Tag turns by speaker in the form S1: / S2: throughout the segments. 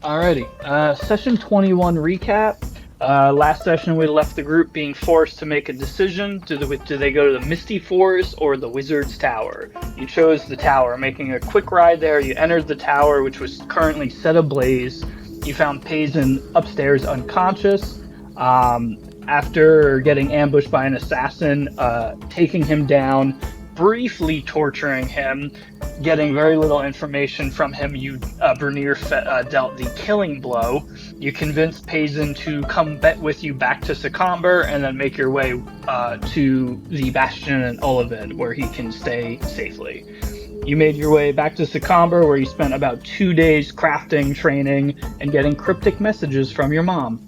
S1: Alrighty. Session 21 recap. Last session we left the group being forced to make a decision. Do they go to the Misty Forest or the Wizard's Tower? You chose the tower, making a quick ride there. You entered the tower, which was currently set ablaze. You found Payson upstairs unconscious. After getting ambushed by an assassin, taking him down, briefly torturing him, getting very little information from him, Bernier dealt the killing blow. You convinced Payson to come with you back to Secomber and then make your way to the Bastion and Ullivin, where he can stay safely. You made your way back to Secomber, where you spent about 2 days crafting, training, and getting cryptic messages from your mom.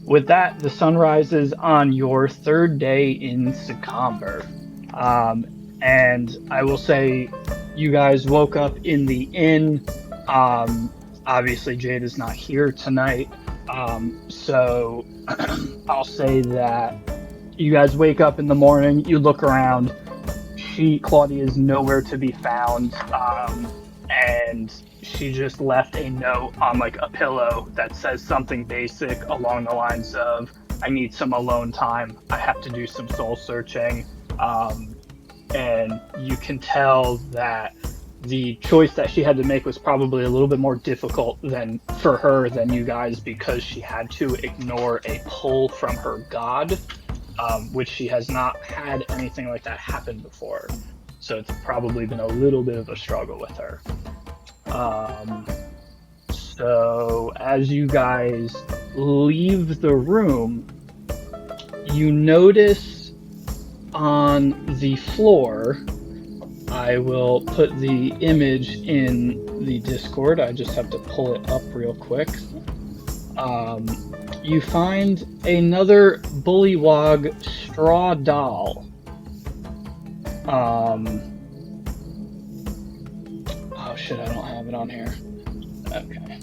S1: With that, the sun rises on your third day in Secomber. And I will say, you guys woke up in the inn. Obviously, Jade is not here tonight. So I'll say that you guys wake up in the morning, you look around, Claudia is nowhere to be found, and she just left a note on like a pillow that says something basic along the lines of, I need some alone time, I have to do some soul searching. And you can tell that the choice that she had to make was probably a little bit more difficult for her than you guys, because she had to ignore a pull from her god, which she has not had anything like that happen before. So it's probably been a little bit of a struggle with her. So as you guys leave the room, you notice on the floor, I will put the image in the Discord, I just have to pull it up real quick. You find another bullywog straw doll. Oh shit, I don't have it on here. Okay.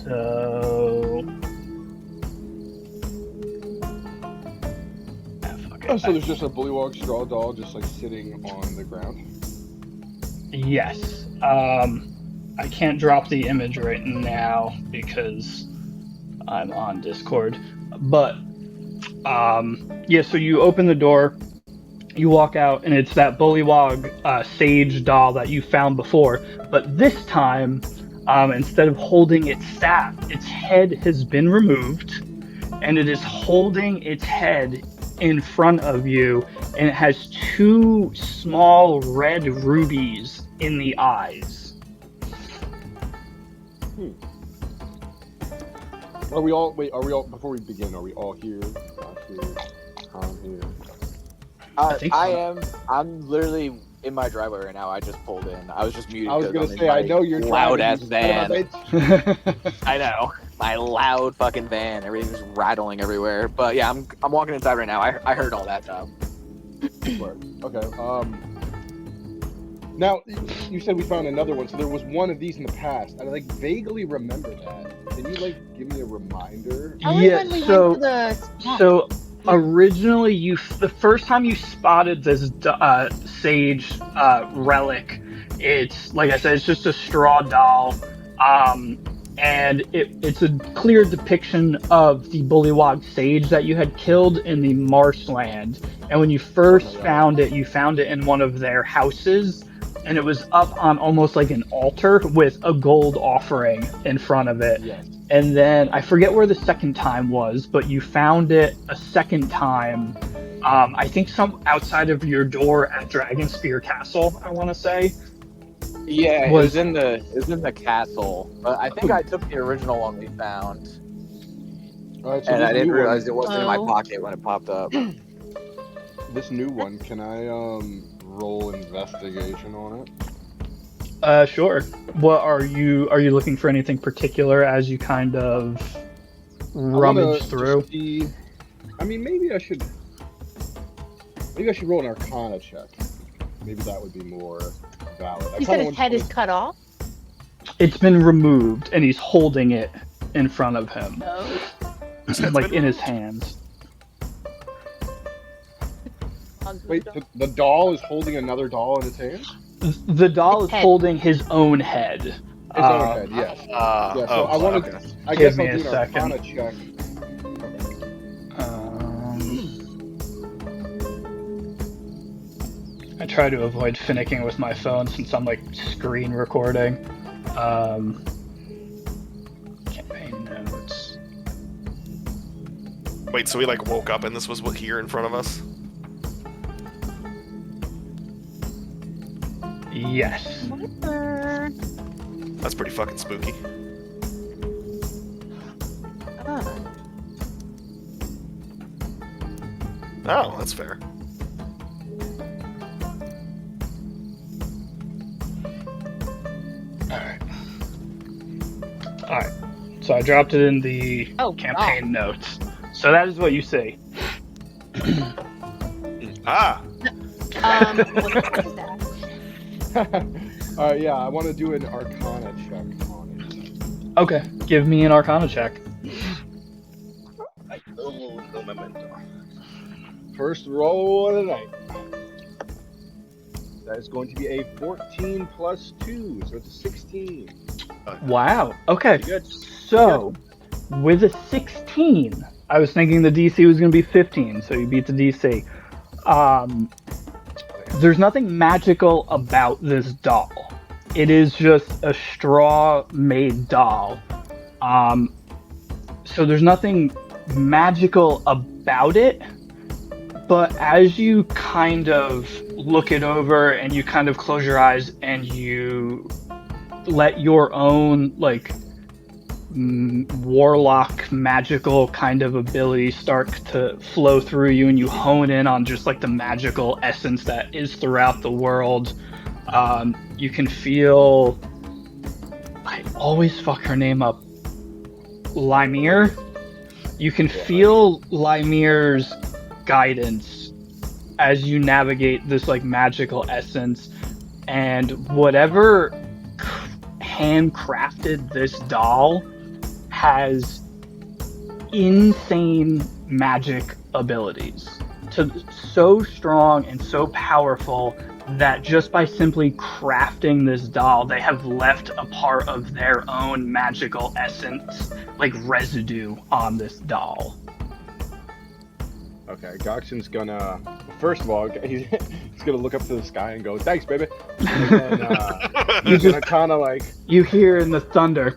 S1: So...
S2: Oh, so there's just a bullywog straw doll just like sitting on the ground?
S1: Yes. I can't drop the image right now because I'm on Discord. But yeah, so you open the door, you walk out, and it's that bullywog sage doll that you found before. But this time, instead of holding its staff, its head has been removed, and it is holding its head in front of you, and it has two small red rubies in the eyes.
S2: Are we all before we begin, are we all here? Not here. I'm here.
S1: I think so.
S3: I am. I'm literally in my driveway right now. I just pulled in. I was just muted.
S2: I was gonna say, I know you're
S3: loud ass
S2: driving,
S3: van. I know, my loud fucking van. Everything's rattling everywhere. But yeah, I'm walking inside right now. I heard all that stuff.
S2: Okay. Now you said we found another one, so there was one of these in the past. I like vaguely remember that. Can you like give me a reminder?
S1: Yeah. So originally, the first time you spotted this sage relic, it's like I said, it's just a straw doll, and it's a clear depiction of the bullywog sage that you had killed in the marshland. And when you first found it, you found it in one of their houses, and it was up on almost like an altar with a gold offering in front of it.
S2: Yes.
S1: And then I forget where the second time was, but you found it a second time. I think some outside of your door at Dragonspear Castle, I want to say.
S3: Yeah, it was in the castle. But I think I took the original one we found.
S2: Right, so
S3: and I didn't realize it wasn't in my pocket when it popped up.
S2: This new one, can I roll investigation on it?
S1: Sure. What are you looking for anything particular as you kind of rummage through?
S2: I mean, maybe I should roll an Arcana check. Maybe that would be more valid.
S4: You said his head is cut off?
S1: It's been removed, and he's holding it in front of him.
S4: No.
S1: Like in his hands.
S2: Wait, the doll is holding another doll in its hand?
S1: The doll is
S4: Head.
S1: holding his own head.
S2: His own head, yes. Yeah, so I wanted.
S3: Okay.
S2: I
S1: Give
S2: guess
S1: me
S2: I'll
S1: a
S2: do an
S1: second.
S2: Arcana check.
S1: I try to avoid finicking with my phone since I'm like screen recording. Campaign notes.
S5: Wait, so we like woke up and this was what here in front of us?
S1: Yes.
S4: Whatever.
S5: That's pretty fucking spooky.
S4: Ah.
S5: Oh, that's fair.
S1: Alright. So I dropped it in the
S4: Oh,
S1: campaign notes. So that is what you see.
S5: Ah!
S4: What is that?
S2: Yeah, I want to do an Arcana check on it.
S1: Okay. Give me an Arcana check.
S2: First roll of the night. That is going to be a 14 plus 2, so it's a 16.
S1: Wow. Okay.
S2: Pretty good.
S1: So, with a 16, I was thinking the DC was going to be 15, so you beat the DC. There's nothing magical about this doll. It is just a straw-made doll. So there's nothing magical about it, but as you kind of look it over and you kind of close your eyes and you let your own, like, warlock magical kind of ability start to flow through you, and you hone in on just like the magical essence that is throughout the world. You can feel, I always fuck her name up, Lymir. You can feel Lymir's guidance as you navigate this like magical essence, and whatever handcrafted this doll has insane magic abilities, so strong and so powerful that just by simply crafting this doll, they have left a part of their own magical essence, like residue, on this doll.
S2: Okay, Goxon's gonna. First of all, he's gonna look up to the sky and go, "Thanks, baby." And then he's gonna kind of like.
S1: You hear in the thunder.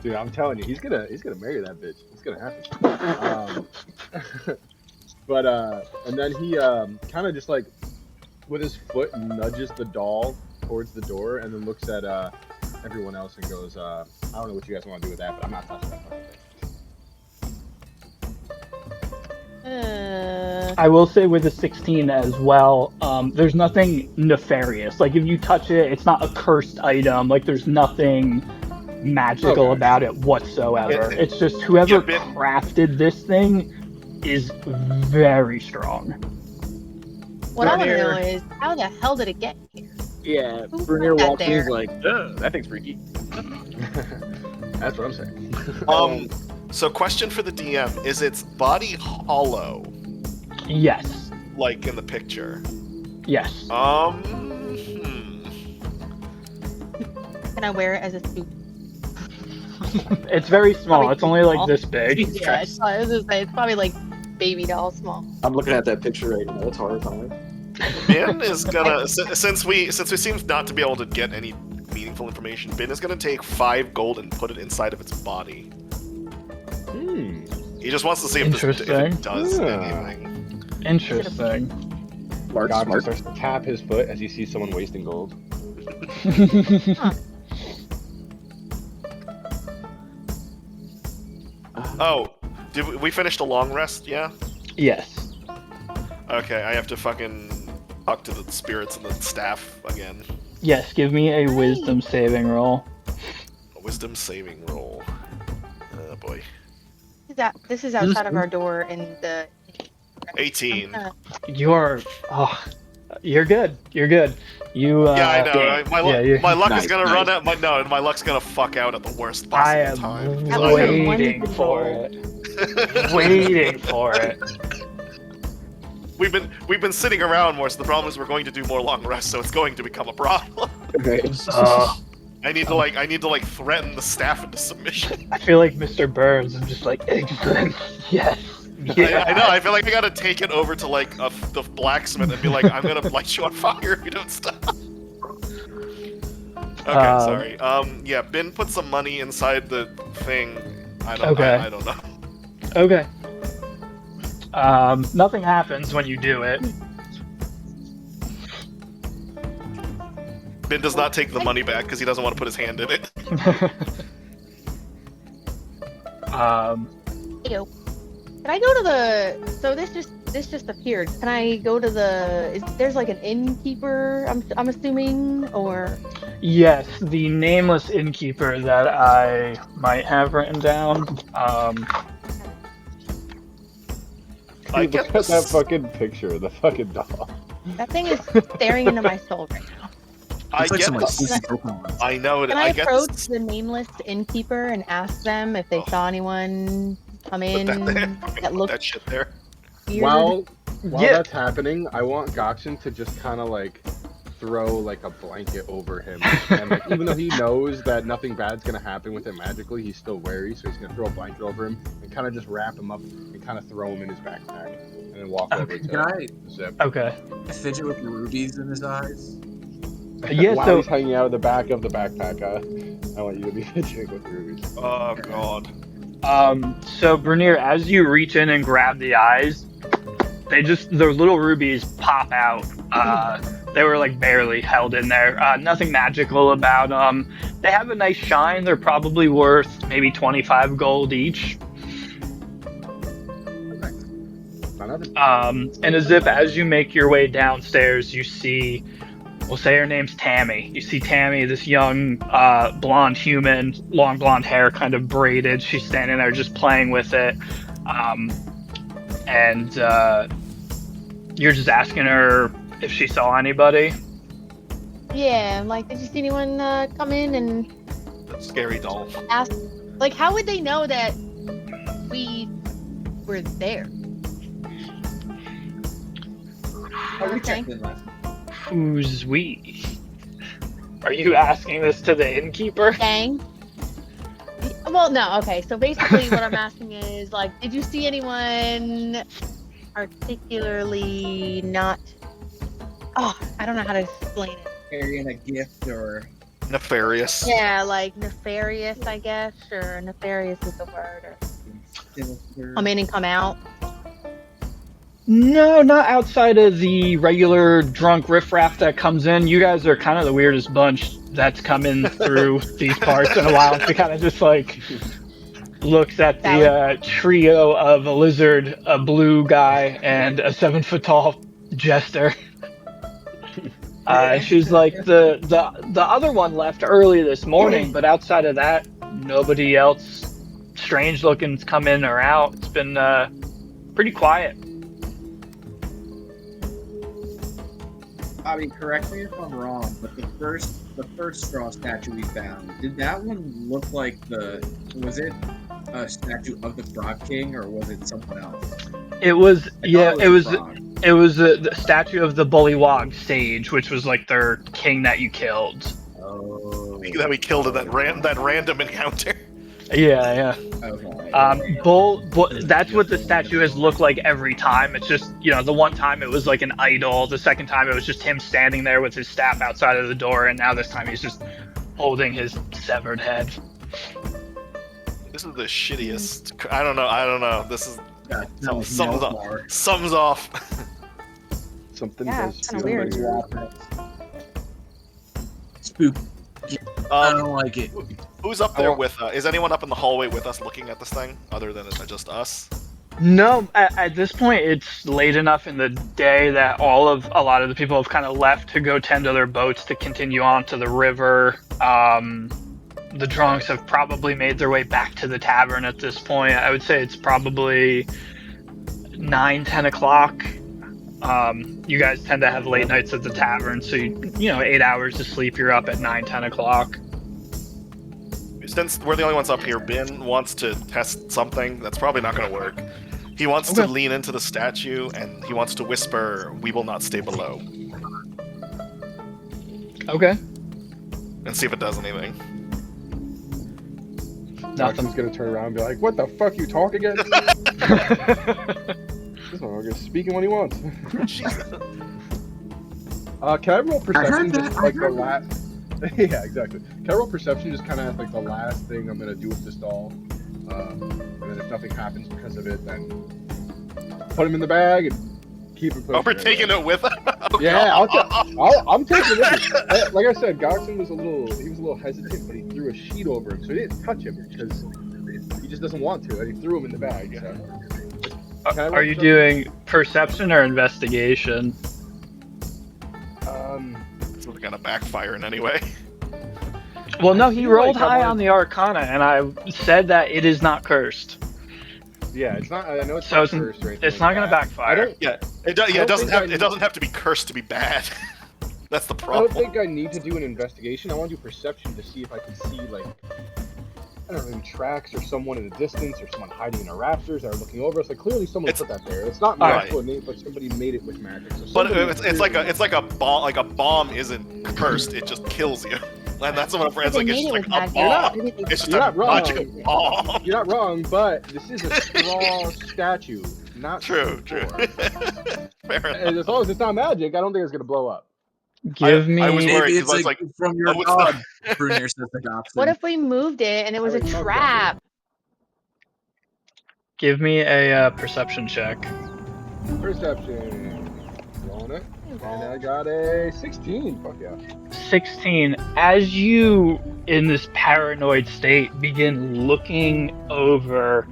S2: Dude, I'm telling you, he's gonna marry that bitch. It's gonna happen. And then he kind of just like with his foot nudges the doll towards the door, and then looks at everyone else and goes, "I don't know what you guys want to do with that, but I'm not touching that fucking thing."
S1: I will say with a 16 as well, there's nothing nefarious. Like, if you touch it, it's not a cursed item. Like, there's nothing magical about it whatsoever. It's just whoever crafted this thing is very strong.
S4: What I want to know is, how the hell did it get here?
S3: Yeah,
S4: Who
S3: Bernier
S4: put that
S3: walks in,
S4: there?
S3: he's like, ugh, that thing's freaky.
S2: That's what I'm saying.
S5: So question for the DM, is its body hollow,
S1: Yes.
S5: like in the picture?
S1: Yes.
S4: Can I wear it as a suit?
S1: It's very small.
S4: Probably
S1: It's only like
S4: small.
S1: this big.
S4: Yeah, I was gonna say, it's probably like baby doll small.
S3: I'm looking at that picture right now. It's horrifying.
S5: Ben is gonna, since we seem not to be able to get any meaningful information, Ben is gonna take 5 gold and put it inside of its body. He just wants to see if it does anything.
S1: Interesting.
S2: Goxon starts to tap his foot as he sees someone wasting gold.
S5: Oh, did we finish the long rest? Yeah.
S1: Yes.
S5: Okay, I have to fucking talk to the spirits and the staff again.
S1: Yes, give me a wisdom saving roll.
S5: A wisdom saving roll. Oh boy.
S4: This is outside of our door in the...
S5: 18.
S1: You're good. You're good. You
S5: Yeah, I know. Right? My luck
S3: Nice,
S5: is gonna
S3: nice.
S5: run out. My luck's gonna fuck out at the worst
S1: I
S5: possible
S1: am
S5: time.
S4: That was a
S1: waiting
S4: wonderful
S1: for
S4: roll.
S1: it. Waiting for it.
S5: we've been sitting around more, so the problem is we're going to do more long rests, so it's going to become a problem.
S2: Okay.
S5: I need to like threaten the staff into submission.
S1: I feel like Mr. Burns. I'm just like, excellent. Yes. Yeah.
S5: I know. I feel like I gotta take it over to like the blacksmith and be like, I'm gonna light you on fire if you don't stop. Okay, sorry. Yeah, Ben put some money inside the thing. I don't know.
S1: Okay. Nothing happens when you do it.
S5: Ben does not take the money back because he doesn't want to put his hand in it.
S4: Ew. Can I go to the? So this just appeared. Can I go to the? There's like an innkeeper. I'm assuming, or.
S1: Yes, the nameless innkeeper that I might have written down.
S5: I
S2: Dude,
S5: get
S2: look at that fucking picture of the fucking doll.
S4: That thing is staring into my soul right now.
S5: I get
S6: like
S5: this.
S6: spooky Pokemon.
S5: I know it.
S4: Can I
S5: get
S4: approach
S5: this.
S4: the nameless innkeeper and ask them if they saw anyone come in
S5: Put that there.
S4: that
S5: Put
S4: looked
S5: that shit there.
S4: weird?
S2: While
S1: Yeah.
S2: that's happening, I want Goxon to just kind of like throw like a blanket over him, and like even though he knows that nothing bad's gonna happen with him magically, he's still wary, so he's gonna throw a blanket over him and kind of just wrap him up and kind of throw him in his backpack, and then walk over to
S6: Can I
S2: Zip.
S1: Okay.
S6: fidget with the rubies in his eyes?
S1: Yeah,
S2: While
S1: so
S2: he's hanging out of the back of the backpack, I want you to be fidgeting with rubies.
S5: Oh god.
S1: so Bernier, as you reach in and grab the eyes, the little rubies pop out. They were like barely held in there. Nothing magical about them. They have a nice shine. They're probably worth maybe 25 gold each. And as if as you make your way downstairs, you see, we'll say her name's Tammy. You see Tammy, this young blonde human, long blonde hair, kind of braided. She's standing there just playing with it. And you're just asking her if she saw anybody.
S4: Yeah, like, did you see anyone come in and
S5: Scary doll.
S4: ask? Like, how would they know that we were there?
S6: Oh, we
S4: Okay.
S6: checked in last.
S1: Who's we? Are you asking this to the innkeeper?
S4: Gang? Well, no, okay. So basically, what I'm asking is, like, did you see anyone particularly not? Oh, I don't know how to explain it.
S6: Carrying a gift or
S5: Nefarious.
S4: Yeah, like nefarious, I guess, or nefarious is the word. Or
S6: sinister.
S4: come in and come out.
S1: No, not outside of the regular drunk riffraff that comes in. You guys are kind of the weirdest bunch that's come in through these parts in a while. She kind of just like looks at the trio of a lizard, a blue guy, and a 7-foot tall jester. She's like, the other one left early this morning, but outside of that, nobody else strange looking's come in or out. It's been pretty quiet.
S6: Bobby, correct me if I'm wrong, but the first straw statue we found, did that one look like was it a statue of the Frog King or was it something else?
S1: It was, yeah, it was.
S6: a frog.
S1: It was the statue of the Bullywog Sage, which was like their king that you killed.
S6: Oh.
S5: That we killed in that random encounter.
S1: Yeah.
S6: Okay.
S1: Bull. That's what the statue has looked like every time. It's just, the one time it was like an idol. The second time it was just him standing there with his staff outside of the door, and now this time he's just holding his severed head.
S5: This is the shittiest. I don't know. This is something's off. Something's off.
S2: Something
S4: Yeah,
S2: does
S4: it's kinda
S2: feel
S4: weird.
S2: weird.
S6: Spook. I don't like it.
S5: Who's up there with? Is anyone up in the hallway with us looking at this thing, other than just us?
S1: No, at this point it's late enough in the day that a lot of the people have kind of left to go tend to their boats to continue on to the river. The drunks have probably made their way back to the tavern at this point. I would say it's probably 9-10 o'clock. You guys tend to have late nights at the tavern, so 8 hours of sleep, you're up at 9-10 o'clock.
S5: Since we're the only ones up here, Ben wants to test something that's probably not going to work. He wants to lean into the statue, and he wants to whisper, "We will not stay below,"
S1: Okay.
S5: and see if it does anything.
S2: Nothing's gonna turn around and be like, "What the fuck, you talk again?" This motherfucker's speaking when he wants. Can I roll perception just like the last? Yeah, exactly. Can I roll perception just kind of like the last thing I'm gonna do with this doll? And then if nothing happens because of it, then put him in the bag and keep him.
S5: Oh, we're taking it with us. Oh,
S2: yeah, I'm taking it with me. Like I said, Goxon was a little hesitant, but he threw a sheet over him, so he didn't touch him because he just doesn't want to, and he threw him in the bag. So.
S1: Are you doing perception or investigation?
S5: It's not gonna backfire in any way.
S1: Well, no, he
S2: feel
S1: rolled
S2: like I'm
S1: high
S2: on-
S1: on the Arcana, and I said that it is not cursed.
S2: Yeah, it's not. I know it's
S1: So
S2: not
S1: it's,
S2: cursed or anything
S1: it's
S2: like
S1: not going to
S2: that.
S1: backfire.
S2: I don't.
S5: Yeah, it
S2: don't
S5: doesn't
S2: think
S5: have
S2: I-
S5: it doesn't have to be cursed to be bad. That's the
S2: I
S5: problem.
S2: don't think I need to do an investigation. I want to do perception to see if I can see like I don't know, maybe tracks or someone in the distance or someone hiding in the rafters that are looking over us. Like clearly someone put that there. It's not
S5: Right.
S2: magical innate, but somebody made it with magic. So
S5: But
S2: somebody
S5: it's like a bomb. Like a bomb isn't cursed; it just kills you. And that's what my friends
S4: They
S5: like. It's
S4: made
S5: just
S4: it
S5: like
S4: with
S5: a
S4: magic.
S5: bomb.
S4: Maybe they-
S5: It's just
S2: You're
S5: a
S2: not wrong.
S5: magic bomb.
S2: You're not wrong, but this is a straw statue, not
S5: True.
S2: Fair
S5: Fair enough.
S2: And as long as it's not magic, I don't think it's gonna blow up.
S1: Give me.
S5: I was worried.
S6: Maybe
S5: 'cause
S6: it's
S5: I was
S6: like
S5: like,
S6: from your
S5: oh, it's
S6: god,
S5: not-
S6: Brunir says the Goxon.
S4: What if we moved it and it was a
S2: I already talked about
S4: trap?
S1: Give me a perception check.
S2: Perception. Rolling it. And I got a 16. Fuck yeah.
S1: 16. As you, in this paranoid state, begin looking over,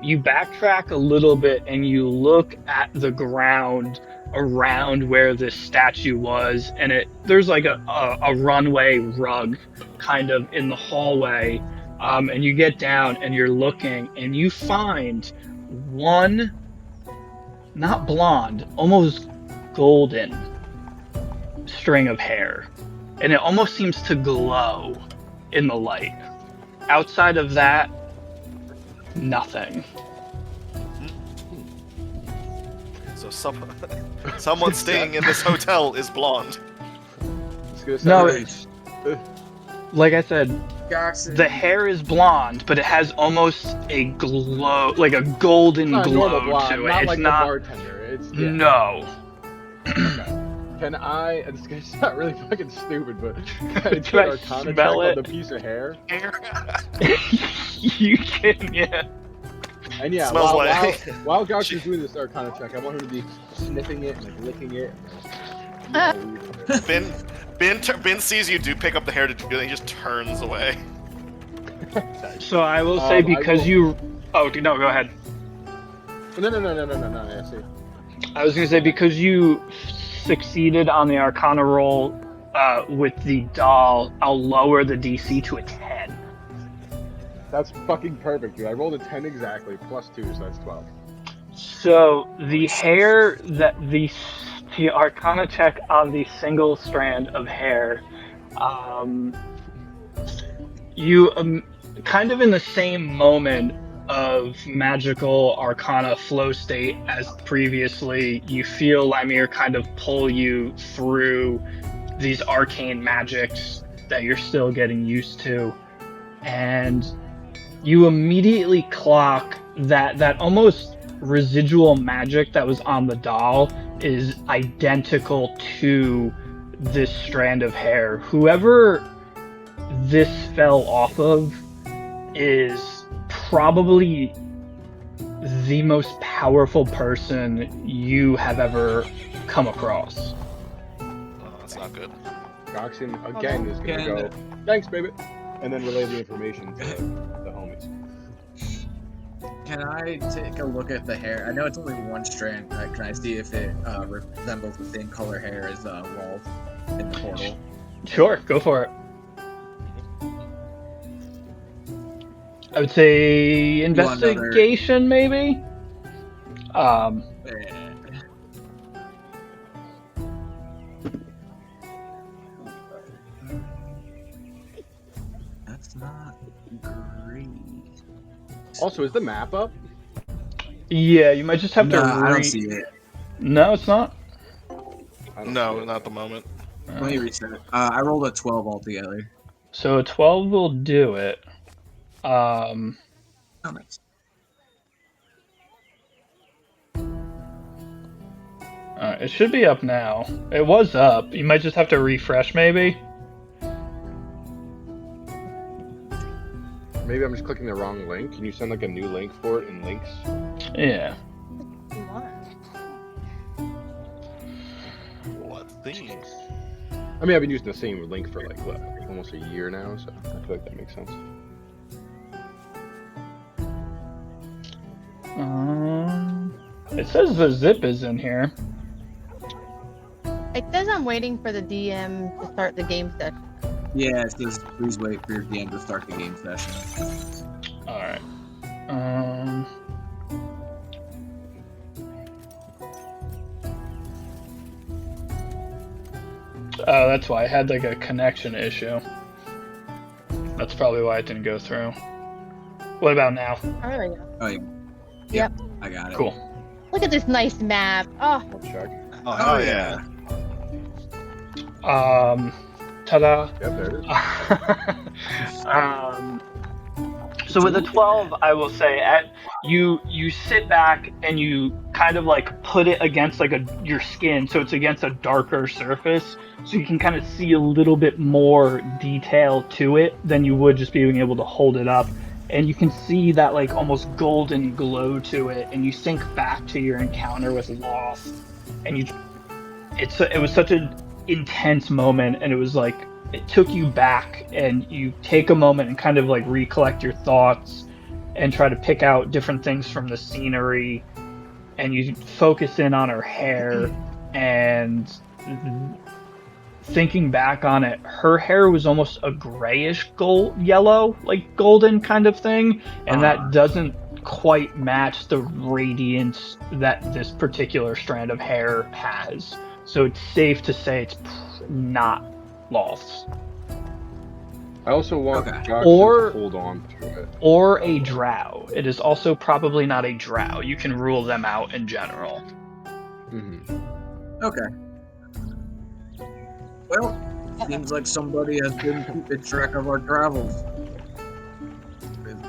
S1: you backtrack a little bit and you look at the ground around where this statue was, and there's like a runway rug kind of in the hallway, and you get down and you're looking and you find one, not blonde, almost golden string of hair, and it almost seems to glow in the light. Outside of that, nothing.
S5: So someone staying in this hotel is blonde.
S2: It's gonna
S1: No,
S2: sound
S1: Like I said,
S6: Goxon.
S1: the hair is blonde, but it has almost a glow, like a golden
S2: not a normal
S1: glow
S2: blonde,
S1: to it.
S2: not
S1: It's
S2: like
S1: not.
S2: a bartender. It's yeah.
S1: No.
S2: Can I? And this guy's not really fucking stupid, but can I
S1: Can I
S2: take Arcana check
S1: smell
S2: on
S1: it?
S2: the piece of hair?
S1: You can, yeah.
S2: And yeah,
S5: Smells
S2: while,
S5: like-
S2: while Gox is doing this Arcana check, I want him to be sniffing it and like licking it. And,
S5: Ben sees you do pick up the hair to do it, and he just turns away.
S1: So I will say
S2: I
S1: because
S2: will-
S1: you. Oh no, go ahead.
S2: No. Yeah, see.
S1: I was gonna say because you succeeded on the Arcana roll with the doll, I'll lower the DC to a 10.
S2: That's fucking perfect, dude. I rolled a 10 exactly, plus 2, so that's 12.
S1: So the hair that the Arcana check on the single strand of hair, you kind of in the same moment of magical Arcana flow state as previously, you feel Lamir kind of pull you through these arcane magics that you're still getting used to, and you immediately clock that almost residual magic that was on the doll is identical to this strand of hair. Whoever this fell off of is probably the most powerful person you have ever come across.
S5: Oh, that's not good.
S2: Goxin, again, is gonna go, thanks, baby, and then relay the information to the homies.
S6: Can I take a look at the hair? I know it's only one strand. Can I see if it resembles the same color hair as Walt in the portal?
S1: Sure, go for it. I would say
S6: want another-
S1: investigation, maybe.
S6: That's not great.
S2: Also, is the map up?
S1: Yeah, you might just have to
S6: Nah, I don't see it.
S1: No, it's not.
S2: I don't see
S5: No,
S2: it.
S5: not at the moment.
S6: Let me reset. I rolled a 12 altogether.
S1: So a 12 will do it. Um,
S6: Oh, nice.
S1: it should be up now. It was up. You might just have to refresh, maybe.
S2: Maybe I'm just clicking the wrong link. Can you send like a new link for it in links?
S1: Yeah.
S5: What thing?
S2: I mean, I've been using the same link for like what, almost a year now, so I feel like that makes sense.
S1: It says the zip is in here.
S4: It says I'm waiting for the DM to start the game session.
S6: Yeah, it says please wait for your DM to start the game session.
S1: All right. Oh, that's why I had like a connection issue. That's probably why it didn't go through. What about now?
S4: Oh, there we go.
S6: Oh, yeah.
S4: Yep.
S6: I got it.
S1: Cool.
S4: Look at this nice map. Oh,
S2: I'll check.
S6: Oh, yeah.
S1: Ta-da.
S2: Yep, there it is.
S1: So with a 12, I will say you sit back and you kind of like put it against like your skin, so it's against a darker surface, so you can kind of see a little bit more detail to it than you would just being able to hold it up, and you can see that like almost golden glow to it, and you think back to your encounter with Lost, and it was such an intense moment, and it was like it took you back, and you take a moment and kind of like recollect your thoughts and try to pick out different things from the scenery, and you focus in on her hair, and thinking back on it, her hair was almost a grayish yellow, like golden kind of thing, and that doesn't quite match the radiance that this particular strand of hair has. So it's safe to say it's not Lost.
S2: I also want
S6: Okay.
S2: Jackson
S1: Or-
S2: to hold on to it.
S1: Or a drow. It is also probably not a drow. You can rule them out in general.
S2: Mm-hmm.
S6: Okay. Well, seems like somebody has been keeping track of our travels.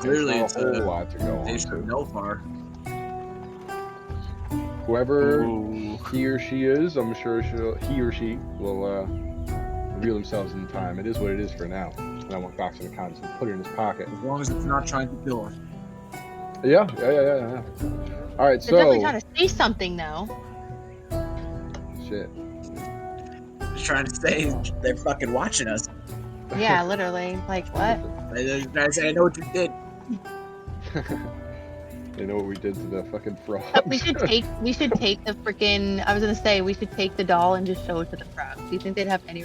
S6: Clearly,
S2: There's
S6: it's
S2: not a
S6: a
S2: whole lot to go on
S6: nation of
S2: to.
S6: Nelfar.
S2: Whoever
S5: Ooh.
S2: he or she is, I'm sure he or she will reveal themselves in time. It is what it is for now. And I want Goxon to kind of put it in his pocket.
S6: As long as it's not trying to kill us.
S2: Yeah. All right,
S4: they're definitely
S2: so
S4: trying to say something though.
S2: shit.
S6: Just trying to say they're fucking watching us.
S4: Yeah, literally. Like what?
S6: They're trying to say, I know what you did.
S2: They know what we did to the fucking frog.
S4: We should take the freaking. I was gonna say we should take the doll and just show it to the frogs. Do you think they'd have any?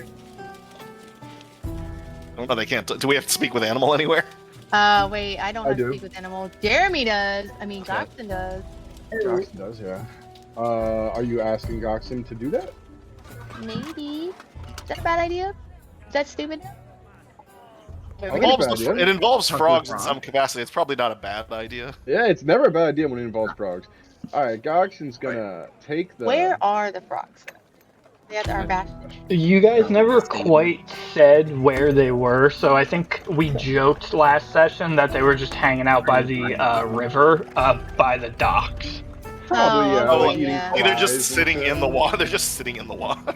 S5: No, they can't. Do we have to speak with animal anywhere?
S4: Wait, I don't
S2: I
S4: have to
S2: do.
S4: speak with animals. Jeremy does. I mean,
S2: Okay.
S4: Goxon does.
S2: Goxon does, yeah. Are you asking Goxon to do that?
S4: Maybe. Is that a bad idea? Is that stupid? Wait,
S2: I
S4: we're
S2: like
S4: gonna-
S2: that.
S5: Involves
S2: idea.
S5: it involves
S6: Talk to
S5: frogs
S6: the
S5: in
S6: frog.
S5: some capacity. It's probably not a bad idea.
S2: Yeah, it's never a bad idea when it involves frogs. All right, Goxon's gonna take the.
S4: Where are the frogs? They at our bastion.
S1: You guys never quite said where they were, so I think we joked last session that they were just hanging out by the river, by the docks.
S2: Probably, yeah.
S4: Oh,
S2: like
S4: okay,
S2: eating
S4: yeah.
S5: They're
S2: flies
S5: just
S2: and
S5: sitting
S2: shit.
S5: in the water. They're just sitting in the water.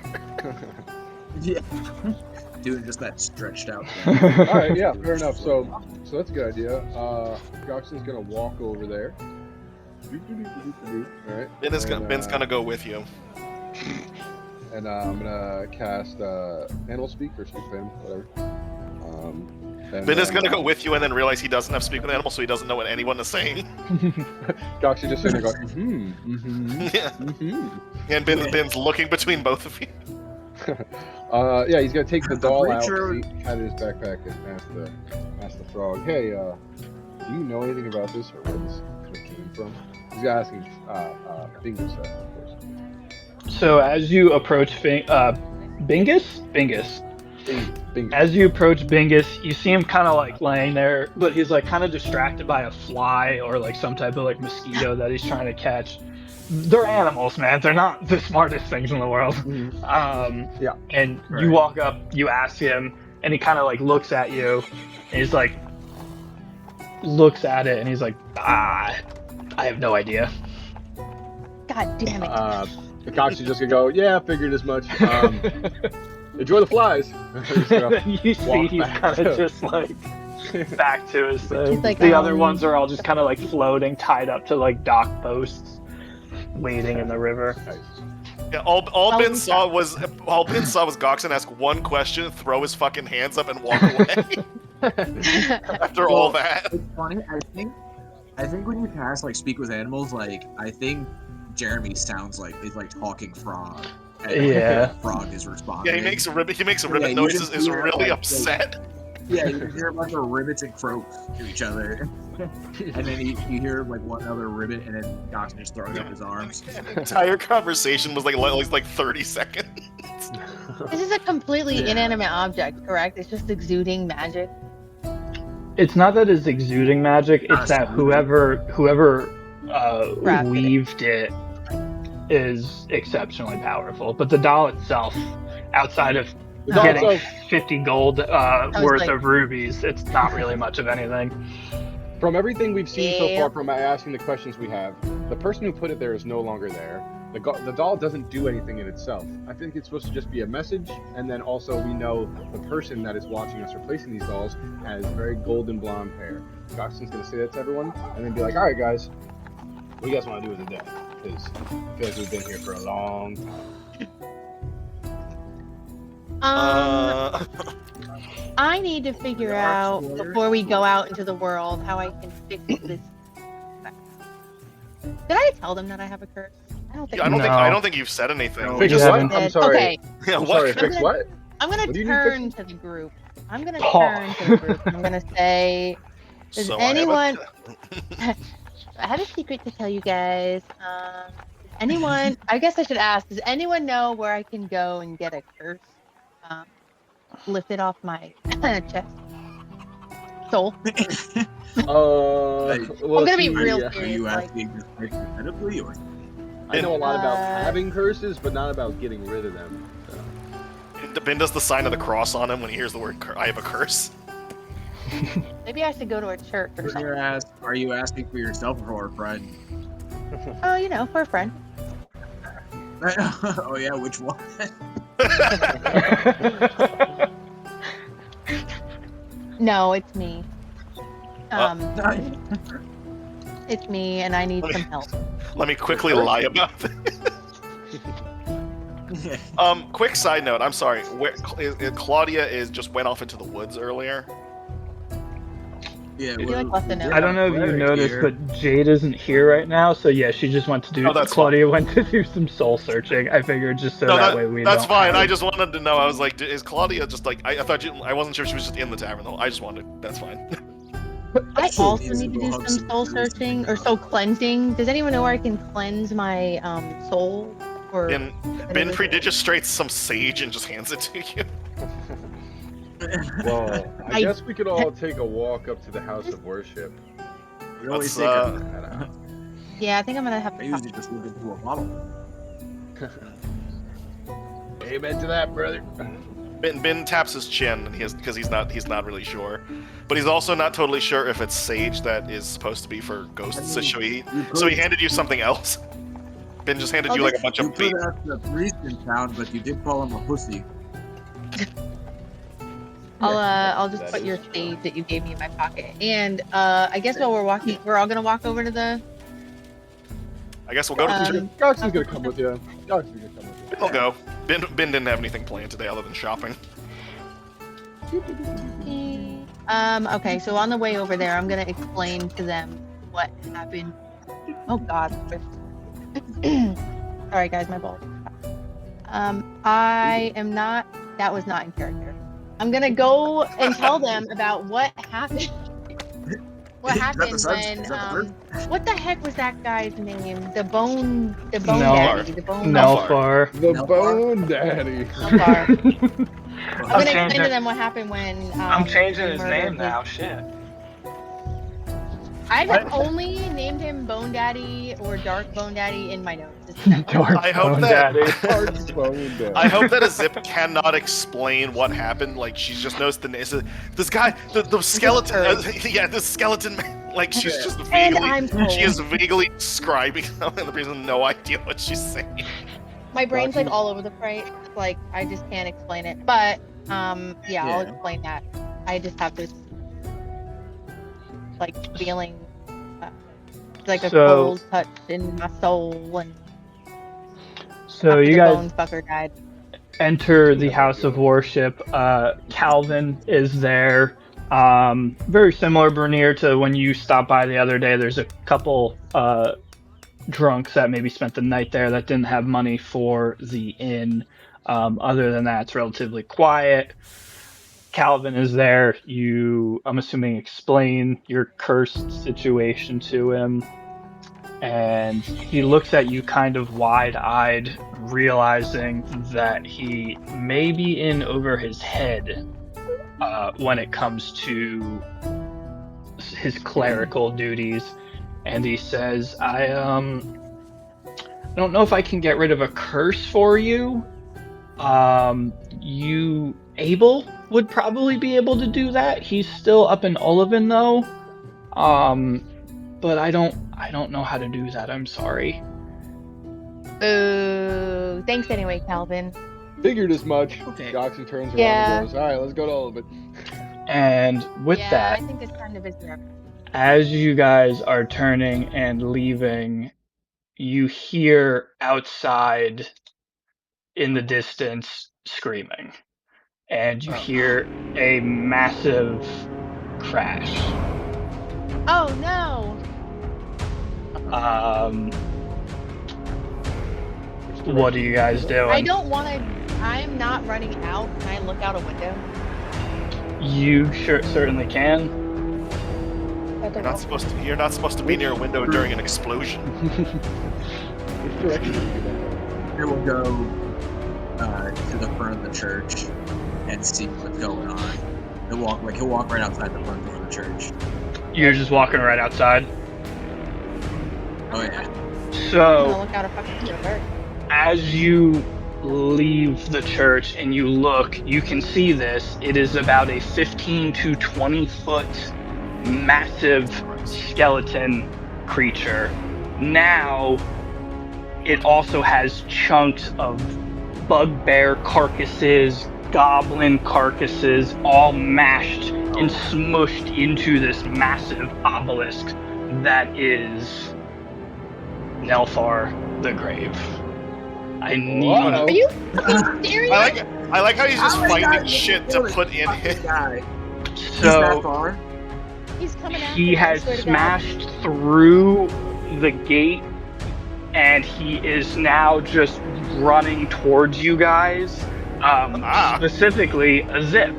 S6: Yeah. Doing just that stretched out thing.
S2: All right, yeah, fair enough. So that's a good idea. Goxon's gonna walk over there. All right.
S5: Ben's gonna go with you.
S2: And I'm gonna cast Animal Speak or Speak with Animal, whatever. And,
S5: Ben is gonna go with you and then realize he doesn't have speak with animal, so he doesn't know what anyone is saying.
S2: Goxon just sitting there going,
S5: Yeah. And Ben's looking between both of you.
S2: Yeah, he's gonna take the doll out,
S6: Pretty
S2: out of his backpack, and ask the frog, "Hey, do you know anything about this, or where this came from?" He's asking Bingus, of course.
S1: So as you approach Bingus,
S2: Bingo.
S1: As you approach Bingus, you see him kind of like laying there, but he's like kind of distracted by a fly or like some type of like mosquito that he's trying to catch. They're animals, man. They're not the smartest things in the world.
S2: Yeah.
S1: And you
S6: Right.
S1: walk up, you ask him, and he kind of like looks at you, and he's like, looks at it, and he's like, I have no idea.
S4: God damn it.
S2: The cock's just gonna go, yeah, I figured as much. Enjoy the flies. Just gonna
S1: You see
S2: walk
S1: he's
S2: back.
S1: kind of just like back to his thing.
S4: He's like,
S1: the other
S4: um,
S1: ones are all just kind of like floating, tied up to like dock posts, waiting in the river.
S5: Yeah, all
S4: Oh,
S5: Ben
S4: we
S5: saw was Goxon ask one question, throw his fucking hands up, and walk away. After all that,
S6: It's funny. I think when you cast like speak with animals, like I think Jeremy sounds like he's like talking frog. And
S1: Yeah.
S6: Frog is responding.
S5: yeah, he makes a ribbit. He makes a
S6: Yeah,
S5: ribbit
S6: you
S5: noises.
S6: just
S5: Is
S6: hear,
S5: really
S6: like,
S5: upset.
S6: Yeah, you hear a bunch of ribbits and croaks to each other, and then you hear like one other ribbit, and then Goxon just throwing up his arms.
S5: The entire conversation was like at least like 30 seconds.
S4: This is a completely
S6: Yeah.
S4: inanimate object, correct? It's just exuding magic.
S1: It's not that it's exuding magic; it's
S6: Ah,
S1: that
S6: so-
S1: whoever
S4: Crafted it.
S1: weaved it is exceptionally powerful. But the doll itself, outside of
S2: The doll
S1: getting
S2: itself-
S1: 50 gold
S4: was
S1: worth
S4: like-
S1: of rubies, it's not really much of anything.
S2: From everything we've seen so
S4: Yeah.
S2: far, from asking the questions we have, the person who put it there is no longer there. The doll doesn't do anything in itself. I think it's supposed to just be a message, and then also we know the person that is watching us replacing these dolls has very golden blonde hair. Goxon's gonna say that to everyone, and then be like, "All right, guys, what do you guys want to do with the day? Because I feel like we've been here for a long time."
S4: I need to figure
S6: The
S4: out
S6: Arch Warrior?
S4: before we go out into the world how I can fix this. Did I tell them that I have a curse? I don't think.
S5: I don't think
S1: No.
S5: I don't think you've said anything.
S6: No.
S2: Fix
S1: You
S2: what?
S1: haven't.
S2: I'm sorry.
S4: Okay,
S5: Yeah,
S2: I'm
S5: what?
S2: sorry. Fix what?
S4: I'm gonna
S2: What do you need
S4: turn to the group. I'm gonna
S1: Oh.
S4: turn to the group. I'm gonna say, does
S5: So
S4: anyone? I have a secret to tell you guys. Anyone? I guess I should ask. Does anyone know where I can go and get a curse lifted off my chest? Soul.
S2: Well,
S4: I'm gonna be
S2: see,
S4: real
S2: yeah.
S6: Are
S4: serious.
S6: you
S4: Like,
S6: asking this hypothetically, or
S2: I know a lot about
S4: Uh,
S2: having curses, but not about getting rid of them. So.
S5: Ben does the sign of the cross on him when he hears the word I have a curse.
S4: maybe I should go to a church or something.
S6: are you asking for yourself or for a friend?
S4: Oh, you know, for a friend.
S6: Oh yeah, which one?
S4: No, it's me.
S5: Oh.
S4: It's me, and I need some help.
S5: Let me quickly lie about this. Quick side note. I'm sorry. Claudia just went off into the woods earlier.
S6: Yeah,
S4: I feel like left a note.
S1: I don't know if you noticed, but Jade isn't here right now, so yeah, she just went to do.
S5: Oh, that's
S1: Claudia went to do some soul searching. I figured just so
S5: No,
S1: that way we.
S5: that's
S1: don't
S5: fine.
S1: have-
S5: I just wanted to know. I was like, is Claudia just like I thought I wasn't sure she was just in the tavern though. I just wanted. That's fine.
S4: I
S6: She
S4: also
S6: needs
S4: need to
S6: to
S4: do
S6: go hug
S4: some
S6: some
S4: soul
S6: spirits.
S4: searching or soul cleansing. Does anyone know where I can cleanse my soul? Or
S5: And Ben predigistrates some sage and just hands it to you.
S2: Well, I
S4: I-
S2: guess we could all take a walk up to the house of worship.
S6: We always
S5: Let's,
S6: think
S4: yeah, I think I'm gonna have
S6: I
S4: to.
S6: usually just look into a bottle.
S2: Amen to that, brother.
S5: Ben taps his chin and because he's not really sure, but he's also not totally sure if it's sage that is supposed to be for ghosts. So he handed you something else. Ben just handed
S4: Oh,
S5: you like a bunch
S6: You
S5: of
S6: could ask the priest in town, but you did call him a pussy.
S4: I'll just
S2: That
S4: put
S2: is
S4: your
S2: true.
S4: sage that you gave me in my pocket. And I guess while we're walking, we're all gonna walk over to the.
S5: I guess we'll go to the.
S2: Goxon's gonna come with you. Goxon's gonna come with you.
S5: We'll go. Ben didn't have anything planned today other than shopping.
S4: Okay, so on the way over there, I'm gonna explain to them what happened. Oh God. Sorry, guys, my balls. I am not. That was not in character. I'm gonna go and tell them about what happened. What
S6: Is that
S4: happened
S6: the sun?
S4: when?
S6: Is that the
S4: What the heck was that guy's name? The bone
S1: No.
S4: daddy. The bone.
S1: Nelfar.
S2: The
S6: Nelfar?
S2: Bone Daddy.
S4: Nelfar. I'm
S6: But
S4: gonna
S1: changing-
S4: explain to them what happened when
S1: I'm changing
S4: we
S1: his
S4: murdered
S1: name now. Shit.
S4: I've only named him Bone Daddy or Dark Bone Daddy in my notes. This is how-
S1: Dark
S5: I hope
S1: Bone
S5: that-
S1: Daddy.
S2: Hard bone down.
S5: I hope that a Zip cannot explain what happened. Like she just knows the name. This guy, the skeleton. Yeah, the skeleton. Like she's just
S4: And
S5: vaguely.
S4: I'm cold.
S5: She is vaguely describing something, and the person has no idea what she's saying.
S4: My brain's like all over the place. Like I just can't explain it. But yeah, I'll
S6: Yeah.
S4: explain that. I just have this like feeling, like a
S1: So-
S4: cold touch in my soul, and
S1: So
S4: after
S1: you
S4: the
S1: guys
S4: bone fucker died.
S1: enter the house of worship. Calvin is there. Very similar, Bernier, to when you stopped by the other day. There's a couple drunks that maybe spent the night there that didn't have money for the inn. Other than that, it's relatively quiet. Calvin is there. You, I'm assuming, explain your cursed situation to him. And he looks at you kind of wide-eyed, realizing that he may be in over his head when it comes to his clerical duties. And he says, I don't know if I can get rid of a curse for you. You Abel would probably be able to do that. He's still up in Olivin though. But I don't know how to do that. I'm sorry.
S4: Boo! Thanks anyway, Calvin.
S2: Figured as much.
S6: Okay.
S2: Goxon turns around
S4: Yeah.
S2: and goes, "All right, let's go to all of it."
S1: And with
S4: yeah,
S1: that,
S4: I think this kind of is there.
S1: as you guys are turning and leaving, you hear outside in the distance screaming. And you hear a massive crash.
S4: Oh no!
S1: What are you guys doing?
S4: I don't want to. I'm not running out. Can I look out a window?
S1: You certainly can.
S5: You're not supposed to be near a window during an explosion.
S2: Which direction do you go?
S6: I will go to the front of the church and see what's going on. He'll walk right outside the front door of the church.
S1: You're just walking right outside.
S6: Oh yeah.
S4: I'm gonna
S1: So,
S4: look out a fucking window.
S1: as you leave the church and you look, you can see this. It is about a 15 to 20 foot massive skeleton creature. Now, it also has chunks of bugbear carcasses, goblin carcasses, all mashed and smushed into this massive obelisk that is Nelthar the Grave. I need.
S4: Are you fucking serious?
S5: I like how he's just
S6: Oh my
S5: finding
S6: God,
S5: shit
S6: kill
S5: to
S6: this
S5: put in
S6: fucking
S5: it.
S6: guy. He's that
S1: So
S6: far?
S4: He's coming after
S1: he
S4: me, I
S1: has
S4: swear to God.
S1: smashed through the gate, and he is now just running towards you guys. Specifically, a Zip.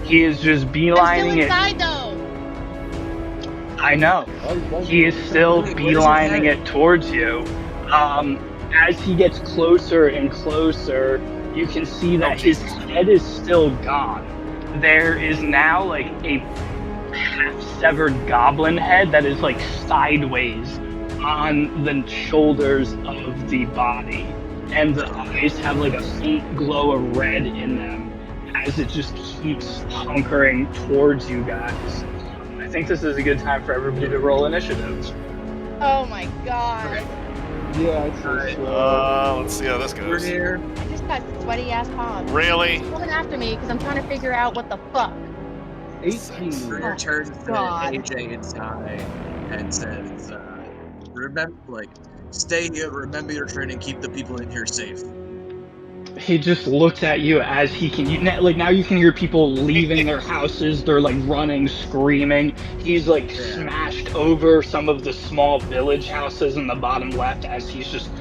S1: He is just
S4: I'm still
S1: beelining it.
S4: inside though.
S1: I know. He is still
S6: Wait, where's his
S1: beelining
S6: head?
S1: it towards you. As he gets closer and closer, you can see that his head is still gone. There is now like a half-severed goblin head that is like sideways on the shoulders of the body. And the eyes have like a faint glow of red in them as it just keeps hunkering towards you guys. I think this is a good time for everybody to roll initiative.
S4: Oh my God.
S2: Yeah, it's
S5: Let's see how this
S6: We're
S5: goes.
S6: here.
S4: I just got sweaty ass palms.
S5: Really?
S4: He's coming after me because I'm trying to figure out what the fuck.
S2: 18.
S6: Rear turns to
S4: God.
S6: AJ inside and says, "Remember, stay here. Remember your training. Keep the people in here safe."
S1: He just looks at you as he can. Now you can hear people leaving their houses. They're like running, screaming. He's like smashed over some of the small village houses in the bottom left as he's just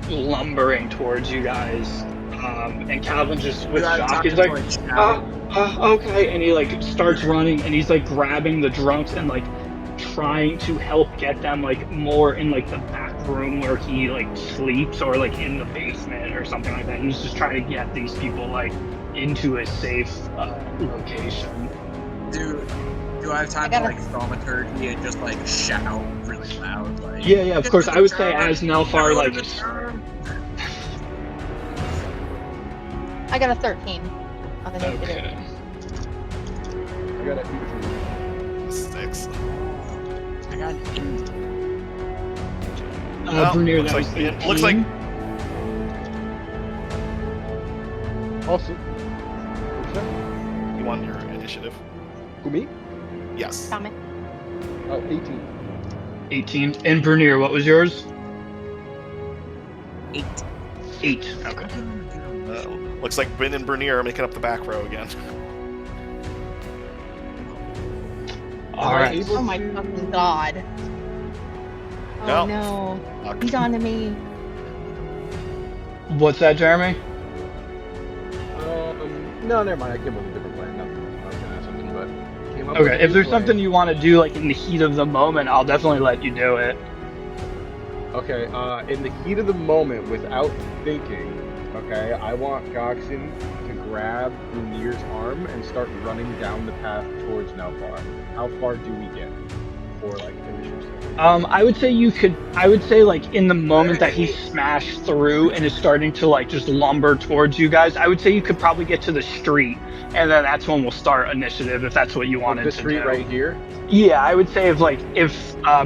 S1: lumbering towards you guys. And Calvin just with shock, he's like, okay, and he like starts running and he's like grabbing the drunks and like trying to help get them like more in like the back room where he like sleeps or like in the basement or something like that. And he's just trying to get these people like into a safe location.
S6: Do I have time
S4: I
S6: to
S4: gotta-
S6: like thaumaturgy and just like shout really loud? Like,
S1: Yeah, of
S6: "Get
S1: course.
S6: to
S1: I
S6: the
S1: would say
S6: turret!
S1: as Nelfar,
S6: Go
S1: like,
S6: to the turret!"
S4: I got a 13 on the initiative.
S1: okay.
S2: I got a
S5: 6.
S6: I got an 8.
S5: Well,
S1: Bernier,
S5: looks
S1: that
S5: like
S1: was
S5: Ian-
S1: 18.
S5: looks like-
S2: Also, what's that?
S5: You won your initiative.
S2: Who, me?
S5: Yes.
S4: Comment.
S2: Oh, 18.
S1: 18. And Bernier, what was yours?
S6: 8.
S1: 8. Okay.
S5: Looks like Bryn and Bernier are making up the back row again.
S1: All
S2: Am I
S1: right.
S2: able
S4: Oh my
S2: to-
S4: fucking god. Oh
S5: No.
S4: no.
S5: Fuck.
S4: He's on to me.
S1: What's that, Jeremy?
S2: No, never mind. I came up with a different plan. No, I was gonna ask something, but came up with
S1: Okay,
S2: a
S1: if there's
S2: plan.
S1: something you want to do, like in the heat of the moment, I'll definitely let you do it.
S2: Okay, in the heat of the moment, without thinking, okay, I want Goxin to grab Lunir's arm and start running down the path towards Nelfar. How far do we get before like initial stage?
S1: I would say like in the moment that he smashed through and is starting to like just lumber towards you guys, I would say you could probably get to the street, and then that's when we'll start initiative if that's what you wanted
S2: the
S1: to
S2: street
S1: do.
S2: right here.
S1: Yeah, I would say if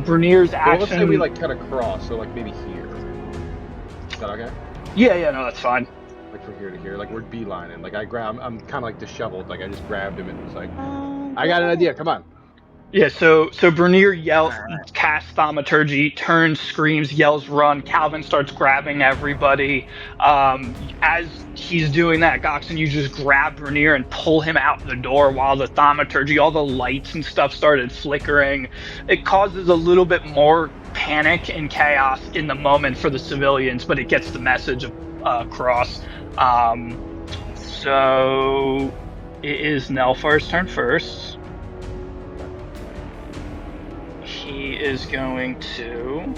S1: Bernier's
S2: Well,
S1: action.
S2: let's say we like cut across, so like maybe here. Is that okay?
S1: Yeah, no, that's fine.
S2: Like from here to here, like we're beelining. Like I'm kind of like disheveled. Like I just grabbed him and was like, I got an idea. Come on.
S1: Yeah, so Bernier yells,
S6: Alright.
S1: casts thaumaturgy, turns, screams, yells, run. Calvin starts grabbing everybody. As he's doing that, Goxin, you just grab Bernier and pull him out the door while the thaumaturgy, all the lights and stuff started flickering. It causes a little bit more panic and chaos in the moment for the civilians, but it gets the message across. So it is Nelfar's turn first. He is going to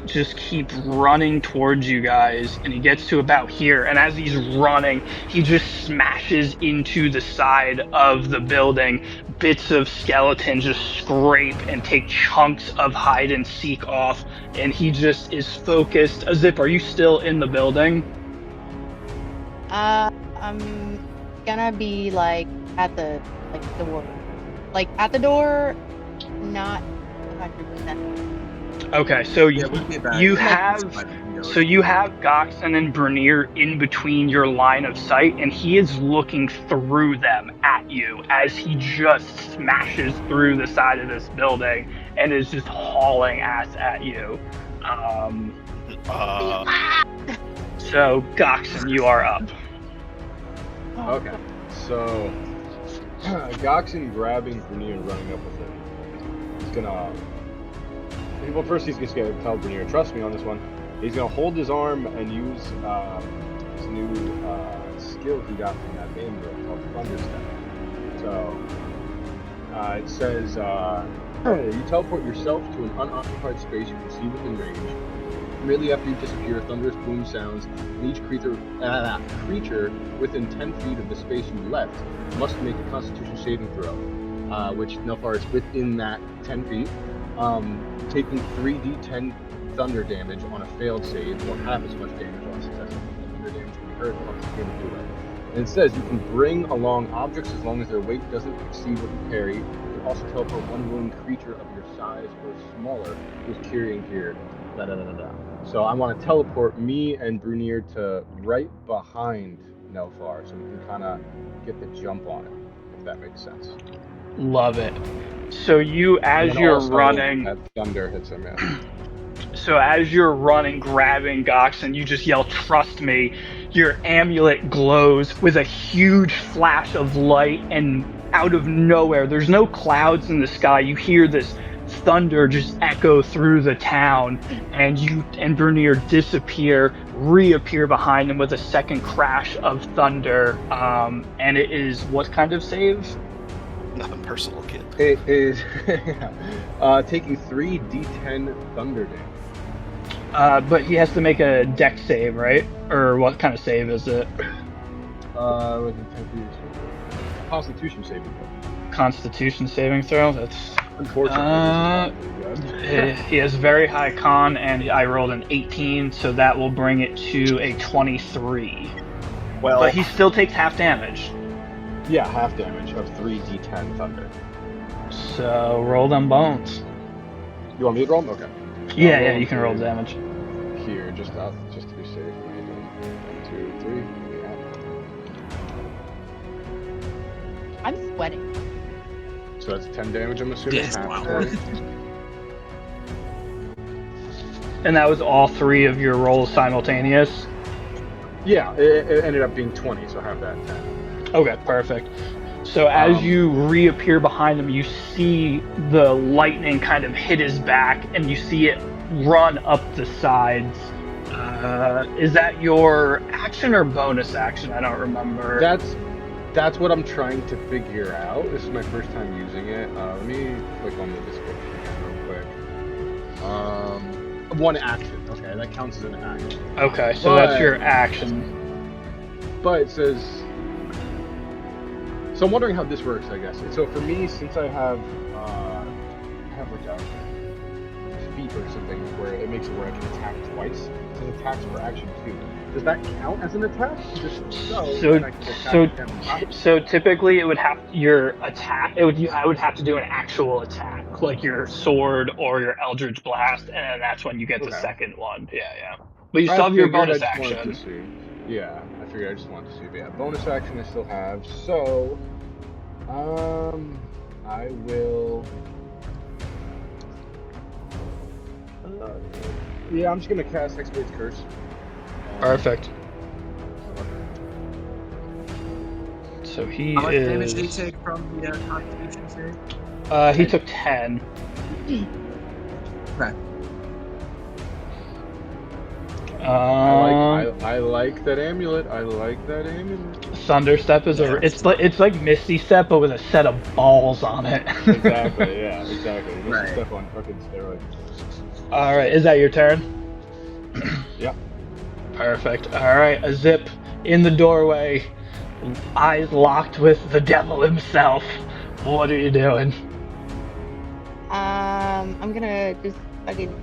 S1: just keep running towards you guys, and he gets to about here, and as he's running, he just smashes into the side of the building. Bits of skeleton just scrape and take chunks of hide and seek off, and he just is focused. Zip, are you still in the building?
S4: I'm gonna be like at the door. Like at the door, not 100%.
S1: Okay, so
S6: Yeah, it would be bad.
S1: you
S6: Like,
S1: have So you have Goxin and Bernier in between your line of sight, and he is looking through them at you as he just smashes through the side of this building and is just hauling ass at you. So Goxin, you are up.
S2: Okay, so Goxin grabbing Bernier and running up with him. He's gonna. Well, first he's just gonna tell Bernier, trust me on this one. He's gonna hold his arm and use his new skill he got from that game called Thunder Step. So it says you teleport yourself to an unoccupied space you can see within range. Immediately after you disappear, thunderous boom sounds, and each creature within 10 feet of the space you left must make a Constitution saving throw, which Nelfar is within that 10 feet, taking 3d10 thunder damage on a failed save, or half as much damage on a successful. Thunder damage can be heard once the game do it. And it says you can bring along objects as long as their weight doesn't exceed what you carry. You can also teleport one willing creature of your size or smaller who's carrying gear. So I want to teleport me and Bernier to right behind Nelfar, so we can kind of get the jump on it, if that makes sense.
S1: Love it. So you, as
S2: And then
S1: you're
S2: also,
S1: running,
S2: that thunder hits him. Yeah.
S1: So as you're running, grabbing Goxin, you just yell, trust me. Your amulet glows with a huge flash of light, and out of nowhere, there's no clouds in the sky. You hear this thunder just echo through the town, and you and Bernier disappear, reappear behind him with a second crash of thunder. And it is what kind of save?
S5: Nothing personal, kid.
S2: It is taking 3d10 thunder damage.
S1: But he has to make a dex save, right? Or what kind of save is it?
S2: With a 10 Constitution saving throw.
S1: Constitution saving throw? That's...
S2: Unfortunately, this is not very good.
S1: He has very high con, and I rolled an 18, so that will bring it to a 23.
S3: Well,
S1: But he still takes half damage.
S2: Yeah, half damage of 3d10 thunder.
S1: So roll them bones.
S2: You want me to roll them? Okay.
S1: Yeah, you can roll the damage.
S2: Here, just to be safe. 1, 2, 3. Yeah.
S4: I'm sweating.
S2: So that's 10 damage, I'm assuming.
S6: Yes,
S2: half
S6: wow.
S2: damage.
S1: And that was all 3 of your rolls simultaneous?
S2: Yeah, it ended up being 20, so half that 10.
S1: Okay, perfect. So as you reappear behind him, you see the lightning kind of hit his back, and you see it run up the sides. Is that your action or bonus action? I don't remember.
S2: That's what I'm trying to figure out. This is my first time using it. Let me click on the description real quick. One action. Okay, that counts as an action.
S1: Okay, so that's your action.
S2: But it says... So I'm wondering how this works, I guess. So for me, since I have like a feat or something where it makes it where I can attack twice, it says attacks for action 2. Does that count as an attack? Just then I can attack them.
S1: So typically it would have your attack. I would have to do an actual attack, like your sword or your Eldritch Blast, and then that's when you get the second one. Yeah. But you still have your bonus action.
S2: Yeah, I figured I just wanted to see. But yeah, bonus action I still have. So, I will. Yeah, I'm just gonna cast Hexblade's Curse.
S1: Perfect. So he
S6: How much
S1: is.
S6: damage did he take from the Constitution save?
S1: He took 10.
S6: Okay.
S2: I like that amulet. I like that amulet.
S1: Thunderstep is it's like Misty Step, but with a set of balls on it.
S2: Exactly. Yeah. Exactly. Misty
S6: Right.
S2: Step on fucking steroids.
S1: All right, is that your turn?
S2: Yeah.
S1: Perfect. All right, a zip in the doorway, eyes locked with the devil himself. What are you doing?
S4: I'm gonna just fucking.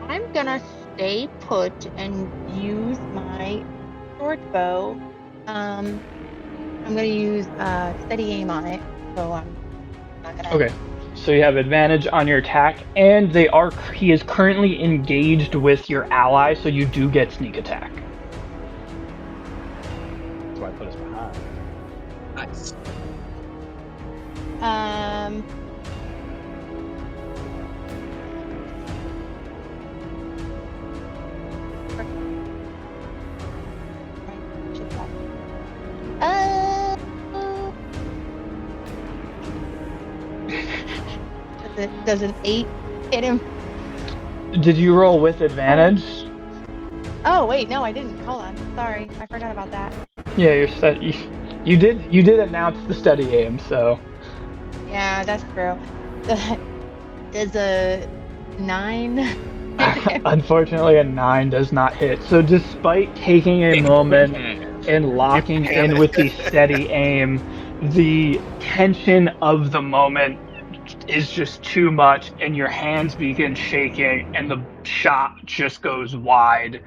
S4: I'm gonna stay put and use my short bow. I'm gonna use steady aim on it, so I'm not gonna.
S1: Okay, so you have advantage on your attack, and he is currently engaged with your ally, so you do get sneak attack.
S2: That's why I put us behind.
S6: Nice.
S4: Does an 8 hit him?
S1: Did you roll with advantage?
S4: Oh wait, no, I didn't. Hold on, sorry, I forgot about that.
S1: Yeah, you're set. You did announce the steady aim, so.
S4: Yeah, that's true. Does a 9 hit him?
S1: Unfortunately, a 9 does not hit. So despite taking a moment and locking in with the steady aim, the tension of the moment is just too much, and your hands begin shaking, and the shot just goes wide.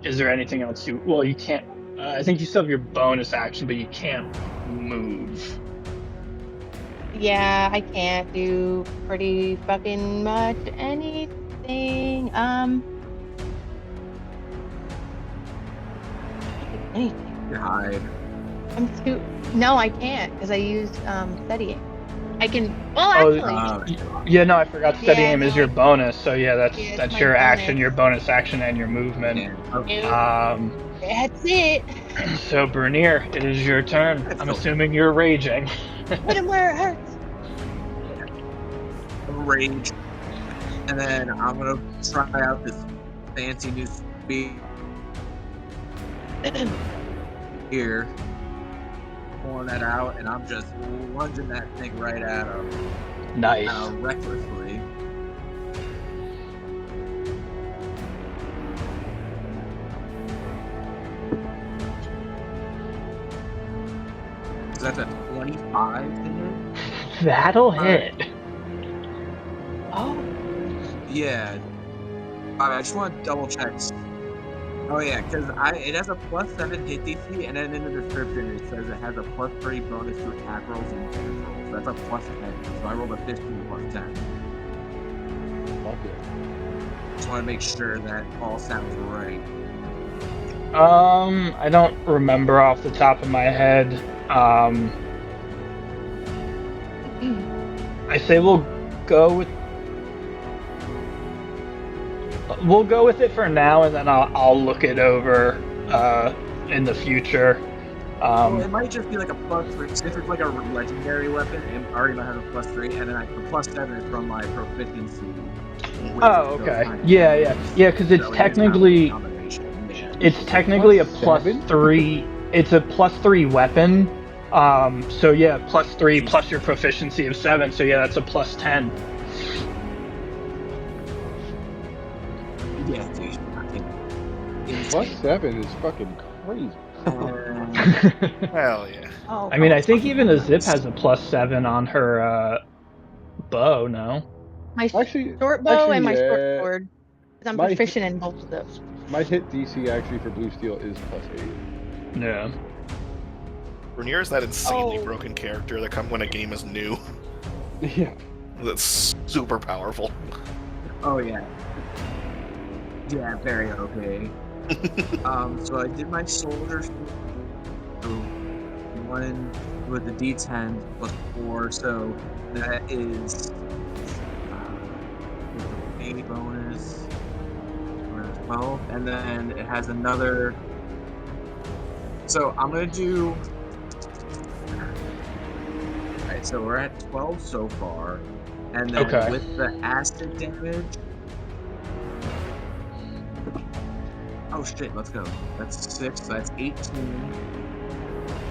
S1: Is there anything else you? Well, you can't. I think you still have your bonus action, but you can't move.
S4: Yeah, I can't do pretty fucking much anything. Anything.
S6: You hide.
S4: I'm too. No, I can't because I used steady aim. I can. Well, actually.
S1: Yeah, no, I forgot. Steady
S4: Yeah,
S1: aim is
S4: no,
S1: your bonus, so yeah,
S4: it's
S1: that's
S4: my
S1: your action,
S4: bonus.
S1: your bonus action, and your movement.
S4: That's it.
S1: So Bernier, it is your turn. I'm assuming you're raging.
S4: Put him where it hurts.
S6: Rage. And then I'm gonna try out this fancy new speed here. pulling that out, and I'm just lunging that thing right at him,
S1: Nice.
S6: recklessly. So that's a 25 to hit?
S1: That'll hit.
S4: Oh,
S6: Yeah. I just want to double check. Oh yeah, because it has a +7 hit DC, and then in the description it says it has a +3 bonus to attack rolls and damage rolls. So that's a +10. So I rolled a 15 +10.
S2: Fuck it.
S6: Just want to make sure that all sounds right.
S1: I don't remember off the top of my head. I say we'll go with it for now, and then I'll look it over in the future.
S6: Well, it might just be like a +3. If it's like a legendary weapon, it already might have a +3, and then the +7 is from my proficiency.
S1: Oh, okay. Yeah, because it's technically a +3. It's a +3 weapon. So yeah, +3 plus your proficiency of 7. So yeah, that's a +10.
S6: Yeah, dude.
S2: +7 is fucking crazy.
S5: Hell yeah.
S4: oh.
S1: I mean, I think even a Zip has a +7 on her bow. No.
S4: My
S2: Actually-
S4: short bow and my
S2: actually,
S4: short
S2: yeah.
S4: sword. 'Cause I'm
S2: My-
S4: proficient in both of those.
S2: My hit DC actually for Blue Steel is +8.
S1: Yeah.
S5: Rainier is that insanely
S4: Oh.
S5: broken character that comes when a game is new.
S2: Yeah.
S5: That's super powerful.
S6: Oh yeah. Yeah, very okay. So I did my soldiers. So one with the D10 +4, so that is with the A bonus. We're at 12, and then it has another. So I'm gonna do. Alright, so we're at 12 so far, and then
S1: Okay.
S6: with the acid damage. Oh shit, let's go. That's 6, so that's 18.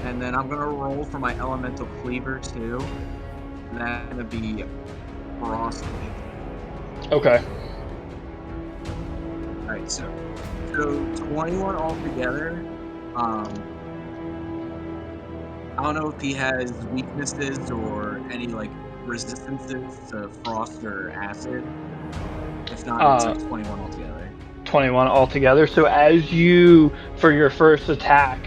S6: And then I'm gonna roll for my elemental cleaver too. And that's gonna be frosty.
S1: Okay.
S6: Alright, so 21 altogether. I don't know if he has weaknesses or any like resistances to frost or acid. If not, it's like 21 altogether.
S1: 21 altogether. So as you, for your first attack,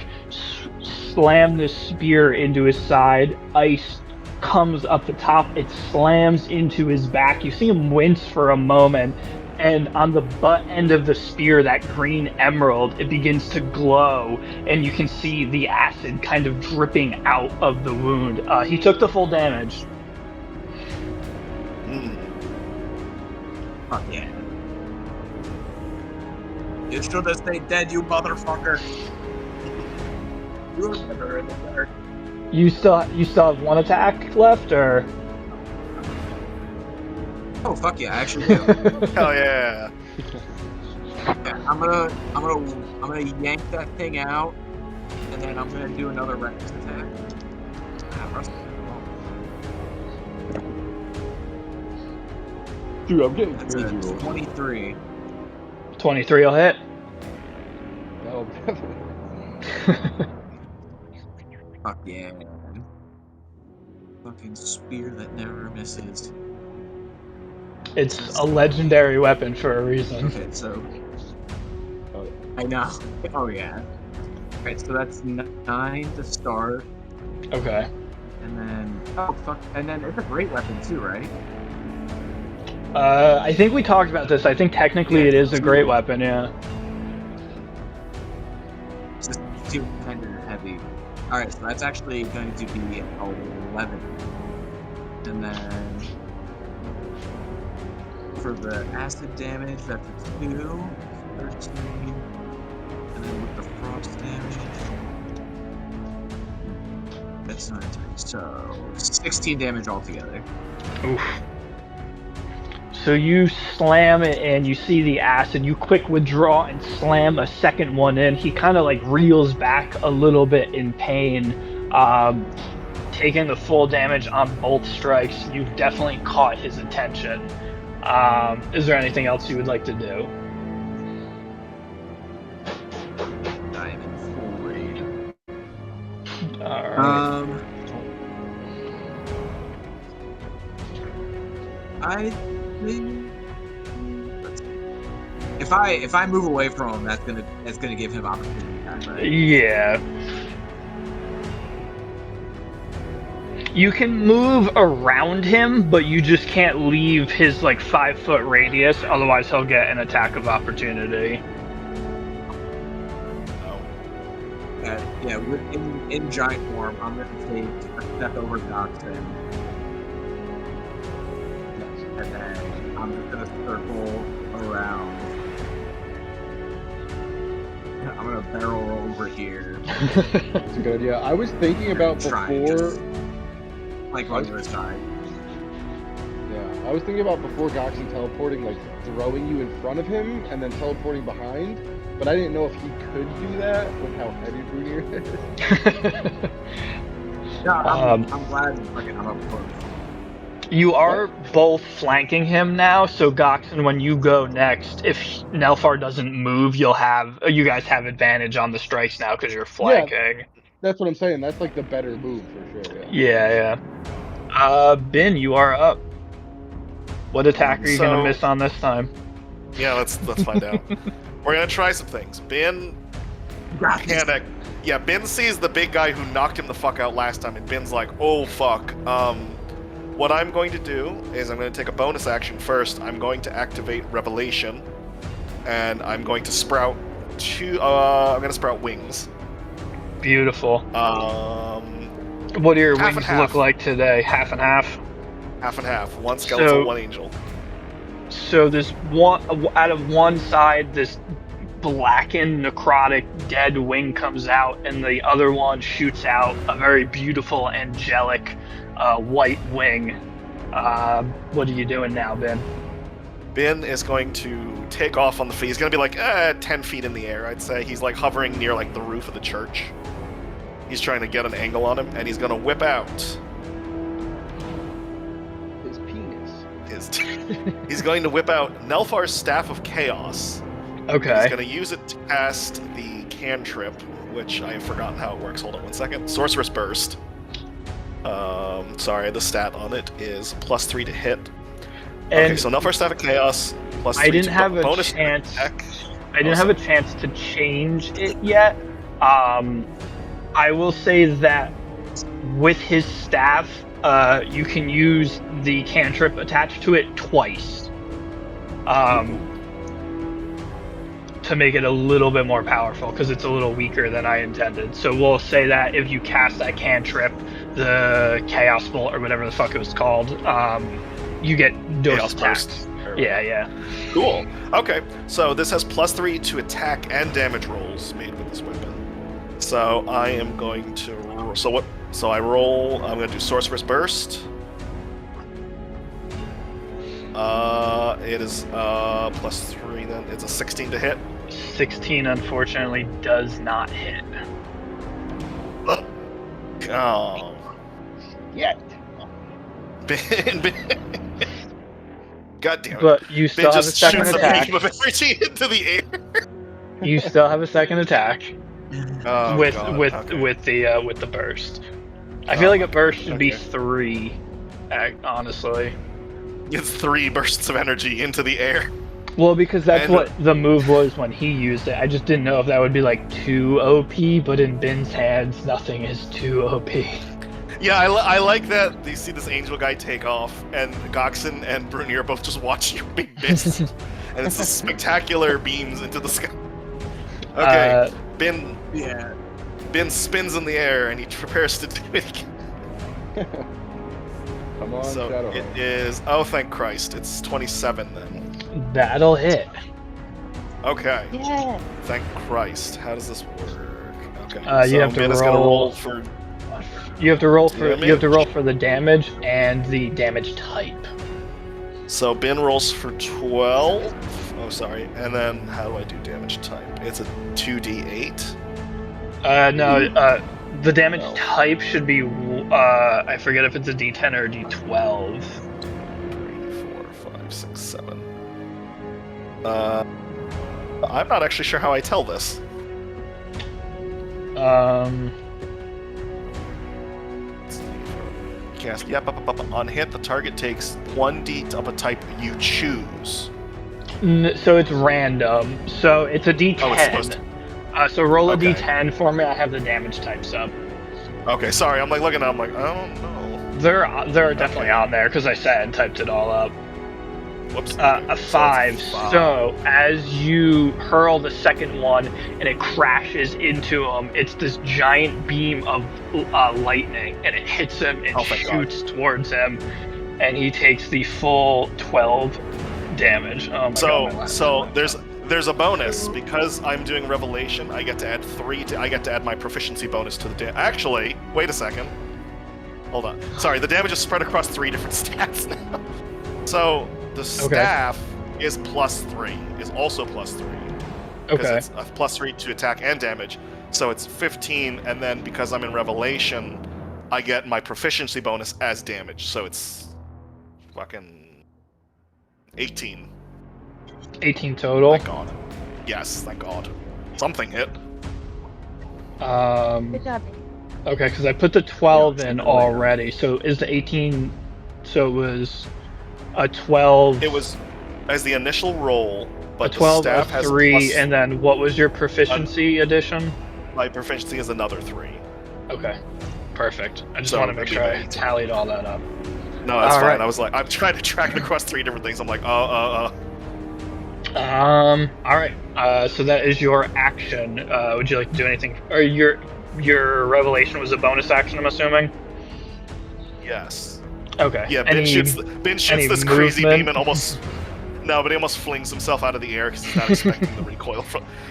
S1: slam this spear into his side, ice comes up the top, it slams into his back. You see him wince for a moment, and on the butt end of the spear, that green emerald, it begins to glow, and you can see the acid kind of dripping out of the wound. He took the full damage.
S6: Fuck yeah. You should have stayed dead, you motherfucker. You're never in the dark.
S1: You still have one attack left, or?
S6: Oh fuck yeah, I actually do.
S5: Hell yeah.
S6: Yeah, I'm gonna yank that thing out, and then I'm gonna do another reckless attack.
S2: Dude, I'm getting
S6: That's
S2: crazy
S6: a
S2: rolls.
S6: 23.
S1: 23 will hit.
S2: That'll definitely.
S6: Fuck yeah. Fucking spear that never misses.
S1: It's a legendary weapon for a reason.
S6: Okay, so.
S2: Oh, yeah.
S6: I know. Oh yeah. Okay, so that's 9 to start,
S1: Okay.
S6: and then. Oh fuck. And then it's a great weapon too, right?
S1: I think we talked about this. I think technically it is a great weapon, yeah.
S6: It's just too kind of heavy. Alright, so that's actually going to be 11. And then for the acid damage, that's a 2, 13. And then with the frost damage, that's not 3. So 16 damage altogether.
S1: Oof. So you slam it and you see the acid, you quick withdraw and slam a second one in. He kind of like reels back a little bit in pain. Taking the full damage on both strikes, you've definitely caught his attention. Is there anything else you would like to do?
S6: I am in full rage.
S1: Alright.
S6: I think. Let's see. If I move away from him, that's gonna give him opportunity attack, right?
S1: Yeah. You can move around him, but you just can't leave his like 5-foot radius, otherwise he'll get an attack of opportunity.
S6: Yeah. In giant form, I'm gonna take a step over Doxon, and then I'm just gonna circle around. I'm gonna barrel over here.
S2: That's a good idea. I was thinking about
S6: Try and
S2: before.
S6: just, like on the other side.
S2: Yeah, I was thinking about before Goxen teleporting, like throwing you in front of him and then teleporting behind. But I didn't know if he could do that with how heavy Brunier is.
S6: No, I'm glad I'm up close.
S1: You are both flanking him now, so Goxen, when you go next, if Nelfar doesn't move, you guys have advantage on the strikes now because you're flanking.
S2: That's what I'm saying. That's like the better move for sure.
S1: Yeah. Bin, you are up. What attack are you gonna miss on this time?
S5: Yeah, let's find out. We're gonna try some things. Bin panic. Yeah, Bin sees the big guy who knocked him the fuck out last time, and Bin's like, "Oh fuck." What I'm going to do is I'm going to take a bonus action first. I'm going to activate Revelation, and I'm going to sprout I'm going to sprout wings.
S1: Beautiful. What do your wings look like today? Half and half?
S5: Half and half. One skeletal, one angel.
S1: So there's one out of one side, this blackened, necrotic, dead wing comes out, and the other one shoots out a very beautiful, angelic white wing. What are you doing now, Ben?
S5: Ben is going to take off on the feet. He's going to be like 10 feet in the air, I'd say. He's like hovering near like the roof of the church. He's trying to get an angle on him, and he's going to whip out
S2: his penis.
S5: He's going to whip out Nelfar's Staff of Chaos.
S1: Okay.
S5: He's going to use it to cast the cantrip, which I have forgotten how it works. Hold on one second. Sorceress Burst. Sorry, the stat on it is +3 to hit.
S1: And
S5: okay, so Nelfar's Staff of Chaos +3
S1: I didn't have a
S5: bonus
S1: chance.
S5: attack.
S1: I didn't have a chance to change it yet. I will say that with his staff, you can use the cantrip attached to it twice. To make it a little bit more powerful, because it's a little weaker than I intended. So we'll say that if you cast that cantrip, the Chaos Bolt, or whatever the fuck it was called, you get those attacks. Yeah.
S5: Cool. Okay, so this has +3 to attack and damage rolls made with this weapon. So I am going to roll. So I roll. I'm going to do Sorceress Burst. It is +3. Then it's a 16 to hit.
S1: 16 unfortunately does not hit.
S5: Oh.
S2: Yet.
S5: God damn it.
S1: But you still have a second
S5: shoots
S1: attack.
S5: a beam of energy into the air.
S1: You still have a second attack with the burst. I feel like a burst should be 3, honestly.
S5: It's 3 bursts of energy into the air.
S1: Well, because that's what the move was when he used it. I just didn't know if that would be like 2 OP, but in Bin's hands, nothing is 2 OP.
S5: Yeah, I like that you see this angel guy take off, and Goxen and Brunier both just watch your big mist. And it's the spectacular beams into the sky. Okay, Ben spins in the air, and he prepares to do it again.
S2: Come on,
S5: so
S2: Shadow.
S5: it is, oh thank Christ, it's 27 then.
S1: That'll hit.
S5: Okay.
S4: Yeah.
S5: Thank Christ. How does this work? Okay.
S1: You have to
S5: Ben is gonna roll for.
S1: You have to roll for the damage and the damage type.
S5: So Ben rolls for 12. Oh, sorry. And then how do I do damage type? It's a 2d8.
S1: The damage
S5: No.
S1: type should be, I forget if it's a D10 or a D12.
S5: 3, 4, 5, 6, 7. I'm not actually sure how I tell this. Cast. Yep. On hit, the target takes 1d of a type you choose.
S1: So it's random. So it's a D10.
S5: Oh, it's supposed to.
S1: So roll a
S5: Okay.
S1: D10 for me. I have the damage types up.
S5: Okay, sorry. I'm like looking at. I'm like, I don't know.
S1: They're definitely on there because I sat and typed it all up.
S5: Whoops.
S1: A 5. So as you hurl the second one and it crashes into him, it's this giant beam of lightning, and it hits him and shoots towards him, and he takes the full 12 damage. Oh my God,
S5: so there's a bonus because I'm doing Revelation. I get to add 3. I get to add my proficiency bonus to the Actually, wait a second. Hold on. Sorry, the damage is spread across 3 different stats now. So the staff is +3. Is also +3. Because it's a +3 to attack and damage. So it's 15, and then because I'm in Revelation, I get my proficiency bonus as damage. So it's fucking 18.
S1: 18 total.
S5: Thank God. Yes, thank God. Something hit.
S4: Good job.
S1: Okay, because I put the 12 in already. So is the 18? So it was a 12.
S5: It was as the initial roll, but
S1: a 12,
S5: the staff
S1: a
S5: has
S1: 3, and then what was your proficiency addition?
S5: My proficiency is another 3.
S1: Okay, perfect. I just
S5: So
S1: want to make
S5: that'd
S1: sure
S5: be
S1: I
S5: 18.
S1: tallied all that up.
S5: No, that's
S1: All
S5: fine.
S1: right.
S5: I was like, I'm trying to track it across 3 different things. I'm like,
S1: All right. So that is your action. Would you like to do anything? Or your revelation was a bonus action, I'm assuming.
S5: yes.
S1: Okay.
S5: Yeah, Ben shoots this crazy
S1: movement?
S5: beam and almost. No, but he almost flings himself out of the air because he's not expecting the recoil.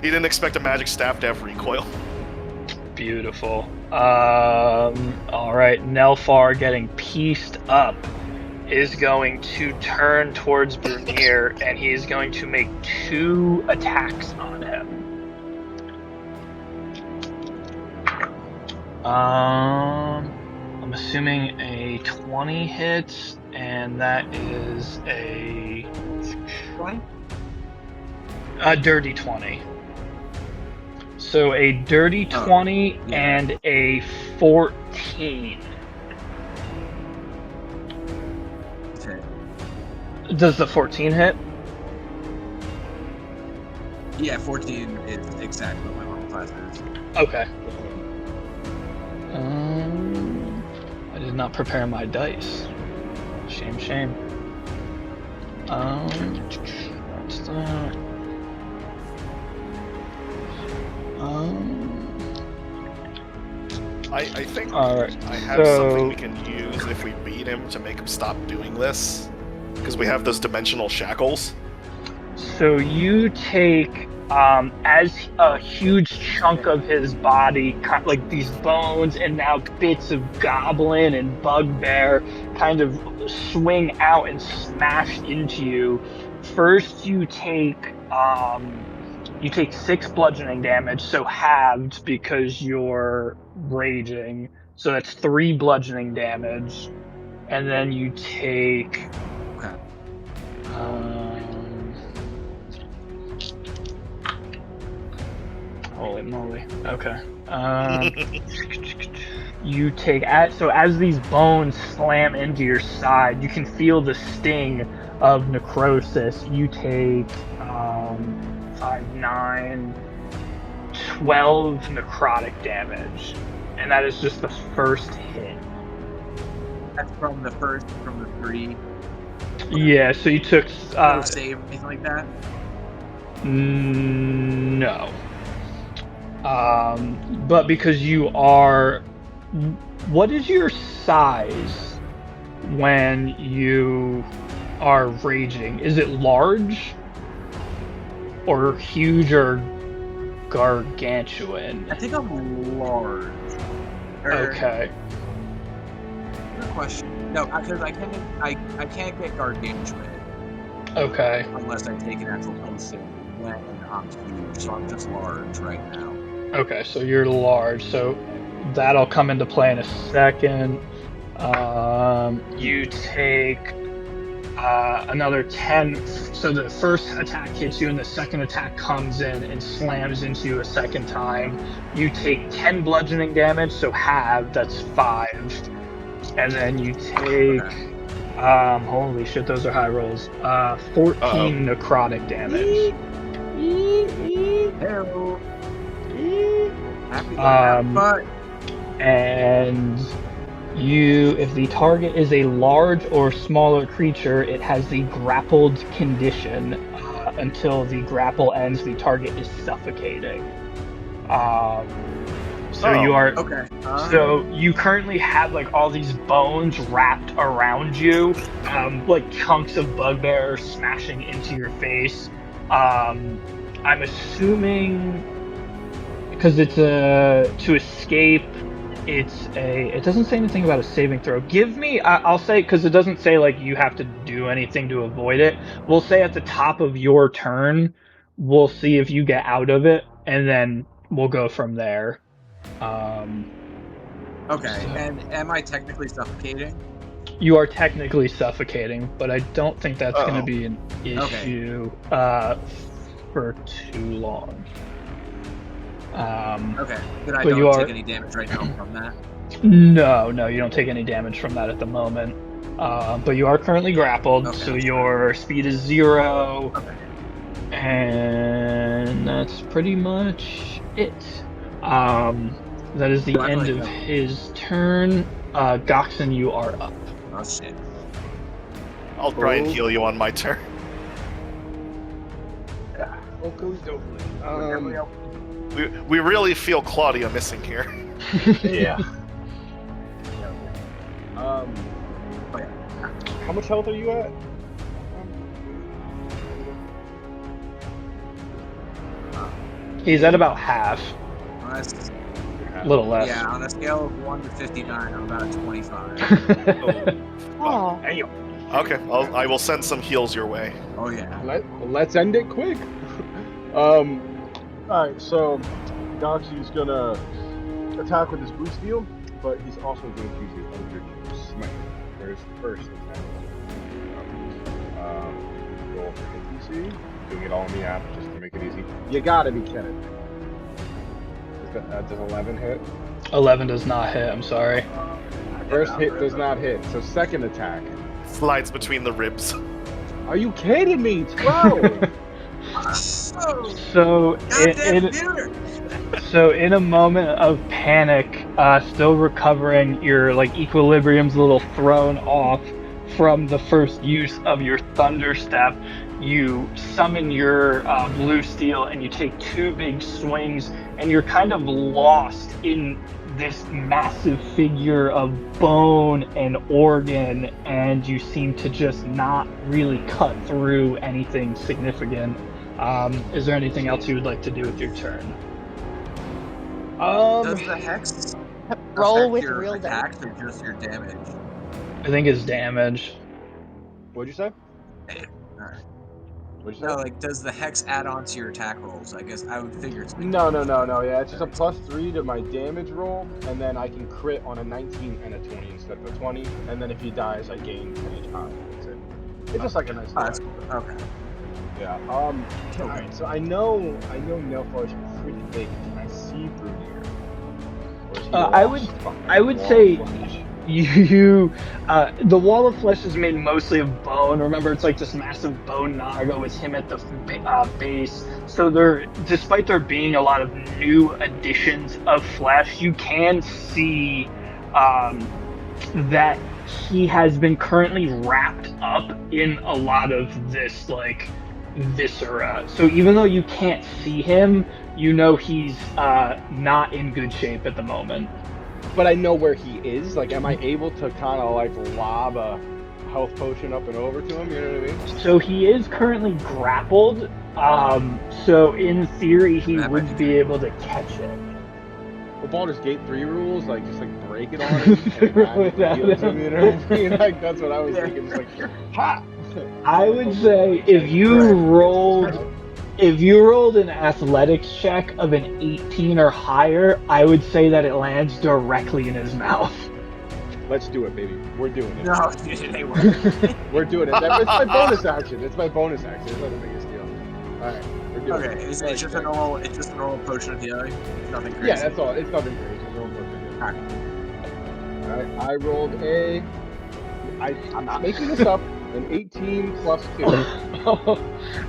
S5: He didn't expect a magic staff to have recoil.
S1: Beautiful. All right. Nelfar, getting pieced up, is going to turn towards Brunir, and he is going to make 2 attacks on him. I'm assuming a 20 hits, and that is a
S6: 20?
S1: dirty 20. So a dirty 20 and a 14.
S6: Okay.
S1: Does the 14 hit?
S6: Yeah, 14 is exactly what my level class is.
S1: Okay. I did not prepare my dice. Shame. That's that.
S5: I think
S1: Alright,
S5: I have something we can use if we beat him to make him stop doing this. Because we have those dimensional shackles.
S1: So you take, as a huge chunk of his body, like these bones and now bits of goblin and bugbear, kind of swing out and smash into you. First, you take 6 bludgeoning damage, so halved because you're raging. So that's 3 bludgeoning damage, and then you take.
S6: Okay.
S1: Holy moly. Okay. You take so as these bones slam into your side, you can feel the sting of necrosis. You take 5, 9, 12 necrotic damage, and that is just the first hit.
S6: That's from the 3.
S1: Yeah. So you took
S6: No save, anything like that?
S1: No. But because you are, what is your size when you are raging? Is it large, or huge, or gargantuan?
S6: I think I'm large.
S1: Okay.
S6: Good question. No, because I can't get gargantuan
S1: Okay.
S6: unless I take an actual potion when I'm huge. So I'm just large right now.
S1: Okay. So you're large. So that'll come into play in a second. You take another 10. So the first attack hits you, and the second attack comes in and slams into you a second time. You take 10 bludgeoning damage, so half, that's 5. And then you take, holy shit, those are high rolls. 14 necrotic damage.
S6: Hello. Happy but
S1: And if the target is a large or smaller creature, it has the grappled condition. Until the grapple ends, the target is suffocating. You are
S6: okay.
S1: So you currently have like all these bones wrapped around you, like chunks of bugbear smashing into your face. I'm assuming because it's to escape. It doesn't say anything about a saving throw. I'll say, because it doesn't say like you have to do anything to avoid it. We'll say at the top of your turn, we'll see if you get out of it, and then we'll go from there.
S6: Okay, and am I technically suffocating?
S1: You are technically suffocating, but I don't think that's going to be an issue for too long.
S6: Okay, but I don't take any damage right now from that?
S1: No, you don't take any damage from that at the moment. But you are currently grappled, so your speed is 0.
S6: Okay.
S1: And that's pretty much it. That is the end of his turn. Goxen, you are up.
S6: Oh shit.
S5: I'll try and heal you on my turn.
S2: Yeah.
S5: We really feel Claudia missing here.
S2: Yeah. How much health are you at?
S1: He's at about half. A little less.
S6: Yeah, on a scale of 1 to 59, I'm about 25.
S4: Oh.
S5: Okay, I will send some heals your way.
S6: Oh yeah.
S2: Let's end it quick. Alright, so Doxy's gonna attack with his blue steel, but he's also going to use his Eldritch Smite for his first attack. Roll for hit DC, doing it all in the app just to make it easy. You gotta be kidding. Does 11 hit?
S1: 11 does not hit, I'm sorry.
S2: First hit does not hit, so second attack.
S5: Slides between the ribs.
S2: Are you kidding me? 12!
S1: So in a moment of panic, still recovering, your like equilibrium's a little thrown off from the first use of your thunder step. You summon your blue steel and you take 2 big swings, and you're kind of lost in this massive figure of bone and organ, and you seem to just not really cut through anything significant. Is there anything else you would like to do with your turn?
S6: Does the hex
S4: roll with
S6: your
S4: real
S6: attacks
S4: dice?
S6: or just your damage?
S1: I think it's damage.
S2: What'd you say?
S6: Alright.
S2: What'd you say?
S6: No, like, does the hex add on to your attack rolls? I guess I would figure it's...
S2: No. Yeah, it's just a +3 to my damage roll, and then I can crit on a 19 and a 20 instead of a 20, and then if he dies, I gain 10 HP. That's it. It's just like a nice.
S6: Oh, that's cool. Okay.
S2: Yeah. Alright. So I know Nelfar is pretty big. Can I see through here? Or is he
S1: I would
S2: lost
S1: say
S2: flesh?
S1: the wall of flesh is made mostly of bone. Remember, it's like this massive bone naga with him at the base. So despite there being a lot of new additions of flesh, you can see that he has been currently wrapped up in a lot of this like viscera. So even though you can't see him, you know he's not in good shape at the moment.
S2: But I know where he is. Like, am I able to kind of like lob a health potion up and over to him? You know what I mean?
S1: So he is currently grappled. So in theory, he would be able to catch it.
S2: Well, Baldur's Gate 3 rules, like, just like break it on him and magically heal it to him, you know what I mean? Like, that's what I was thinking. Just like, ha!
S1: I would say if you rolled If you rolled an athletics check of an 18 or higher, I would say that it lands directly in his mouth.
S2: Let's do it, baby. We're doing it.
S6: No, dude, it ain't working.
S2: We're doing it. It's my bonus action. It's my bonus action. It's not the biggest deal. All right, we're doing
S6: Okay,
S2: it.
S6: it's
S2: Like,
S6: just a normal. It's just a normal potion of healing. It's nothing crazy.
S2: Yeah, that's all. It's nothing crazy. It's normal potion. All right, I rolled a. I'm not making this up. An 18 plus 2.
S1: All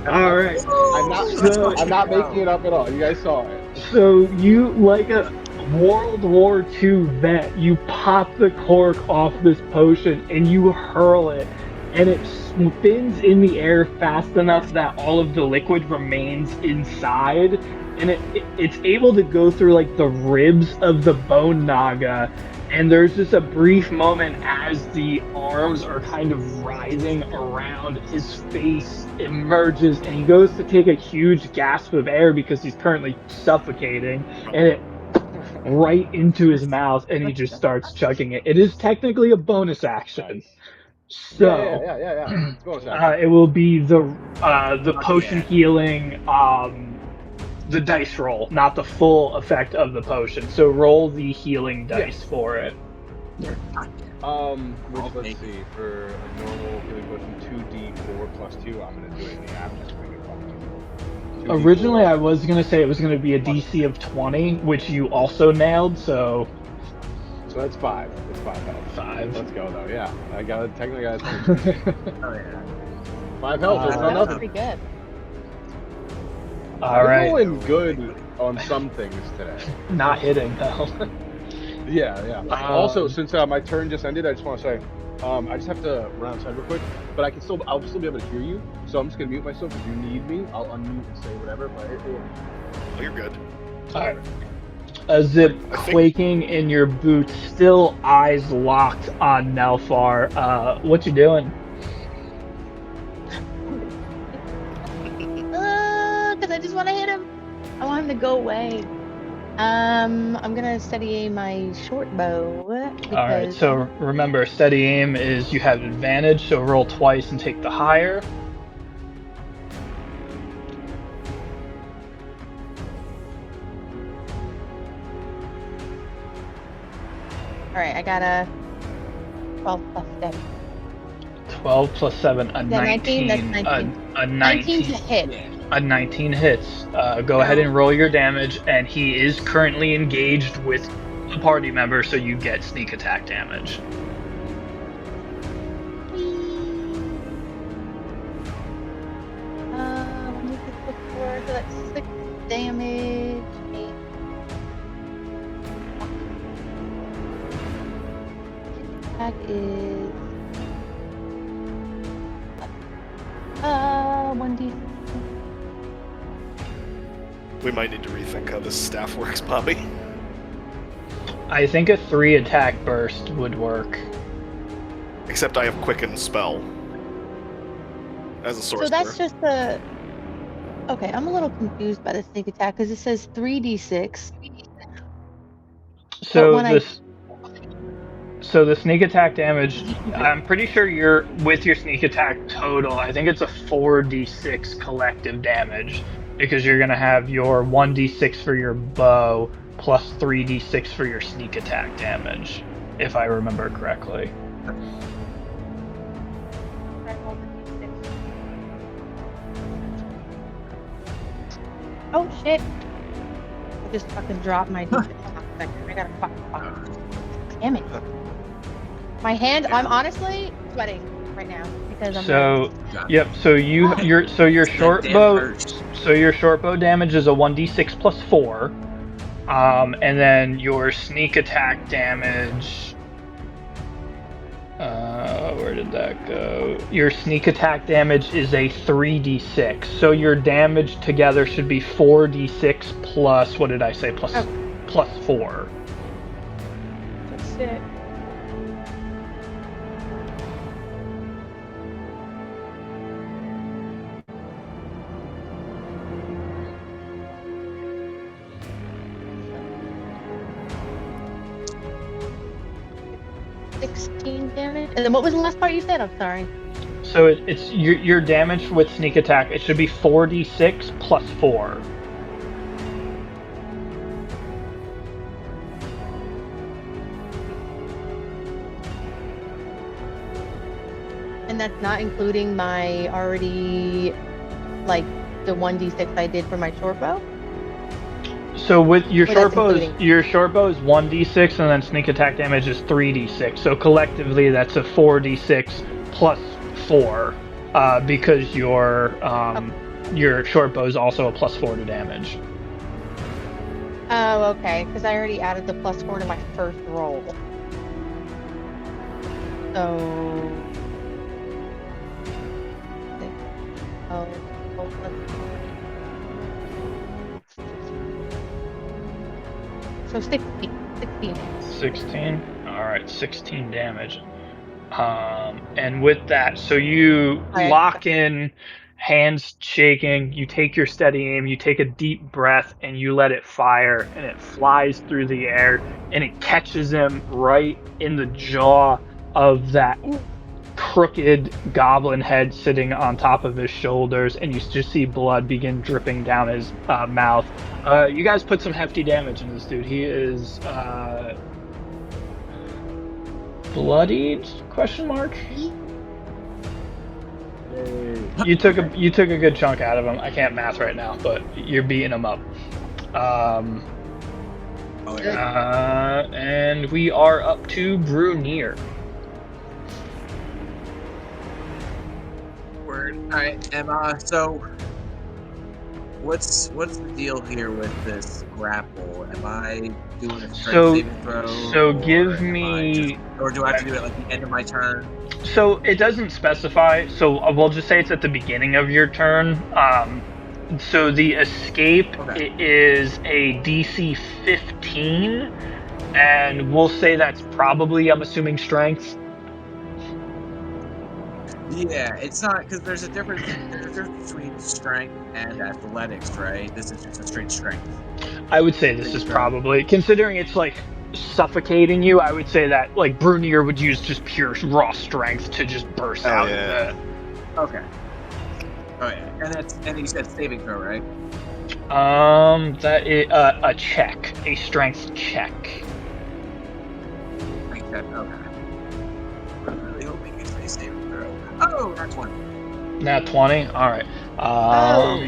S1: right.
S2: I'm not making it up at all. You guys saw it.
S1: So you, like a World War II vet, you pop the cork off this potion and you hurl it, and it spins in the air fast enough that all of the liquid remains inside, and it's able to go through like the ribs of the bone naga. And there's just a brief moment as the arms are kind of rising around his face, emerges, and he goes to take a huge gasp of air because he's currently suffocating, and it right into his mouth, and he just starts chugging it. It is technically a bonus action. So
S2: Yeah. It's bonus action.
S1: it will be the potion healing, the dice roll, not the full effect of the potion. So roll the healing dice for it.
S2: Which, let's see, for a normal healing potion, 2d4 plus 2, I'm going to do it in the app just to make it fun.
S1: Originally, I was going to say it was going to be a DC of 20, which you also nailed, so...
S2: So that's 5. That's 5 health.
S1: 5.
S2: Let's go, though, yeah. I technically got
S6: Oh yeah.
S2: 5 health, it's not
S4: That was
S2: nothing.
S4: pretty good.
S1: Alright.
S2: I'm going good on some things today.
S1: Not hitting, though.
S2: Yeah. Also, since my turn just ended, I just want to say, I just have to run outside real quick, but I'll still be able to hear you, so I'm just going to mute myself. If you need me, I'll unmute and say whatever, but
S5: Oh, you're good.
S1: Alright. A Zip quaking in your boots, still eyes locked on Nelfar. What you doing?
S4: Because I just want to hit him. I want him to go away. I'm gonna steady aim my short bow.
S1: Alright, so remember, steady aim is you have advantage, so roll twice and take the higher.
S4: Alright, I got a 12 plus 7.
S1: 12 plus 7, a 19.
S4: That's 19.
S1: A
S4: 19 to
S1: 19.
S4: hit.
S1: A 19 hits. Go ahead and roll your damage, and he is currently engaged with a party member, so you get sneak attack damage.
S4: So that's 6 damage. Attack is 1d.
S5: We might need to rethink how this staff works, Bobby.
S1: I think a 3 attack burst would work.
S5: Except I have Quicken spell as a sorcerer.
S4: So that's just the. Okay, I'm a little confused by the sneak attack because it says 3d6.
S1: So the sneak attack damage, I'm pretty sure you're with your sneak attack total. I think it's a 4d6 collective damage because you're gonna have your 1d6 for your bow plus 3d6 for your sneak attack damage, if I remember correctly.
S4: Oh shit! I just fucking dropped my. I gotta fucking. Damn it! My hand. I'm honestly sweating right now because I'm.
S1: So, yep. So your short bow. So your short bow damage is a 1d6 plus 4, and then your sneak attack damage. Where did that go? Your sneak attack damage is a 3d6. So your damage together should be 4d6 plus, what did I say? Plus 4.
S4: That's it. Damage. And then what was the last part you said? I'm sorry.
S1: So it's your damage with sneak attack. It should be 4d6 plus 4.
S4: And that's not including my already, like, the 1d6 I did for my short bow?
S1: So with your
S4: Or that's
S1: short bow
S4: including.
S1: your short bow is 1d6 and then sneak attack damage is 3d6. So collectively that's a 4d6 plus 4 because your short bow is also a plus 4 to damage.
S4: Oh, okay, because I already added the plus 4 to my first roll. So... Oh, so 16.
S1: 16. All right, 16 damage. And with that, so you
S4: Alright.
S1: lock in, hands shaking, you take your steady aim, you take a deep breath, and you let it fire, and it flies through the air, and it catches him right in the jaw of that crooked goblin head sitting on top of his shoulders, and you just see blood begin dripping down his mouth. You guys put some hefty damage in this dude. He is bloodied? Question mark. You took a good chunk out of him. I can't math right now, but you're beating him up. And we are up to Brunier.
S6: Word. Alright, Emma, so what's the deal here with this grapple? Am I doing a strength saving throw?
S1: So give me...
S6: Or do I have to do it like the end of my turn?
S1: So it doesn't specify, so we'll just say it's at the beginning of your turn. So the escape is a DC 15, and we'll say that's probably, I'm assuming, strength.
S6: Yeah, it's not, because there's a difference between strength and athletics, right? This is just a straight strength.
S1: I would say this is probably, considering it's like suffocating you, I would say that like Brunier would use just pure raw strength to just burst out of it.
S6: Okay. Oh yeah, and you said saving throw, right?
S1: That is a check, a strength check.
S6: Okay. I'm really hoping you say saving throw. Oh, that's 20.
S1: Nat 20. All right.
S6: Oh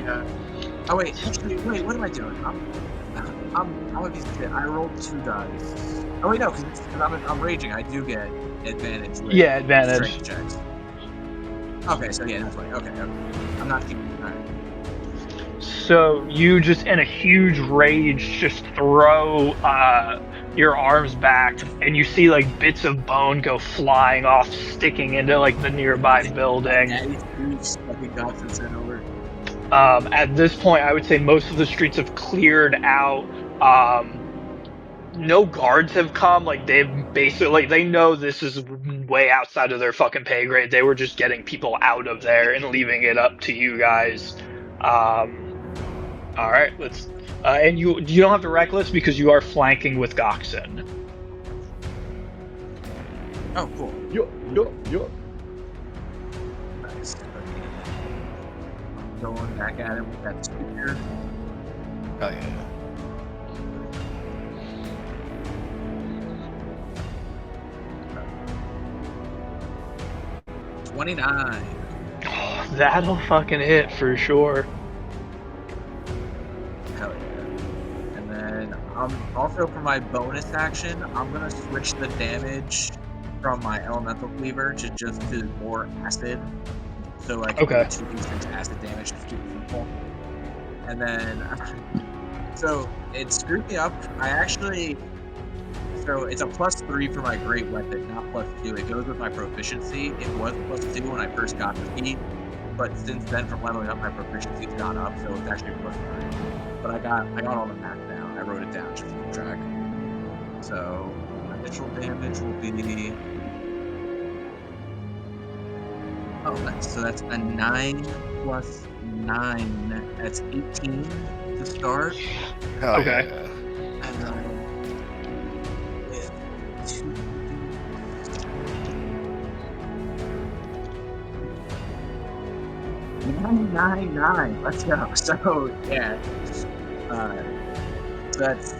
S6: wait, actually, what am I doing? I'm a piece of shit. I rolled 2 dice. Oh wait, no, because I'm raging. I do get advantage. With
S1: advantage.
S6: Strength checks. Okay, so yeah, that's right. Okay. I'm not keeping. All right.
S1: So you just, in a huge rage, just throw your arms back, and you see like bits of bone go flying off, sticking into like the nearby building. At this point, I would say most of the streets have cleared out. No guards have come. Like they've basically, they know this is way outside of their fucking pay grade. They were just getting people out of there and leaving it up to you guys. All right, let's. And you don't have to reckless because you are flanking with Goxen.
S6: Oh, cool.
S2: Yo.
S6: Nice. Going back at him with that spear.
S5: Oh yeah.
S6: 29.
S1: Oh, that'll fucking hit for sure.
S6: Hell yeah. And then also for my bonus action, I'm gonna switch the damage from my elemental cleaver to just to more acid. So like 2d6 acid damage to 2 people. And then so it screwed me up. So it's a +3 for my great weapon, not +2. It goes with my proficiency. It was +2 when I first got the feat, but since then, from leveling up, my proficiency's gone up, so it's actually +9. But I got all the math down. I wrote it down just to keep track. So initial damage will be. Oh, so that's a 9 plus 9. That's 18 to start.
S1: Okay.
S5: Yeah.
S6: And then. 999. Let's go. So yeah. So that's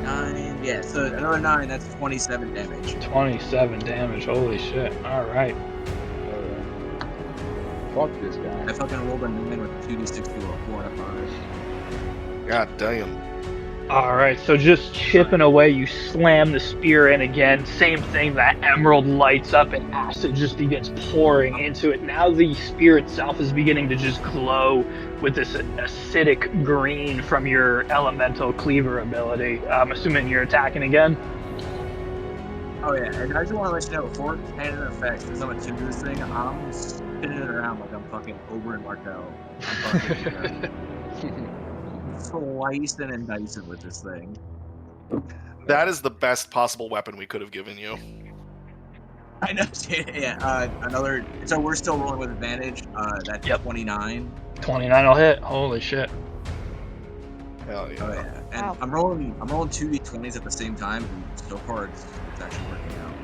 S6: 9. Yeah. So another 9. That's 27 damage.
S1: 27 damage. Holy shit. All right.
S2: Fuck this guy.
S6: I fucking rolled a 9 with 2d6 to a 4 out of 5.
S5: God damn.
S1: All right. So just chipping away, you slam the spear in again. Same thing. That emerald lights up and acid just begins pouring into it. Now the spear itself is beginning to just glow with this acidic green from your elemental cleaver ability. I'm assuming you're attacking again.
S6: Oh yeah, and I just want to let you know, before canon effects, because I'm attuned to this thing, I'm spinning it around like I'm fucking Oberyn Martell. I'm fucking slicing and dicing with this thing.
S5: That is the best possible weapon we could have given you.
S6: I know. Yeah. Another. So we're still rolling with advantage. That's
S1: Yep.
S6: 29.
S1: 29 will hit. Holy shit.
S5: Hell yeah.
S6: Oh yeah. And
S4: Wow.
S6: I'm rolling 2d20s at the same time, and so far it's actually working out.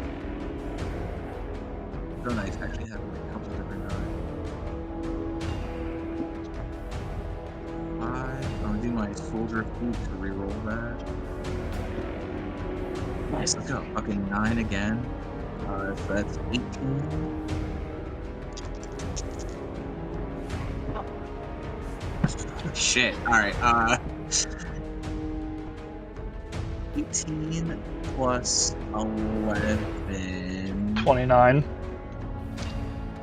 S6: So nice. Actually having a couple different. 5. I'm gonna do my soldier feat to reroll that. Nice. Let's go. Fucking 9 again. So that's 18. Shit. Alright, 18 plus 11.
S1: 29.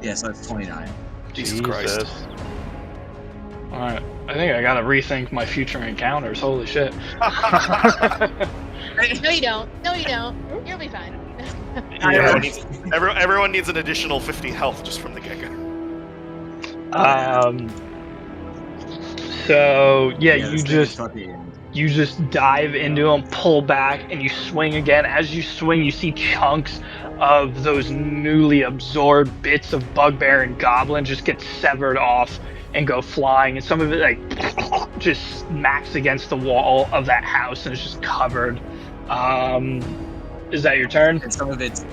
S6: Yeah, so that's 29.
S5: Jesus Christ.
S1: All right. I think I gotta rethink my future encounters. Holy shit.
S4: No, you don't. No, you don't. You'll be fine.
S5: Everyone needs an additional 50 health just from the get-go.
S1: So yeah,
S6: this
S1: you
S6: thing
S1: just
S6: is fucking-
S1: you just dive into them, pull back, and you swing again. As you swing, you see chunks of those newly absorbed bits of bugbear and goblin just get severed off and go flying, and some of it like just smacks against the wall of that house and it's just covered. Is that your turn?
S6: And some of it's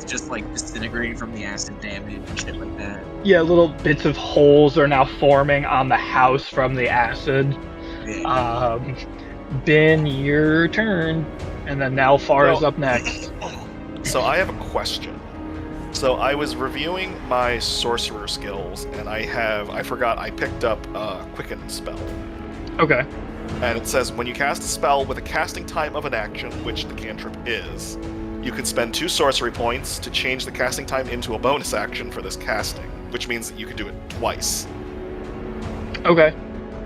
S6: just like disintegrating from the acid damage and shit like that.
S1: Yeah, little bits of holes are now forming on the house from the acid.
S6: Yeah.
S1: Ben, your turn, and then Nalfar is
S5: Well-
S1: up next.
S5: So I have a question. So I was reviewing my sorcerer skills, and I forgot I picked up a quicken spell.
S1: Okay.
S5: And it says, when you cast a spell with a casting time of an action, which the cantrip is, you can spend 2 sorcery points to change the casting time into a bonus action for this casting, which means that you can do it twice.
S1: Okay.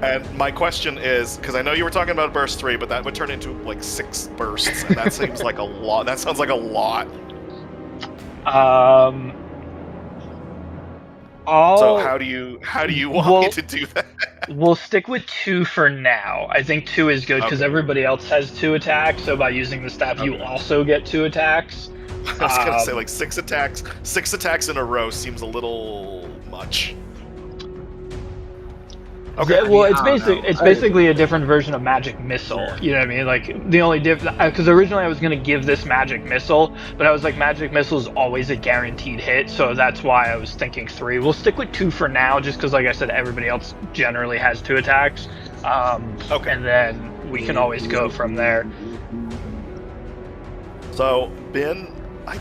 S5: And my question is, because I know you were talking about burst 3, but that would turn into like 6 bursts, and that seems like a lot. That sounds like a lot. So how do you want me to do that?
S1: We'll stick with 2 for now. I think 2 is good because
S5: Okay.
S1: everybody else has 2 attacks, so by using the staff, you
S5: Okay.
S1: also get 2 attacks.
S5: I was gonna say like 6 attacks. 6 attacks in a row seems a little much. Okay.
S1: Yeah, well,
S6: I mean,
S1: it's
S6: I don't
S1: basic.
S6: know.
S1: It's basically a different version of magic missile.
S6: Yeah.
S1: You know what I mean? Like the only because originally I was gonna give this magic missile, but I was like, magic missile is always a guaranteed hit, so that's why I was thinking 3. We'll stick with 2 for now, just because, like I said, everybody else generally has 2 attacks.
S5: Okay.
S1: And then we can always go from there.
S5: So Ben, I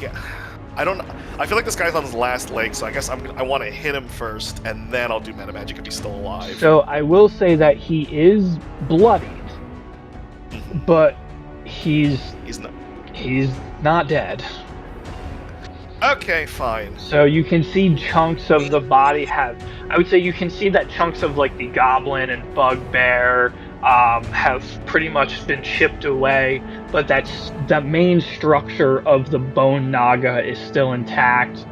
S5: feel like this guy's on his last leg, so I guess I want to hit him first, and then I'll do meta magic if he's still alive.
S1: So I will say that he is bloodied, but he's
S5: He's
S1: not dead.
S5: okay. Fine.
S1: So you can see chunks of the body I would say you can see that chunks of like the goblin and bugbear have pretty much been chipped away, but that's the main structure of the bone naga is still intact.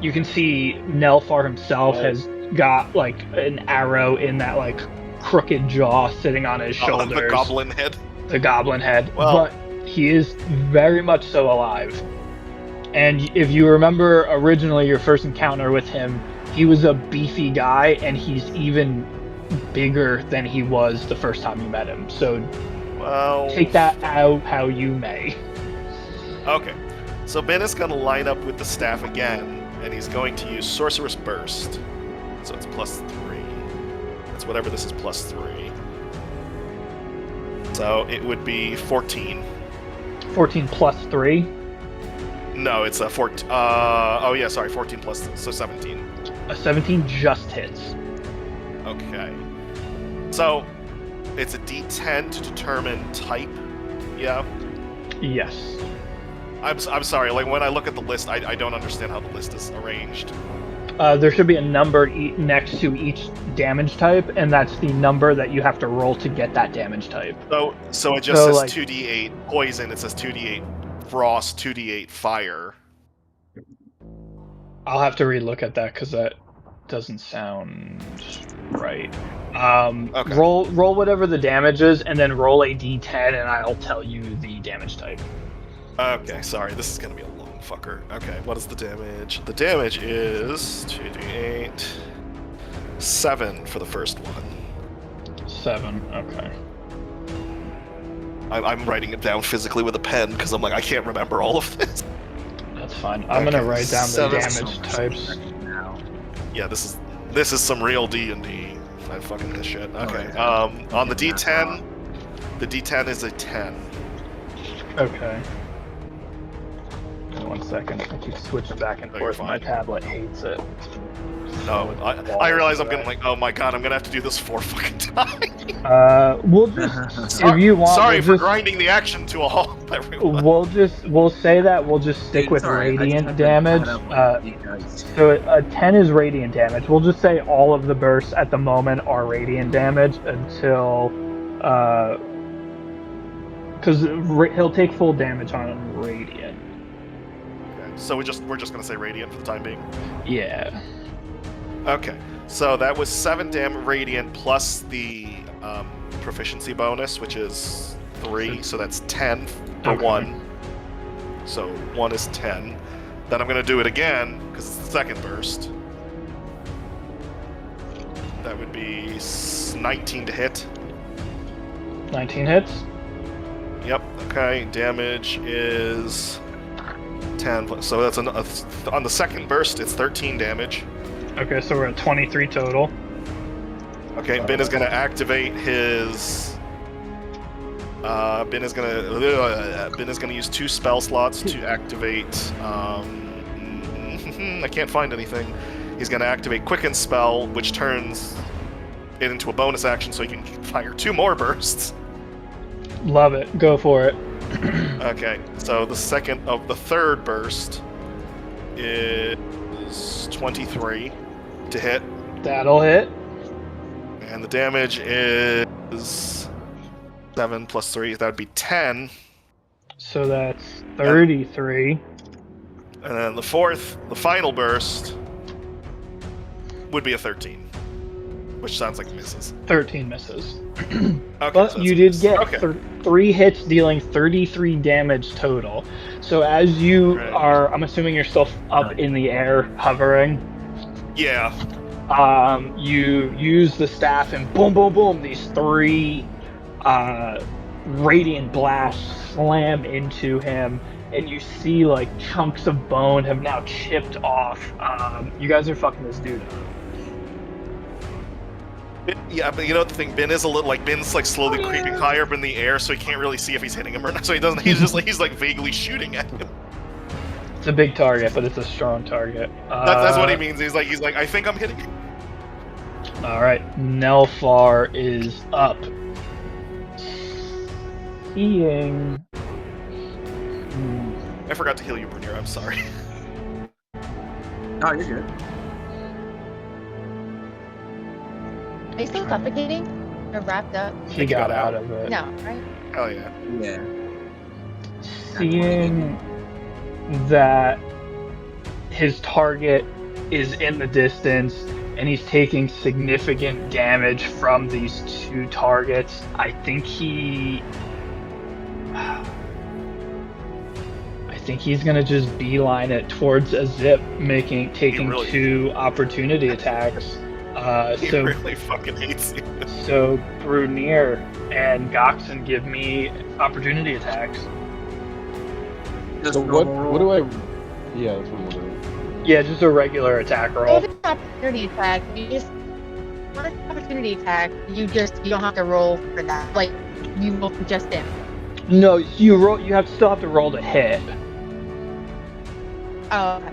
S1: You can see Nelfar himself has got like an arrow in that like crooked jaw sitting on his shoulders.
S5: The goblin head.
S1: The goblin head.
S5: Well-
S1: But he is very much so alive. And if you remember originally your first encounter with him, he was a beefy guy, and he's even bigger than he was the first time you met him. So
S5: Well,
S1: take that out how you may.
S5: Okay. So Ben is gonna line up with the staff again, and he's going to use Sorcerous Burst. So it's +3. It's whatever this is +3. So it would be 14.
S1: 14 plus 3.
S5: No, it's a 14. Oh yeah, sorry, 14 plus, so 17.
S1: A 17 just hits.
S5: Okay. So it's a D10 to determine type. Yeah.
S1: Yes.
S5: I'm sorry. Like when I look at the list, I don't understand how the list is arranged.
S1: There should be a number next to each damage type, and that's the number that you have to roll to get that damage type.
S5: So it just says
S1: like,
S5: 2d8 poison. It says 2d8 frost, 2d8 fire.
S1: I'll have to relook at that because that doesn't sound right. Okay. Roll whatever the damage is, and then roll a d10, and I'll tell you the damage type.
S5: Okay, sorry. This is gonna be a long fucker. Okay, what is the damage? The damage is 2d8, 7 for the first one.
S1: 7. Okay.
S5: I'm writing it down physically with a pen because I'm like I can't remember all of this.
S1: That's fine. I'm gonna write down the damage types.
S5: Yeah, this is some real D&D. I fucking this shit. Okay. On the D10, the D10 is a 10.
S1: Okay. 1 second. I keep switching back and forth. My tablet hates it.
S5: No, I realize I'm gonna like. Oh my god, I'm gonna have to do this 4 fucking times.
S1: We'll just if you want.
S5: Sorry for grinding the action to a halt, everyone.
S1: We'll say that we'll just stick with radiant damage. So a 10 is radiant damage. We'll just say all of the bursts at the moment are radiant damage until because he'll take full damage on radiant.
S5: Okay, so we're just gonna say radiant for the time being.
S1: Yeah.
S5: Okay, so that was 7 radiant plus the proficiency bonus, which is 3, so that's 10 for 1. So 1 is 10. Then I'm going to do it again, because it's the second burst. That would be 19 to hit.
S1: 19 hits?
S5: Yep, okay, damage is 10, so that's on the second burst, it's 13 damage.
S1: Okay, so we're at 23 total.
S5: Okay, Ben is going to activate his. Ben is going to use 2 spell slots to activate. I can't find anything. He's going to activate Quicken Spell, which turns it into a bonus action, so he can fire 2 more bursts.
S1: Love it. Go for it.
S5: Okay, so the third burst is 23 to hit.
S1: That'll hit.
S5: And the damage is 7 plus 3. That would be 10.
S1: So that's 33.
S5: And then the final burst would be a 13. Which sounds like misses.
S1: 13 misses.
S5: Okay,
S1: but
S5: so
S1: you did get
S5: okay.
S1: 3 hits dealing 33 damage total. So as you are, I'm assuming you're still up in the air, hovering.
S5: Yeah.
S1: You use the staff and boom, boom, boom, these 3 radiant blasts slam into him, and you see like chunks of bone have now chipped off. You guys are fucking this dude up.
S5: Yeah, but you know the thing, Ben's like slowly creeping higher up in the air, so he can't really see if he's hitting him or not. So he's like vaguely shooting at him.
S1: It's a big target, but it's a strong target.
S5: That's what he means. He's like, I think I'm hitting him.
S1: All right, Nelfar is up. Seeing.
S5: I forgot to heal you, Brunier. I'm sorry.
S6: No, you're good.
S4: Are you still suffocating? Or wrapped up?
S1: He got out of it.
S4: No, right?
S5: Hell yeah.
S6: Yeah.
S1: Seeing that his target is in the distance and he's taking significant damage from these 2 targets, I think he's gonna just beeline it towards a zip, taking
S5: really
S1: 2 opportunity attacks.
S5: He really fucking hates you.
S1: So Brunier and Goxen give me opportunity attacks.
S2: So what do I? Yeah, that's what I'm wondering.
S1: Yeah, just a regular attack
S4: So
S1: roll.
S4: if it's an opportunity attack, you just when it's an opportunity attack, you don't have to roll for that. Like you roll for just damage.
S1: No, you roll. You still have to roll to hit.
S4: Oh, okay.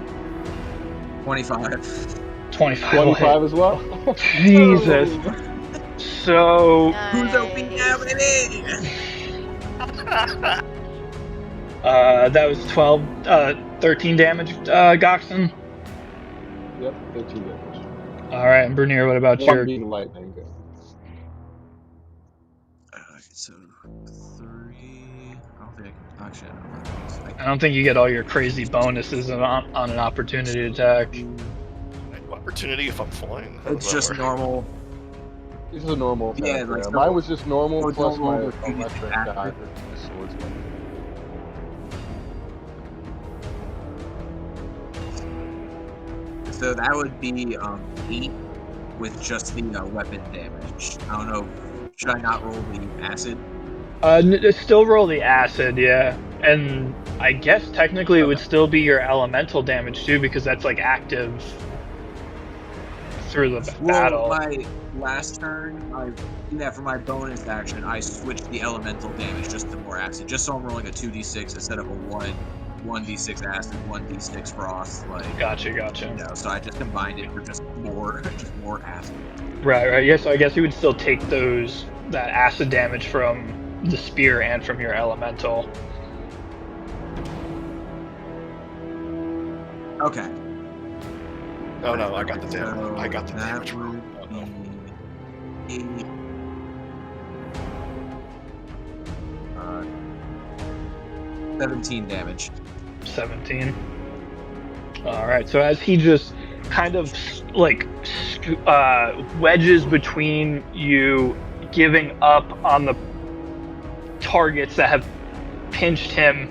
S6: 25.
S1: 25 will
S2: 25
S1: hit.
S2: as well.
S1: Jesus.
S6: Oh,
S1: So
S6: who's opening now, baby?
S1: that was 13 damage, Goxon.
S2: Yep, 13 damage.
S1: All right, and Bernier, what about
S2: One
S1: your?
S2: being lightning.
S6: So 3. I don't think I can. Actually, I know about
S1: I don't think you get all your crazy bonuses on an opportunity attack.
S5: Opportunity if I'm flying. How does
S6: It's
S5: that
S6: just
S5: work?
S6: normal.
S2: This is a normal attack.
S6: Yeah, like, so-
S2: mine was just normal
S6: so
S2: plus
S6: normal
S2: my
S6: with
S2: my
S6: unit
S2: strength
S6: attack.
S2: guy for the swordsman.
S6: So that would be 8 with just the weapon damage. I don't know. Should I not roll the acid?
S1: Still roll the acid, yeah, and I guess technically it would
S6: Okay.
S1: still be your elemental damage too, because that's like active through the
S6: Well,
S1: battle.
S6: my last turn, for my bonus action, I switched the elemental damage just to more acid, just so I'm rolling a 2d6 instead of a 1d6 acid, 1d6 frost. Like,
S1: Gotcha.
S6: so I just combined it for just more acid.
S1: Right. Yeah, so I guess you would still take that acid damage from the spear and from your elemental.
S6: Okay.
S5: Oh no, I got the damage.
S6: So
S5: I got the
S6: that
S5: damage wrong.
S6: would
S5: Oh, no.
S6: be 17 damage.
S1: 17. All right. So as he just kind of like wedges between you, giving up on the targets that have pinched him,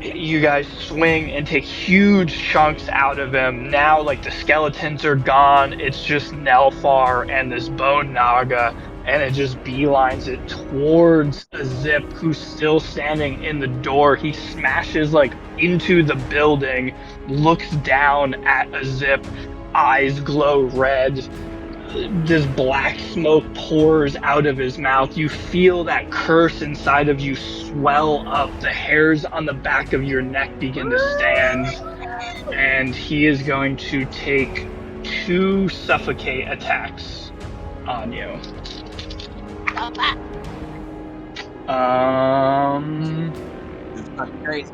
S1: you guys swing and take huge chunks out of him. Now, like, the skeletons are gone. It's just Nelfar and this bone naga, and it just beelines it towards a Zip who's still standing in the door. He smashes like into the building, looks down at a Zip, eyes glow red. This black smoke pours out of his mouth. You feel that curse inside of you swell up. The hairs on the back of your neck begin to stand. And he is going to take 2 suffocate attacks on you.
S4: Stop that.
S6: This is fucking crazy.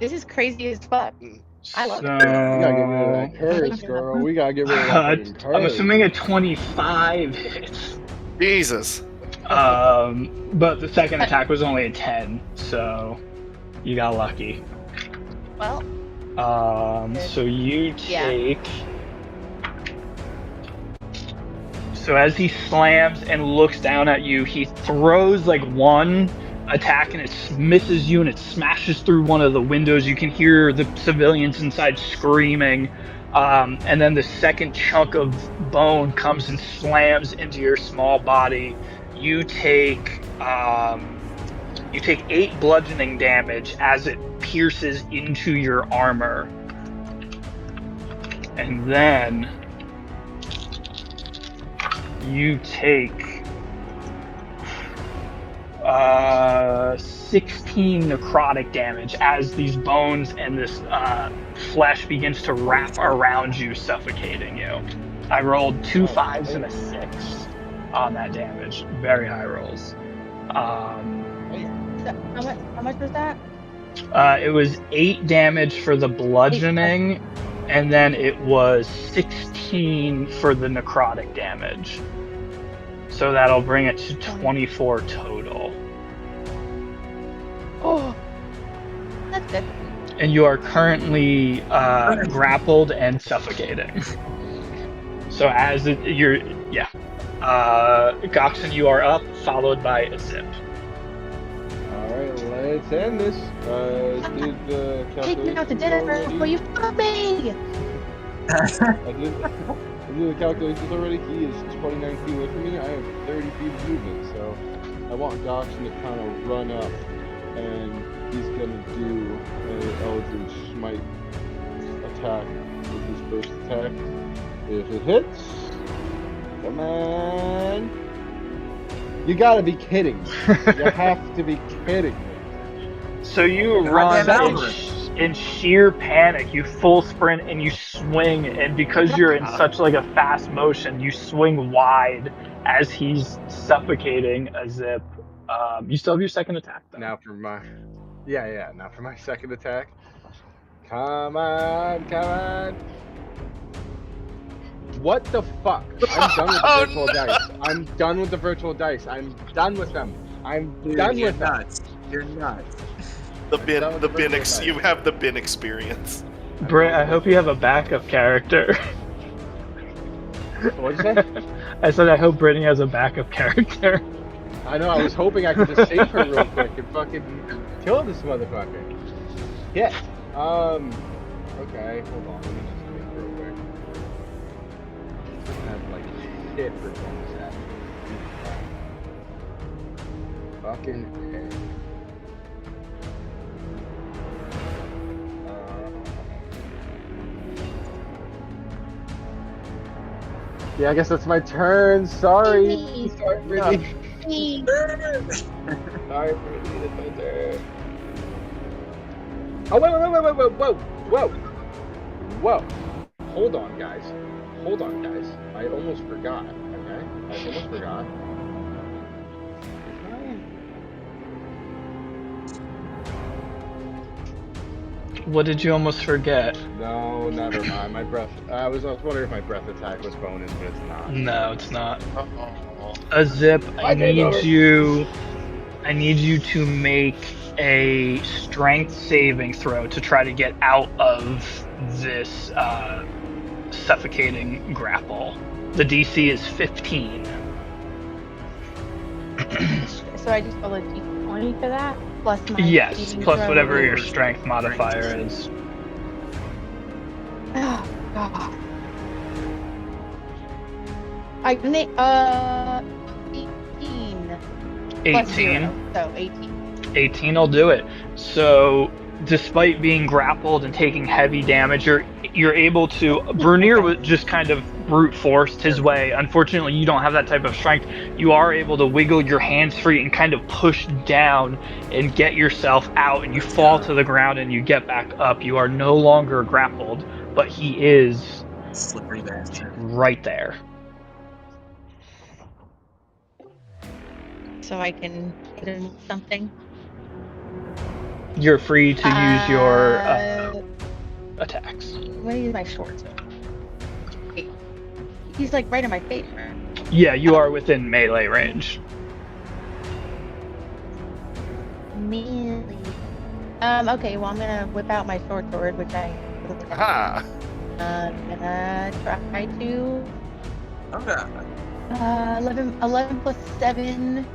S4: This is crazy as fuck. I love
S1: so,
S2: We gotta get rid of that curse, girl. We gotta get rid of that fucking curse.
S1: I'm assuming a 25 hits.
S5: Jesus.
S1: But the second attack was only a 10, so you got lucky.
S4: Well,
S1: So you
S4: Yeah.
S1: take. So as he slams and looks down at you, he throws like one attack and it misses you and it smashes through one of the windows. You can hear the civilians inside screaming. And then the second chunk of bone comes and slams into your small body. You take 8 bludgeoning damage as it pierces into your armor. And then you take 16 necrotic damage as these bones and this flesh begins to wrap around you, suffocating you. I rolled 2 5s and a 6 on that damage. Very high rolls.
S4: how much was that?
S1: It was 8 damage for the bludgeoning, and then it was 16 for the necrotic damage. So that'll bring it to 24 total.
S4: Oh, that's good.
S1: And you are currently grappled and suffocating. So as Goxon, you are up, followed by a Zip.
S2: Alright, let's end this. Did the
S4: Take me out to
S2: calculations
S4: dinner
S2: already?
S4: before you fuck me.
S2: I did the calculations already. He is 29 feet away from me. I have 30 feet of movement, so I want Goxon to kind of run up, and he's gonna do might attack with his first attack. If it hits, come on. You gotta be kidding me. You have to be kidding me.
S1: So you
S6: Goddamn
S1: run
S6: algorithm.
S1: in sheer panic. You full sprint and you swing, and because you're in such like a fast motion, you swing wide as he's suffocating a Zip. You still have your second attack though.
S2: Now for my, now for my second attack. Come on, come on. What the fuck? I'm done with the
S5: Oh,
S2: virtual
S5: no.
S2: dice. I'm done with the virtual dice. I'm done with them. I'm
S6: Dude,
S2: done
S6: you're
S2: with them.
S6: nuts. You're nuts.
S5: The
S2: I'm
S5: bin,
S2: done with
S5: the
S2: the
S5: bin.
S2: virtual
S5: You
S2: dice.
S5: have the bin experience.
S1: Britt, I hope you have a backup character.
S2: What'd you say?
S1: I said I hope Brittany has a backup character.
S2: I know, I was hoping I could just save her real quick and fucking kill this motherfucker. Yeah. Okay, hold on. Let me just think real quick. I have like shit for bonus action. Fucking A. Yeah, I guess that's my turn. Sorry. Sorry, Brittany. Sorry, Brittany. That's my turn. Oh, whoa. Hold on, guys. I almost forgot, okay? I almost forgot.
S1: What did you almost forget?
S2: No, never mind. My breath. I was wondering if my breath attack was bonus, but it's not.
S1: No, it's not.
S5: Uh-oh.
S1: A Zip, I
S2: game
S1: need
S2: over.
S1: you to make a strength saving throw to try to get out of this suffocating grapple. The DC is 15.
S4: So I just roll a d20 for that? Plus my
S1: Yes,
S4: saving
S1: plus
S4: throw?
S1: whatever your strength modifier is.
S4: Oh, God. I can 18. Plus
S1: 18.
S4: 0, so 18.
S1: 18 will do it. So, despite being grappled and taking heavy damage, you're able to. Bernier was just kind of brute forced his way. Unfortunately, you don't have that type of strength. You are able to wiggle your hands free and kind of push down and get yourself out, and you fall to the ground and you get back up. You are no longer grappled, but he is
S6: Slippery bastard.
S1: right there.
S4: So I can hit him with something.
S1: You're free to use your
S4: I'm
S1: attacks.
S4: gonna use my short sword. Wait. He's like right in my face, right?
S1: Yeah, you are within melee range.
S4: Melee. Okay, well I'm gonna whip out my short sword, which I
S5: Aha!
S4: I'm gonna try to
S6: Okay.
S4: 11 plus 7,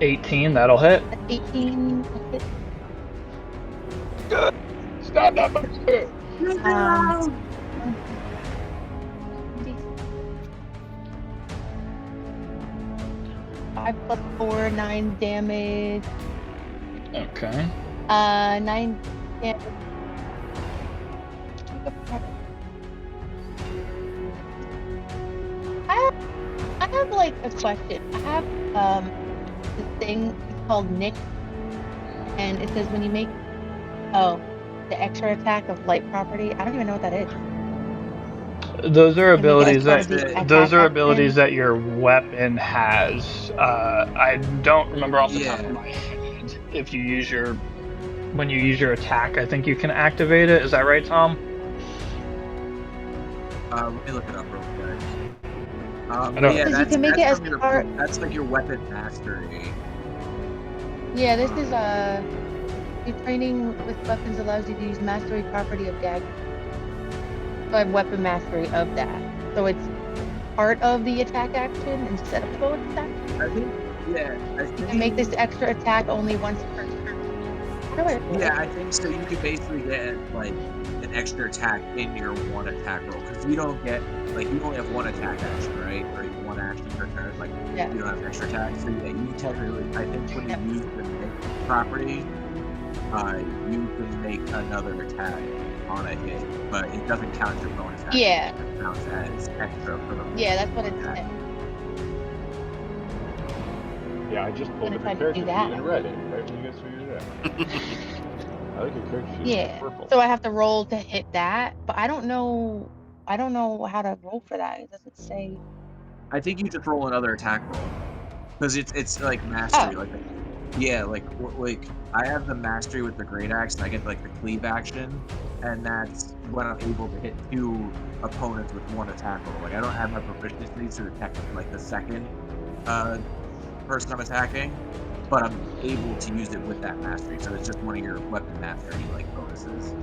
S1: 18, that'll hit.
S4: 18. Hit.
S2: Stop that!
S4: Um, 5 plus 4, 9 damage.
S1: Okay.
S4: 9 damage. I have like a question. I have this thing called Nick, and it says when you make the extra attack of light property. I don't even know what that is.
S1: Those are
S4: Can we
S1: abilities
S4: get
S1: that
S4: the
S1: those are
S4: attack
S1: abilities
S4: action?
S1: that your weapon has. I don't remember off the top
S6: Yeah.
S1: of my head if you use when you use your attack. I think you can activate it. Is that right, Tom?
S6: Let me look it up real quick.
S1: don't-
S6: Yeah,
S4: Because you can make it as
S6: from your,
S4: part-
S6: that's like your weapon mastery.
S4: Yeah, this is your training with weapons allows you to use mastery property of dagger. So I have weapon mastery of that. So it's part of the attack action instead of bonus action.
S6: I think, yeah, I
S4: You
S6: think.
S4: can make this extra attack only once per turn. Really?
S6: Yeah, I think so. You could basically get like an extra attack in your one attack roll because you don't get like you only have one attack action, right? Or one action per turn. Like
S4: Yeah.
S6: you don't have extra attacks. So yeah, you technically, I think when you
S4: Yep.
S6: use the property, you can make another attack on a hit, but it doesn't count as your bonus action.
S4: Yeah.
S6: It counts as extra for the
S4: Yeah, that's what it
S6: attack.
S4: said.
S2: Yeah, I just pulled
S4: I'm
S2: up
S4: gonna
S2: your
S4: try to
S2: character
S4: do
S2: sheet
S4: that.
S2: and read it right when you guys figured it out. I like your character sheet.
S4: Yeah.
S2: It's purple.
S4: So I have to roll to hit that, but I don't know how to roll for that. It doesn't say.
S6: I think you just roll another attack roll because it's like mastery.
S4: Oh.
S6: Like I have the mastery with the great axe, and I get like the cleave action, and that's when I'm able to hit 2 opponents with 1 attack roll. Like I don't have my proficiency to attack like the second person I'm attacking, but I'm able to use it with that mastery. So it's just one of your weapon mastery like bonuses.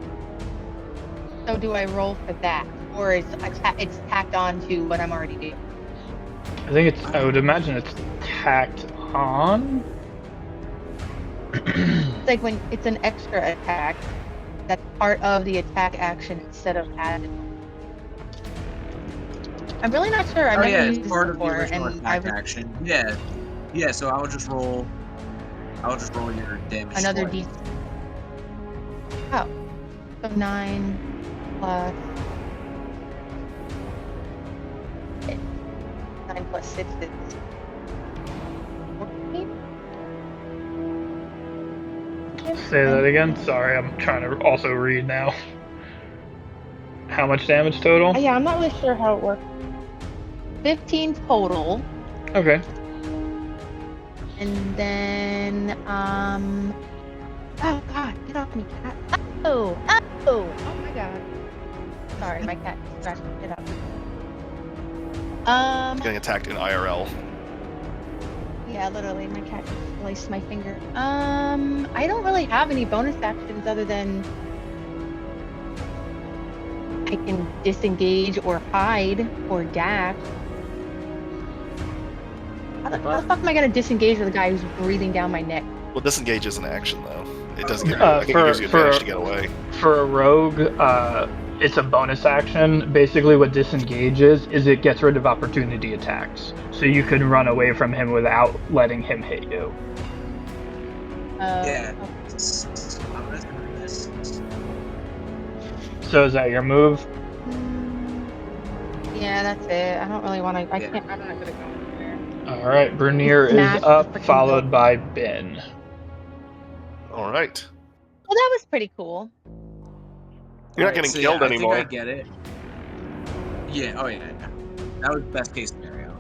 S4: So do I roll for that, or it's tacked on to what I'm already doing?
S1: I think it's. I would imagine it's tacked on.
S4: It's like when it's an extra attack, that's part of the attack action instead of added. I'm really not sure. I've never used
S6: it's
S4: this
S6: part of the
S4: before,
S6: original
S4: and I
S6: attack
S4: was
S6: action. Yeah. So I'll just roll your damage.
S4: another
S6: twice.
S4: D. Oh, so 9 plus 9 plus 6 is 14.
S1: Say that again. Sorry, I'm trying to also read now. How much damage total?
S4: Yeah, I'm not really sure how it works. 15 total,
S1: Okay.
S4: and then oh god, get off me, cat! Oh my god! Sorry, my cat scratched it up.
S5: Getting attacked in IRL.
S4: Yeah, literally, my cat just sliced my finger. I don't really have any bonus actions other than I can disengage or hide or dash. How the fuck am I gonna disengage with a guy who's breathing down my neck?
S5: Well, disengage is an action though. It doesn't give you. I think
S1: for-
S5: it gives you
S1: for-
S5: advantage to get away.
S1: For a rogue, it's a bonus action. Basically, what disengage is it gets rid of opportunity attacks. So you can run away from him without letting him hit you.
S6: Yeah.
S4: Okay.
S1: So is that your move?
S4: Yeah, that's it. I don't really want to.
S6: Yeah.
S4: I'm not gonna go anywhere.
S1: All right, Bernier
S4: Smash
S1: is
S4: the
S1: up,
S4: freaking
S1: followed
S4: door.
S1: by Ben.
S5: All right.
S4: Well, that was pretty cool.
S5: You're not
S6: Alright,
S5: getting
S6: so
S5: killed
S6: yeah,
S5: anymore.
S6: I think I get it. Yeah. Oh yeah. That was best case scenario.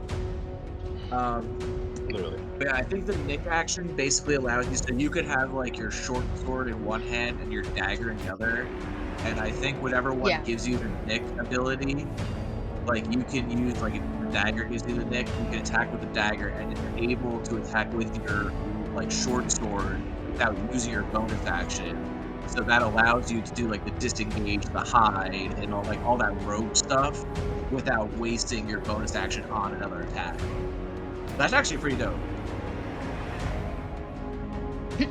S2: Literally.
S6: But yeah, I think the nick action basically allows you, so you could have like your short sword in one hand and your dagger in the other, and I think whatever one
S4: Yeah.
S6: gives you the nick ability, like you can use, like if the dagger gives you the nick, you can attack with the dagger, and if you're able to attack with your like short sword without using your bonus action, so that allows you to do like the disengage, the hide, and all that rogue stuff without wasting your bonus action on another attack. That's actually pretty dope.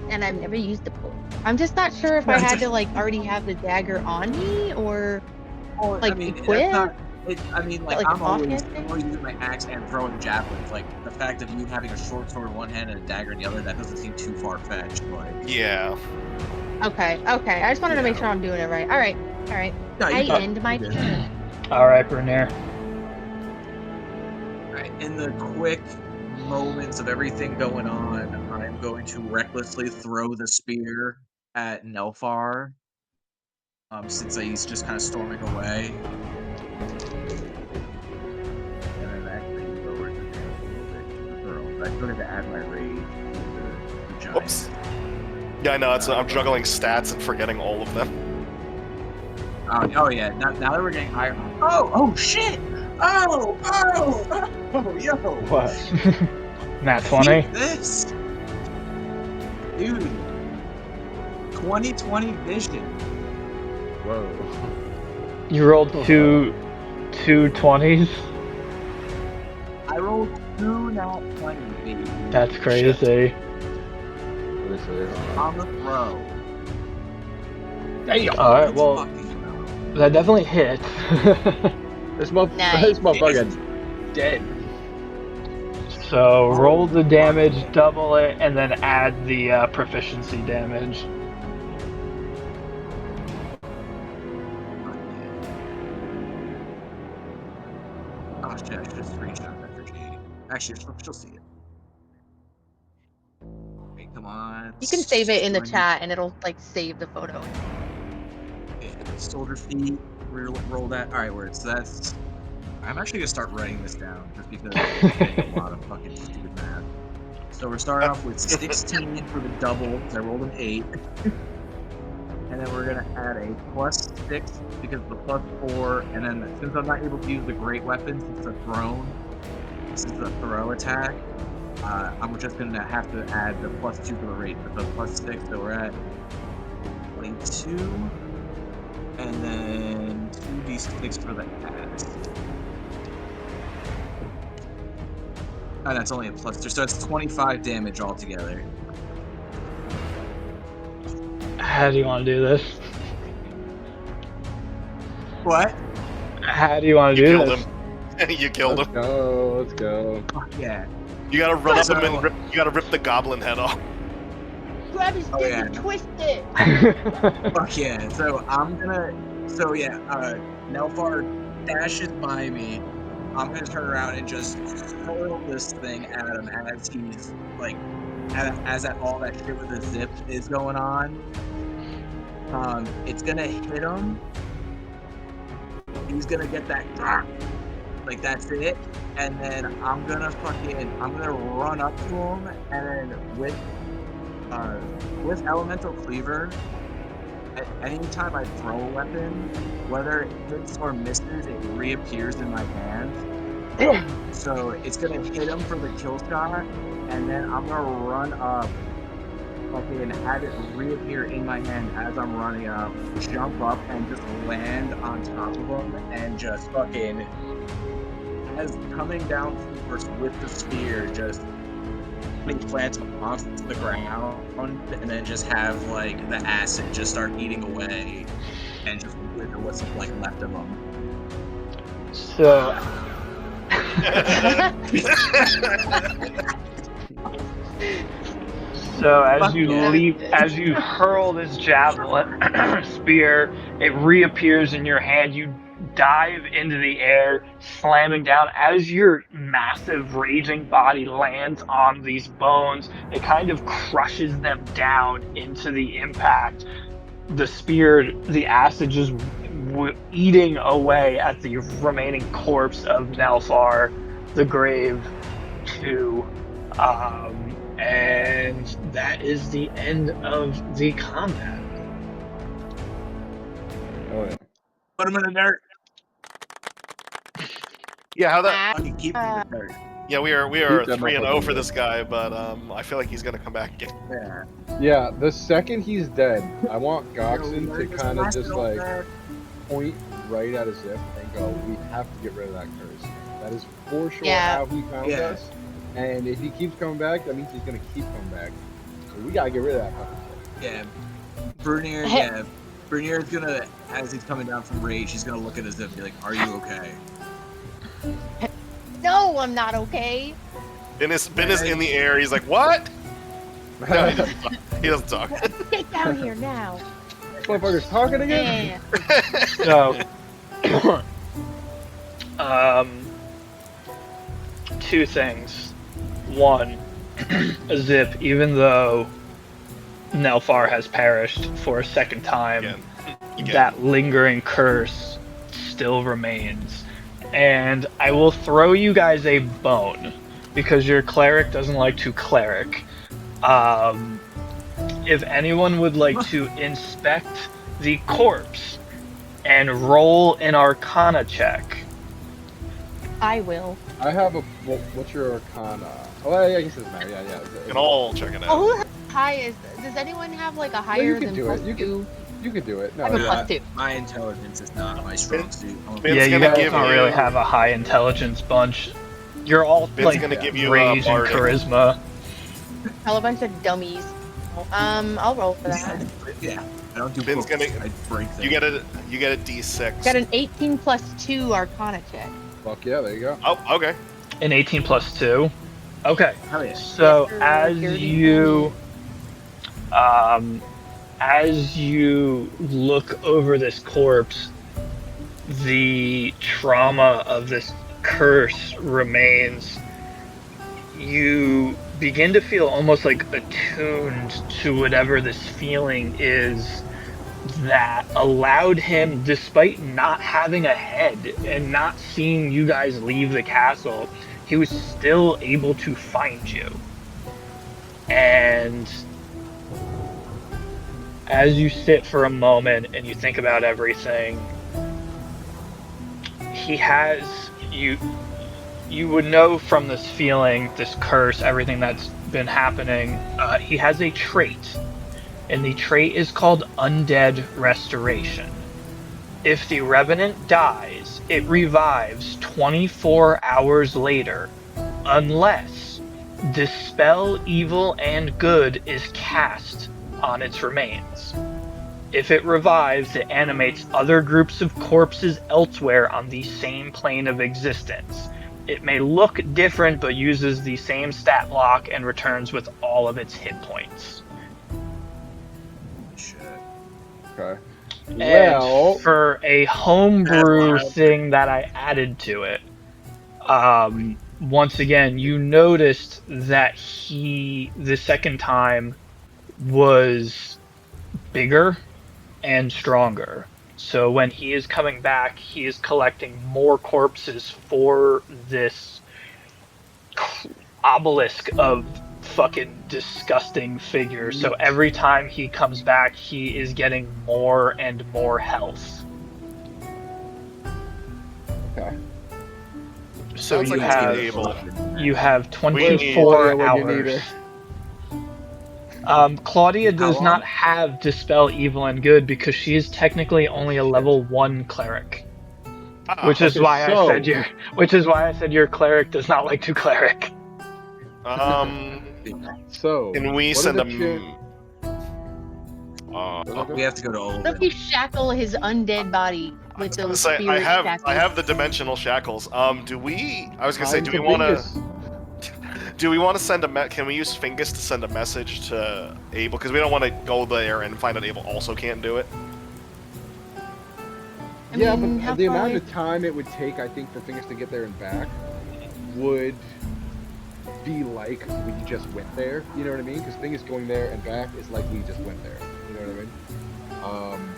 S4: And I've never used the pull. I'm just not sure if I had to like already have the dagger on me or like equip.
S6: Like
S4: a
S6: I'm always
S4: offhand thing?
S6: using my axe and throwing javelins. Like the fact of you having a short sword in one hand and a dagger in the other, that doesn't seem too far fetched. Like
S5: Yeah.
S4: Okay. I just wanted to make sure I'm doing it right. All right.
S6: no,
S4: I
S6: you got-
S4: end my
S6: you did.
S4: turn.
S1: All right, Bernier.
S6: Right, in the quick moments of everything going on, I'm going to recklessly throw the spear at Nelfar. Since he's just kind of storming away. And then actually lower the damage a little bit to the throw. But I still have to add my rage to the giant.
S5: Oops. Yeah, I know. I'm juggling stats and forgetting all of them.
S6: Oh yeah. Now that we're getting higher. Oh shit! Oh, yo!
S2: What?
S1: Nat 20.
S6: Keep this, dude. 20/20 vision.
S2: Whoa.
S1: You rolled two 20s.
S6: I rolled 2 nat 20, baby.
S1: That's crazy.
S6: On the throw.
S2: Damn.
S1: All right,
S6: Let's
S1: well,
S6: fucking go.
S1: that definitely hits.
S2: This
S4: Nice.
S2: motherfucker's dead.
S1: So roll the damage, double it, and then add the proficiency damage.
S6: Actually, I should have screenshot that for Katie. Actually, she'll see it. Okay, come on.
S4: You can save it in the
S6: Join me.
S4: chat and it'll like save the photo.
S6: Okay, soldier feet. Roll that. All right, word. So that's. I'm actually gonna start writing this down just because it's a lot of fucking stupid math. So we're starting off with 16 for the double. I rolled an 8. And then we're gonna add a +6 because of the +4. And then since I'm not able to use the great weapon, since it's a thrown, this is a throw attack. I'm just gonna have to add the +2 for the rate, but the +6. So we're at 22, and then 2d6 for the ads. Oh, that's only a +2, so it's 25 damage altogether.
S1: How do you want to do this?
S6: What?
S1: How do you want to
S5: You
S1: do
S5: killed
S1: this?
S5: him. You killed
S2: Let's
S5: him.
S2: go. Let's go.
S6: Fuck yeah.
S5: You gotta run up him
S6: So-
S5: and you gotta rip the goblin head off.
S4: Grab his
S6: Oh,
S4: dick
S6: yeah.
S4: and twist it.
S6: Fuck yeah. So I'm gonna. So yeah, Nelfar dashes by me. I'm gonna turn around and just hurl this thing at him as he's like, as that all that shit with the zip is going on. It's gonna hit him. He's gonna get that, like that's it. And then I'm gonna run up to him, and then with Elemental Cleaver, at any time I throw a weapon, whether it hits or misses, it reappears in my hand. So it's gonna hit him for the kill shot, and then I'm gonna run up, and have it reappear in my hand as I'm running up, jump up and just land on top of him, and just fucking, as coming down first with the spear, just plant him off the ground, and then just have like the acid just start eating away, and just wither what's like left of him.
S1: So, so as
S6: Fuck
S1: you
S6: yeah.
S1: leap, as you hurl this javelin spear, it reappears in your hand. You dive into the air, slamming down. As your massive raging body lands on these bones, it kind of crushes them down into the impact. The spear, the acid just eating away at the remaining corpse of Nelfar, the Grave 2. And that is the end of the combat.
S2: Oh yeah.
S6: Put him in the dirt.
S5: Yeah, how that?
S6: Fucking keep him in the dirt.
S5: Yeah, we are
S2: Keep that
S5: 3-0
S2: motherfucker
S5: for
S2: dead.
S5: this guy, but I feel like he's gonna come back again.
S6: Yeah.
S2: Yeah, the second he's dead, I want Goxon to kind of just like point right at his zip and go, we have to get rid of that curse. That is for sure
S4: Yeah.
S2: how he found
S6: Yeah.
S2: us. And if he keeps coming back, that means he's gonna keep coming back. So we gotta get rid of that fucking shit.
S6: Yeah. Bernier, yeah. Bernier's gonna, as he's coming down from rage, he's gonna look at his zip and be like, are you okay?
S4: No, I'm not okay.
S5: Ben is in the air. He's like, what? No, he doesn't talk.
S4: Get down here now.
S2: This motherfucker's talking again?
S4: Yeah.
S1: So, two things. One, a zip, even though Nelfar has perished for a second time,
S5: Again.
S1: that lingering curse still remains. And I will throw you guys a bone, because your cleric doesn't like to cleric. If anyone would like to inspect the corpse and roll an Arcana check.
S4: I will.
S2: I have a. What's your Arcana? Oh, yeah, I guess it doesn't matter. Yeah.
S5: We can all check it out.
S4: Oh, who has high is? Does anyone have like a higher
S2: can
S4: than
S2: do it.
S4: plus
S2: You can-
S4: 2?
S2: You can do it. No,
S4: I have a
S2: yeah.
S4: plus 2.
S6: My intelligence is not my strong suit.
S5: Ben's
S1: Yeah, you
S5: gonna
S1: guys
S5: give
S1: don't
S5: you-
S1: really have a high intelligence bunch. You're all
S5: Ben's
S1: like
S5: gonna give you
S1: rage and
S5: bardic.
S1: charisma.
S4: All a bunch of dummies. I'll roll for that.
S6: Yeah. I don't do
S5: Ben's
S6: books.
S5: gonna-
S6: I break things.
S5: You get a D6.
S4: Got an 18 plus 2 Arcana check.
S2: Fuck yeah, there you go.
S5: Oh, okay.
S1: An 18 plus 2. Okay.
S6: Hell yeah.
S1: So
S4: Yes, sir.
S1: as
S4: Dirty
S1: you look over this corpse, the trauma of this curse remains, you begin to feel almost like attuned to whatever this feeling is that allowed him, despite not having a head and not seeing you guys leave the castle, he was still able to find you. And as you sit for a moment and you think about everything, he has you would know from this feeling, this curse, everything that's been happening, he has a trait, and the trait is called Undead Restoration. If the Revenant dies, it revives 24 hours later, unless Dispel Evil and Good is cast on its remains. If it revives, it animates other groups of corpses elsewhere on the same plane of existence. It may look different, but uses the same stat block and returns with all of its hit points.
S6: Shit.
S2: Okay.
S1: And
S2: Well,
S1: for a homebrew thing that I added to it, once again, you noticed that he, the second time, was bigger and stronger. So when he is coming back, he is collecting more corpses for this obelisk of fucking disgusting figure. So every time he comes back, he is getting more and more health.
S2: okay.
S1: So
S5: Sounds
S1: you
S5: like he's
S1: have
S5: able.
S1: you have
S2: Where's
S1: 24
S2: Claudia when you need
S1: hours.
S2: her?
S1: Claudia does
S6: long?
S1: not have Dispel Evil and Good because she is technically only a level 1 cleric.
S5: Ah,
S1: Which is
S2: okay,
S1: why
S2: so-
S1: I said your cleric does not like to cleric.
S2: So,
S5: Can we
S2: what
S5: send
S2: are the
S5: him?
S6: We have to go to
S4: What if
S6: Olin.
S4: we shackle his undead body with those
S5: Say,
S4: spirit shackles?
S5: I have the dimensional shackles. Do we? I was gonna say,
S2: Time
S5: do we
S2: to
S5: want to?
S2: Bingus.
S5: Do we want to send a can we use Fingus to send a message to Abel? Because we don't want to go there and find out Abel also can't do it.
S4: I
S2: Yeah,
S4: mean, how
S2: but the
S4: far
S2: amount
S4: away-
S2: of time it would take, I think, for Fingers to get there and back would be like we just went there. You know what I mean? Because Fingers going there and back is like we just went there. You know what I mean?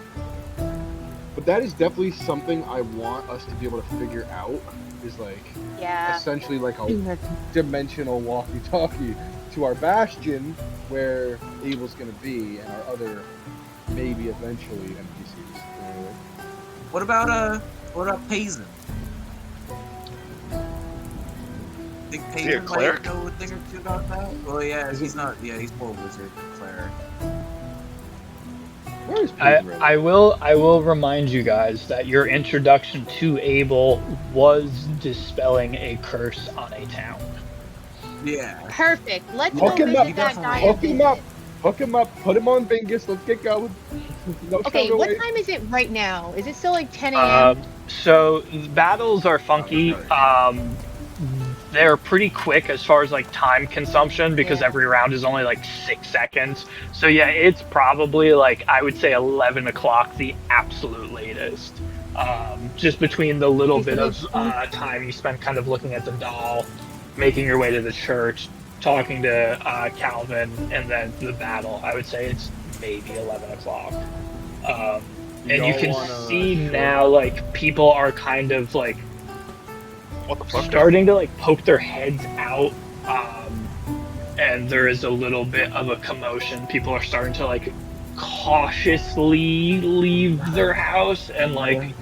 S2: But that is definitely something I want us to be able to figure out. Is like
S4: Yeah.
S2: essentially like a dimensional walkie-talkie to our Bastion, where Abel's gonna be, and our other maybe eventually NPCs. You know?
S6: What about Payson? Think
S5: he a
S6: Payson
S5: cleric?
S6: might know a thing or two about that? Well, yeah, he's not. Yeah, he's more wizard cleric.
S2: Where is Payson right now?
S1: I will remind you guys that your introduction to Abel was dispelling a curse on a town.
S6: Yeah.
S4: Perfect. Let's
S2: Hook
S4: go
S2: him up.
S4: visit that guy.
S2: Hook him up. Hook him up. Put him on Bingus. Let's get going. No
S4: Okay,
S2: time to
S4: what
S2: wait.
S4: time is it right now? Is it still like 10 a.m.?
S1: So battles are funky.
S2: Oh,
S1: They're pretty quick as far as like time consumption because
S4: Yeah.
S1: every round is only like 6 seconds. So yeah, it's probably like I would say 11 o'clock, the absolute latest. Just between the little bit of time you spend kind of looking at the doll, making your way to the church, talking to Calvin, and then the battle, I would say it's maybe 11 o'clock. And you
S2: Y'all
S1: can
S2: wanna
S1: see
S2: show
S1: now
S2: up?
S1: like people are kind of like
S5: What the fuck?
S1: starting to like poke their heads out, and there is a little bit of a commotion. People are starting to like cautiously leave their house and like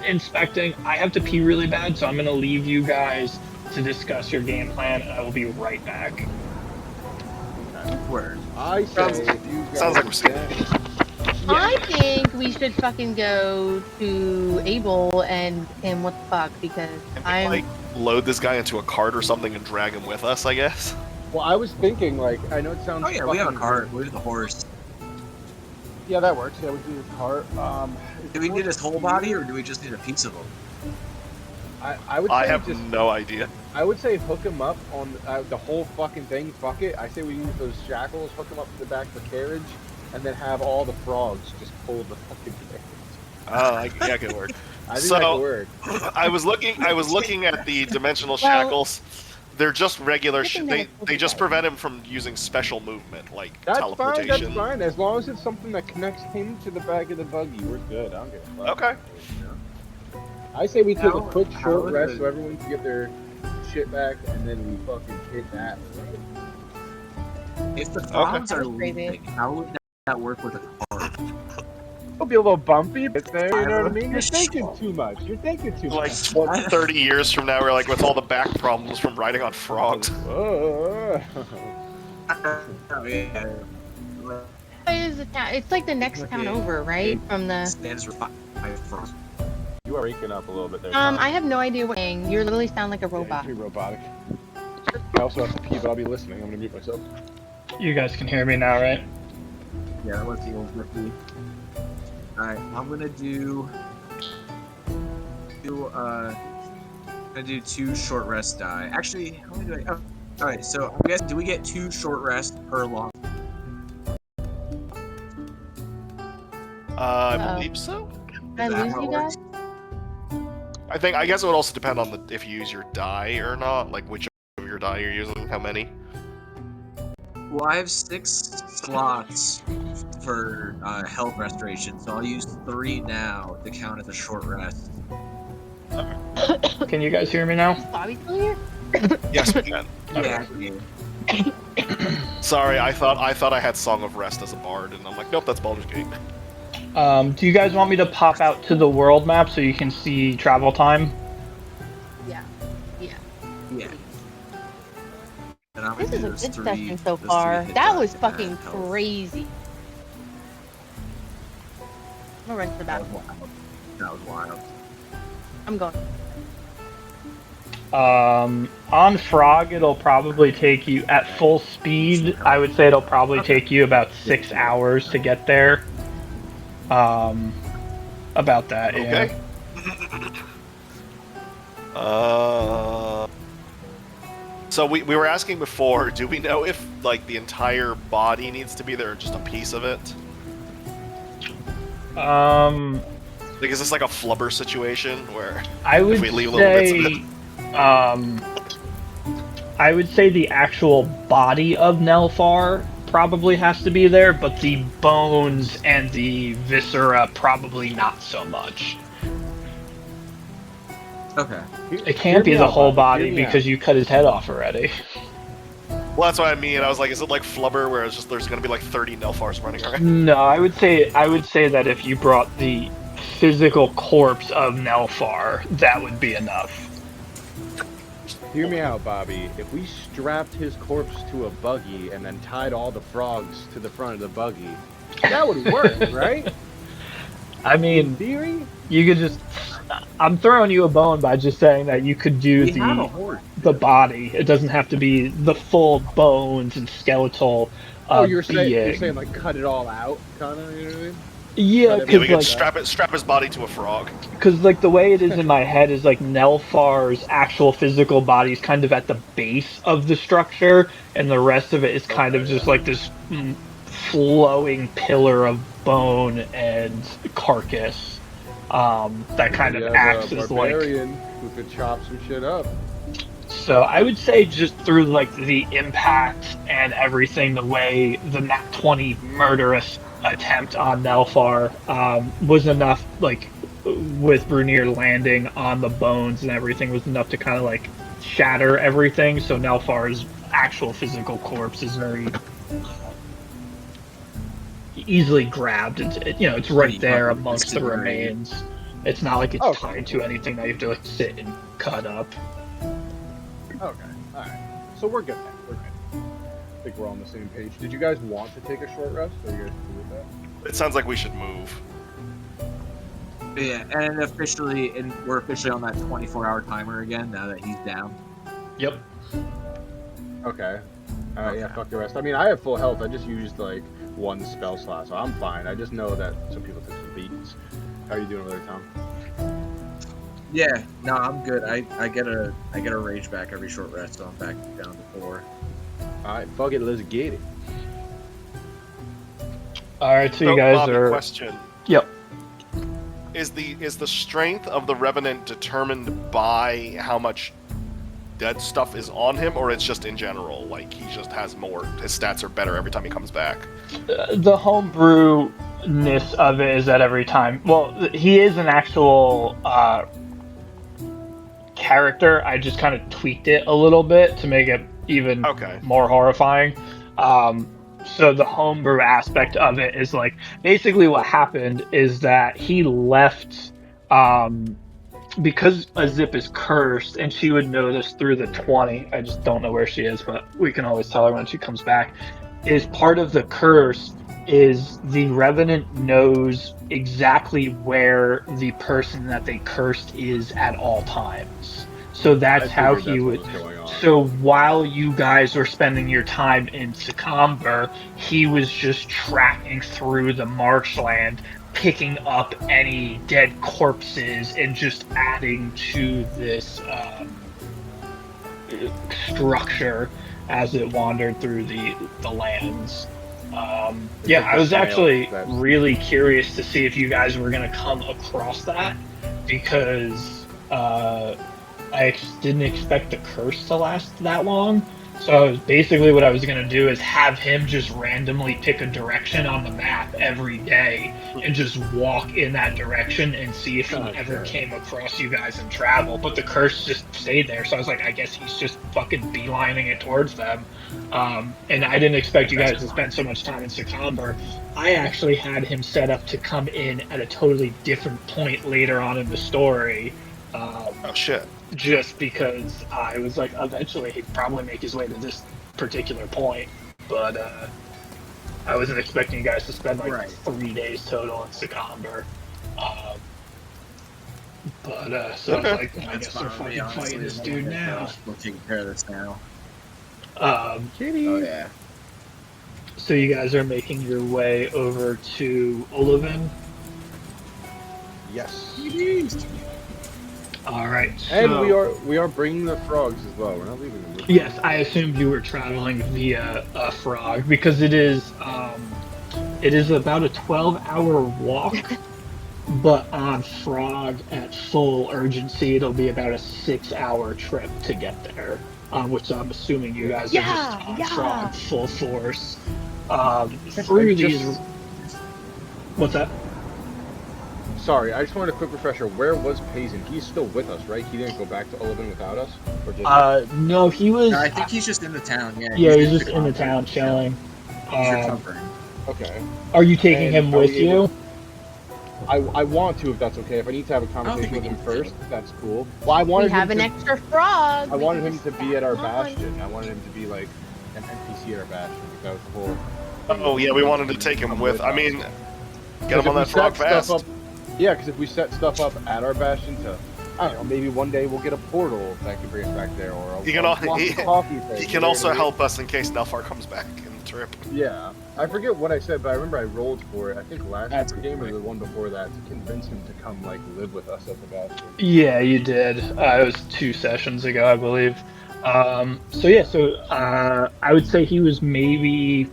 S1: inspecting. I have to pee really bad, so I'm gonna leave you guys to discuss your game plan, and I will be right back.
S6: Word.
S2: I say if you guys
S5: Sounds like we're seeing
S2: get-
S4: I think we should fucking go to Abel and what the fuck, because
S5: Can we,
S4: I'm
S5: like, load this guy into a cart or something and drag him with us, I guess?
S2: Well, I was thinking like I know it sounds.
S6: Oh yeah, we have a
S2: fucking-
S6: cart. We have the horse.
S2: Yeah, that works. Yeah, we do the cart.
S6: Do we need his whole body, or do we just need a piece of him?
S2: I would say
S5: I have
S2: just.
S5: no idea.
S2: I would say hook him up on the whole fucking thing. Fuck it. I say we use those shackles, hook him up to the back of the carriage, and then have all the frogs just pull the fucking carriage.
S5: Yeah, it could work.
S2: I think
S5: So-
S2: that could work.
S5: I was looking at the dimensional
S4: Well-
S5: shackles. They're just regular.
S4: I think
S5: They
S4: that
S5: they just
S4: it's
S5: prevent him from using special movement like
S2: That's fine.
S5: teleportation.
S2: That's fine. As long as it's something that connects him to the back of the buggy, we're good. I don't give a fuck.
S5: Okay.
S2: I say we take a
S6: How-
S2: quick
S6: how
S2: short
S6: is
S2: rest
S6: it-
S2: so everyone can get their shit back, and then we fucking hit that.
S6: If the frogs
S4: That
S6: are
S4: was crazy.
S6: leaving, how would that work with a car?
S2: It'll be a little bumpy, but there, you know what I mean? You're thinking too much. You're thinking too
S5: Like
S2: much.
S5: 20, 30 years from now, we're like with all the back problems from riding on frogs.
S2: Oh.
S6: Oh, yeah.
S4: It is a town. It's like the next town over, right? From the.
S6: Stands for five frogs.
S2: You are waking up a little bit there.
S4: I have no idea what you're saying. You literally sound like a
S2: Yeah,
S4: robot.
S2: you're pretty robotic. I also have to pee, but I'll be listening. I'm gonna mute myself.
S1: You guys can hear me now, right?
S6: Yeah, let's see what's with me. Alright, I'm gonna do two short rest die. Actually, how many do I? Oh, alright. So I guess do we get 2 short rests per long?
S5: I
S4: Uh-oh.
S5: believe so.
S4: Did I
S6: Is that
S4: lose
S6: how
S4: you
S6: it
S4: guys?
S6: works?
S5: I guess it would also depend on if you use your die or not, like which of your die you're using, how many.
S6: Well, I have 6 slots for health restoration, so I'll use 3 now to count as a short rest.
S1: Can you guys hear me now?
S4: Is Bobby still here?
S5: Yes, we can.
S6: Yeah.
S5: Sorry, I thought I had Song of Rest as a bard, and I'm like, nope, that's Baldur's Gate.
S1: Do you guys want me to pop out to the world map so you can see travel time?
S4: Yeah. Yeah.
S6: Yeah. And I'm
S4: This
S6: gonna
S4: is a
S6: do those
S4: good
S6: 3
S4: session so
S6: those 3
S4: far.
S6: hit
S4: That
S6: dice
S4: was
S6: to
S4: fucking
S6: add health.
S4: crazy. I'm gonna run to the
S6: That was
S4: bathroom.
S6: wild. That was wild.
S4: I'm going.
S1: On Frog, it'll probably take you at full speed. I would say it'll probably take you about 6 hours to get there. About that,
S5: Okay. So we were asking before, do we know if like the entire body needs to be there or just a piece of it?
S1: Yeah.
S5: Like, is this like a flubber situation where
S1: I would
S5: we leave little bits of
S1: say, I would say the actual body of Nelfar probably has to be there, but the bones and the viscera probably not so much.
S6: Okay.
S1: It can't be the whole body because you cut his head off already.
S5: well, that's what I mean. I was like, is it like flubber where it's just there's gonna be like 30 Nelfars running around?
S1: No, I would say that if you brought the physical corpse of Nelfar, that would be enough.
S2: Hear me out, Bobby. If we strapped his corpse to a buggy and then tied all the frogs to the front of the buggy, that would work, right?
S1: I
S2: In
S1: mean,
S2: theory?
S1: you could just. I'm throwing you a bone by just saying that you could do
S6: We have a
S1: the
S6: horse.
S1: body. It doesn't have to be the full bones and skeletal.
S2: Oh, you're saying
S1: being.
S2: like cut it all out, kind of. You know what I mean?
S1: Yeah,
S2: Yeah,
S5: Yeah, we
S1: because
S5: could
S1: like,
S5: strap his body to a frog.
S1: the way it is in my head is like Nelfar's actual physical body is kind of at the base of the structure, and the rest of it is kind of just like this flowing pillar of bone and carcass. That kind
S2: You
S1: of
S2: have
S1: acts
S2: a
S1: as like.
S2: barbarian who could chop some shit up.
S1: So I would say just through like the impact and everything, the way the Nat 20 murderous attempt on Nelfar was enough, like with Brunir landing on the bones and everything, was enough to kind of like shatter everything. So Nelfar's actual physical corpse is very easily grabbed. It's right
S6: Pretty
S1: there
S6: fucking
S1: amongst the
S6: disintegrated.
S1: remains. It's not like it's
S2: Okay.
S1: tied to anything that you have to like sit and cut up.
S2: Okay, alright. So we're good then. We're good. I think we're on the same page. Did you guys want to take a short rest? Or are you guys cool with that?
S5: It sounds like we should move.
S6: Yeah, and we're officially on that 24-hour timer again now that he's down.
S1: Yep.
S2: Okay. Yeah, fuck the rest. I mean, I have full health. I just used like one spell slot, so I'm fine. I just know that some people took some beats. How are you doing over there, Tom?
S6: Yeah, no, I'm good. I get a rage back every short rest, so I'm back down to 4.
S2: Alright, fuck it, let's get it.
S1: All right, so you guys
S5: Bobby,
S1: are.
S5: question.
S1: Yep.
S5: is the strength of the Revenant determined by how much dead stuff is on him, or it's just in general, like he just has more, his stats are better every time he comes back?
S1: The homebrewness of it is that every time, well, he is an actual character. I just kind of tweaked it a little bit to make it even
S5: Okay.
S1: more horrifying. So the homebrew aspect of it is like basically what happened is that he left because a zip is cursed, and she would know this through the 20. I just don't know where she is, but we can always tell her when she comes back. Is part of the curse is the Revenant knows exactly where the person that they cursed is at all times. So that's how he would. So while you guys were spending your time in Secomber, he was just tracking through the marshland, picking up any dead corpses and just adding to this structure as it wandered through the lands. Yeah, I was actually really curious to see if you guys were going to come across that, because I didn't expect the curse to last that long. So basically what I was going to do is have him just randomly pick a direction on the map every day and just walk in that direction and see if he ever came across you guys in travel. But the curse just stayed there, so I was like, I guess he's just fucking beelining it towards them. And I didn't expect you guys to spend so much time in Secomber. I actually had him set up to come in at a totally different point later on in the story.
S5: Oh shit.
S1: Just because I was like, eventually he'd probably make his way to this particular point, but I wasn't expecting you guys to spend like 3 days total in Secomber. So I was like, I guess they're fucking fighting this dude now.
S6: We'll take care of this now.
S1: Kitty.
S6: Oh yeah.
S1: So you guys are making your way over to Olivin?
S2: Yes.
S1: All right.
S2: And
S1: so,
S2: we are bringing the frogs as well. We're not leaving them.
S1: Yes, I assumed you were traveling via a frog, because it is about a 12-hour walk, but on frog at full urgency, it'll be about a 6-hour trip to get there. Which I'm assuming you guys are just on frog full force. Through these. What's that?
S2: Sorry, I just wanted a quick refresher. Where was Payson? He's still with us, right? He didn't go back to Olivin without us? Or did he?
S1: No, he was...
S6: No, I think he's just in the town, yeah.
S1: Yeah, he's just in the town chilling.
S6: He's recovering.
S2: Okay.
S1: Are you taking him with you?
S2: I want to, if that's okay. If I need to have a conversation with him first, that's cool. Well, I wanted
S4: We have
S2: him
S4: an
S2: to,
S4: extra frog.
S2: I
S4: we
S2: wanted
S4: can
S2: him to
S4: just
S2: be at our
S4: stack him on.
S2: bastion. I wanted him to be like an NPC at our bastion. That was the whole...
S5: Oh yeah, we wanted to take him with. I mean, get him on that
S2: if we
S5: frog
S2: set
S5: fast.
S2: stuff up- Yeah, because if we set stuff up at our bastion to, I don't know, maybe one day we'll get a portal that can bring us back there, or a
S5: He can
S2: coffee thing.
S5: He can also help us in case Nelfar comes back in the trip.
S2: Yeah, I forget what I said, but I remember I rolled for it. I think
S6: That's
S2: game or the one before that to convince him to come like live with us at the bastion.
S1: Yeah, you did. It was 2 sessions ago, I believe. I would say he was maybe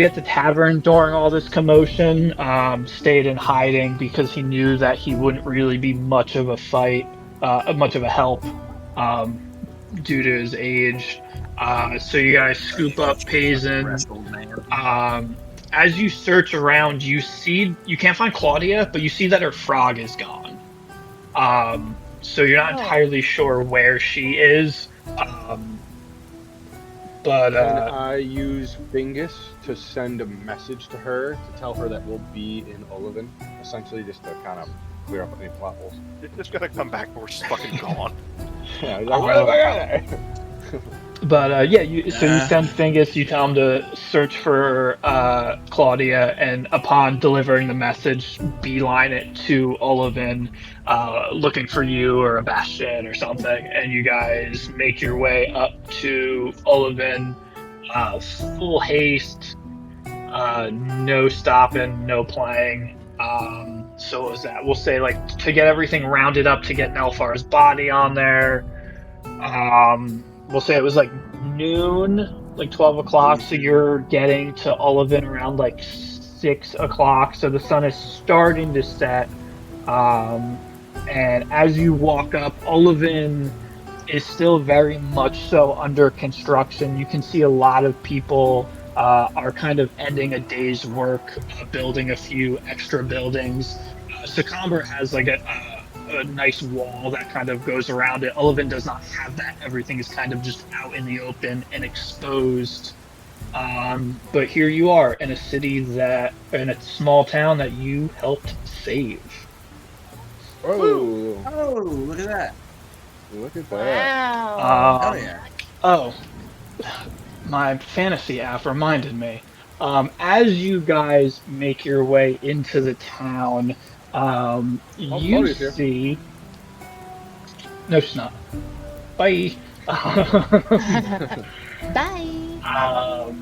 S1: at the tavern during all this commotion, stayed in hiding because he knew that he wouldn't really be much of a help, due to his age. So you guys scoop up Payson. As you search around, you can't find Claudia, but you see that her frog is gone. So you're not entirely sure where she is. But
S2: I use Bingus to send a message to her to tell her that we'll be in Olivin, essentially just to kind of clear up any plot holes.
S5: You're just gonna come back, but we're just fucking gone.
S2: Yeah, like, where the fuck are they?
S1: But you send Fingus, you tell him to search for Claudia, and upon delivering the message, beeline it to Olivin, looking for you or a Bastion or something, and you guys make your way up to Olivin, full haste, no stopping, no playing. So what was that? We'll say, like, to get everything rounded up, to get Nelfar's body on there. We'll say it was like noon, like 12 o'clock, so you're getting to Olivin around like 6 o'clock, so the sun is starting to set. And as you walk up, Olivin is still very much so under construction. You can see a lot of people are kind of ending a day's work, building a few extra buildings. Secomber has like a nice wall that kind of goes around it. Olivin does not have that. Everything is kind of just out in the open and exposed. But here you are in a in a small town that you helped save.
S2: Oh,
S6: Oh, look at that.
S2: look at that.
S4: Wow.
S6: Hell yeah.
S1: Oh, my fantasy app reminded me. As you guys make your way into the town, you
S2: Chloe's here.
S1: see. No, she's not. Bye.
S4: Bye.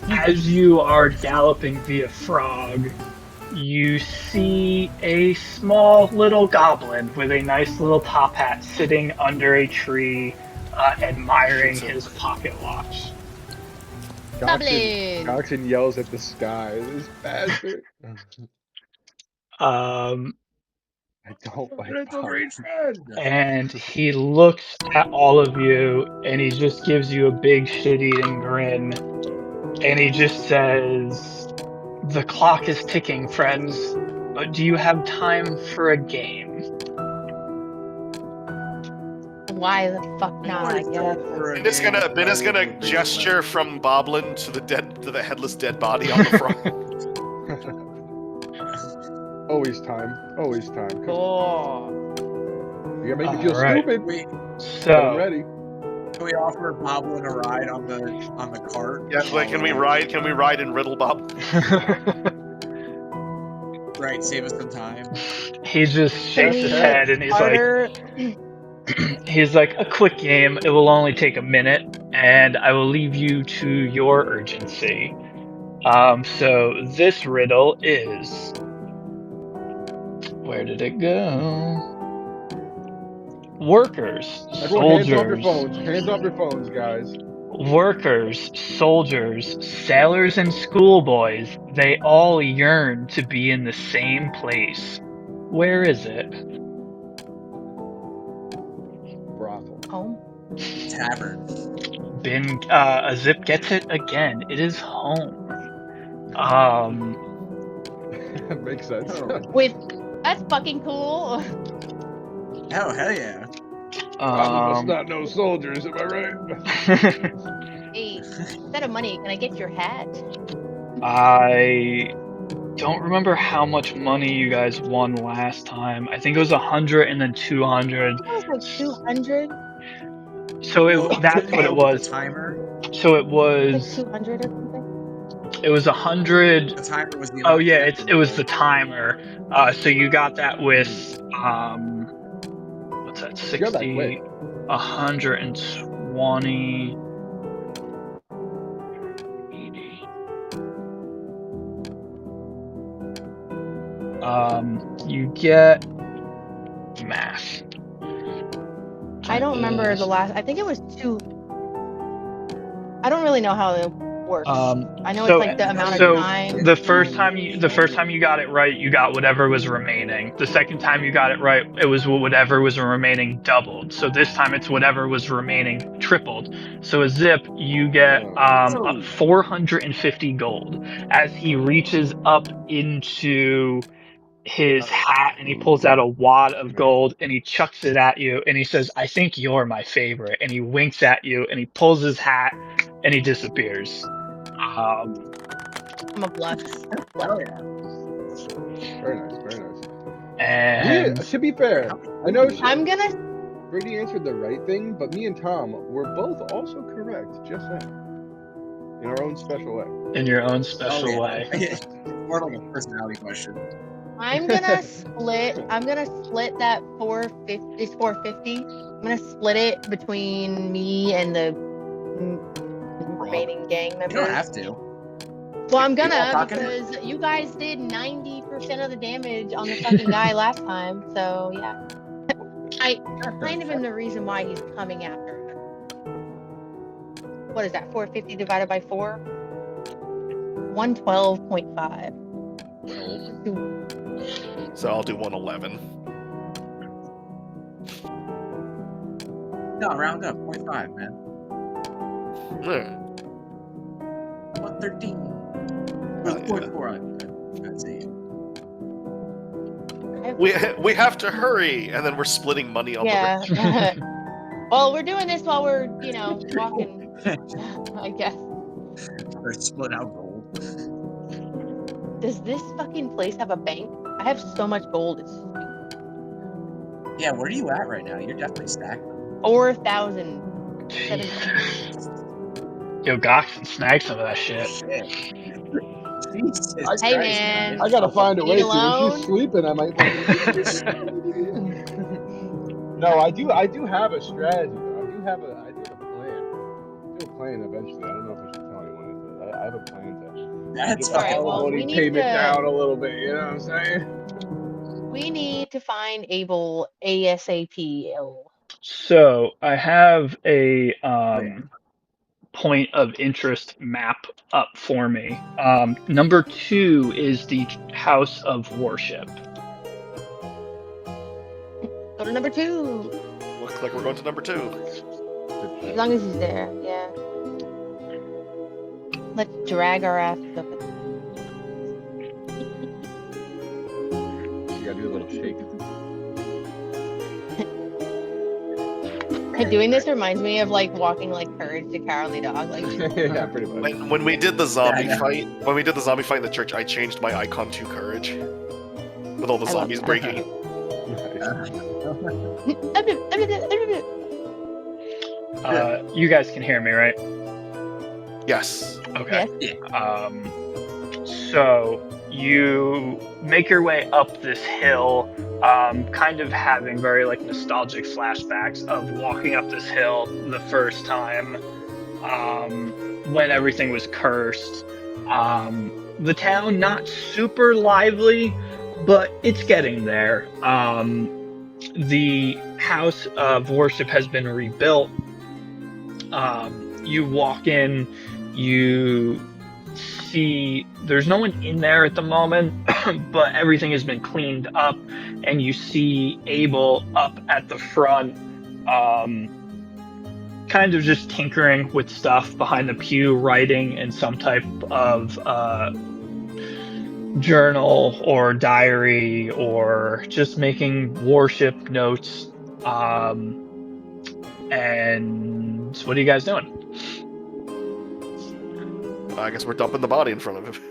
S1: As you are galloping via Frog, you see a small little goblin with a nice little top hat sitting under a tree, admiring his pocket watch.
S4: Goblin.
S2: Goxin yells at the sky. This bastard.
S1: Um,
S2: I don't like
S6: It's a
S2: Bob.
S6: great friend.
S1: and he looks at all of you, and he just gives you a big shit-eating grin, and he just says, "The clock is ticking, friends, but do you have time for a game?"
S4: Why the fuck not? I guess.
S5: Ben is gonna gesture from Boblin to the headless dead body on the front.
S2: Always time. Always time. Come
S4: Cool.
S2: on. You gotta make me feel
S1: Alright.
S2: stupid.
S6: Wait,
S2: I'm
S1: So,
S2: ready.
S6: can we offer Boblin a ride on the cart?
S5: Yeah, like can we ride in Riddle Bob?
S6: Right, save us some time.
S1: he just shakes his head, and he's like,
S4: Carter,
S1: he's like, "A quick game. It will only take a minute, and I will leave you to your urgency." So this riddle is, where did it go? Workers,
S2: Everyone, hands off your
S1: soldiers,
S2: phones. Hands off your phones, guys.
S1: workers, soldiers, sailors, and schoolboys, they all yearn to be in the same place. Where is it?
S2: Brothel.
S4: home.
S6: Tavern.
S1: A Zip gets it again. It is home.
S2: Makes sense.
S6: Oh,
S4: With that's fucking cool.
S6: hell yeah.
S2: Bobby must not know soldiers, am I right?
S4: Hey, instead of money, can I get your hat?
S1: I don't remember how much money you guys won last time. I think it was 100 and then 200.
S4: I think it was like 200.
S1: So that's what it was.
S6: The timer.
S1: So it
S4: Like
S1: was
S4: 200 or something.
S1: it was 100.
S6: The timer was the.
S1: Oh yeah, it was the timer. So you got that with what's that?
S2: You got that
S1: 60,
S2: quick.
S1: 120. 80. You get math.
S4: I don't remember the last. I think it was 2. I don't really know how it works. I know
S1: so-
S4: it's like the amount
S1: so
S4: of time.
S1: The first time you got it right, you got whatever was remaining. The second time you got it right, it was whatever was remaining doubled. So this time it's whatever was remaining tripled. So a Zip, you get 450 gold as he reaches up into his hat and he pulls out a wad of gold and he chucks it at you and he says, "I think you're my favorite." And he winks at you and he pulls his hat and he disappears.
S4: I'm a bluff.
S6: Hell yeah.
S2: Very nice, very nice.
S1: And
S2: To be fair, I know
S4: I'm gonna.
S2: Brady answered the right thing, but me and Tom were both also correct, just saying. In our own special way.
S1: in your own special way.
S6: More like a personality question.
S4: I'm gonna split. I'm gonna split that 450. It's 450. I'm gonna split it between me and the remaining gang
S6: You
S4: members.
S6: don't have to.
S4: Well, I'm
S6: You all
S4: gonna
S6: talking?
S4: because you guys did 90% of the damage on the fucking guy last time. So yeah, I kind of am the reason why he's coming after him. What is that? 450 divided by 4? 112.5.
S5: So I'll do 111.
S6: No, round up. 0.5, man.
S5: Hmm.
S6: 113.
S5: Well,
S6: 0.4. That's it.
S5: We have to hurry, and then we're splitting money on the road.
S4: Yeah. Well, we're doing this while we're, walking, I guess.
S6: Or split out gold.
S4: Does this fucking place have a bank? I have so much gold. It's
S6: Yeah, where are you at right now? You're definitely stacked.
S4: 4,017.
S1: Yo, Gox and snag some of that shit.
S6: Shit. Jesus
S4: Hey,
S6: Christ,
S4: man.
S2: I gotta find a way
S4: Eat
S2: to. When
S4: alone?
S2: she's sleeping, I might. No, I do have a strategy. Though. I do have a plan. I do have a plan eventually. I don't know if I should tell anyone it, but I have a plan to
S6: That's
S2: get
S4: All right,
S2: the
S4: well,
S2: alimony
S4: we need
S2: payment
S4: to-
S2: down a little bit. You know what I'm saying?
S4: We need to find Abel ASAP.
S1: So I have a
S6: yeah.
S1: point of interest map up for me. Number 2 is the House of Worship.
S4: Go to number 2.
S5: Looks like we're going to number 2.
S4: As long as he's there, yeah. Let's drag our asses up.
S2: You gotta do a little shake.
S4: Doing this reminds me of like walking like Courage the Cowardly Dog. Like,
S2: Yeah, pretty much.
S5: When we did the zombie
S6: Yeah, I
S5: fight in the church, I changed my icon to courage. With all the
S4: I love
S5: zombies
S4: that.
S5: breaking.
S1: You guys can hear me, right?
S5: Yes.
S1: Okay.
S4: yes.
S1: So you make your way up this hill, kind of having very like nostalgic flashbacks of walking up this hill the first time, when everything was cursed. The town not super lively, but it's getting there. The house of worship has been rebuilt. You walk in, you see there's no one in there at the moment, but everything has been cleaned up, and you see Abel up at the front, kind of just tinkering with stuff behind the pew, writing in some type of journal or diary, or just making worship notes. And what are you guys doing?
S5: I guess we're dumping the body in front of him.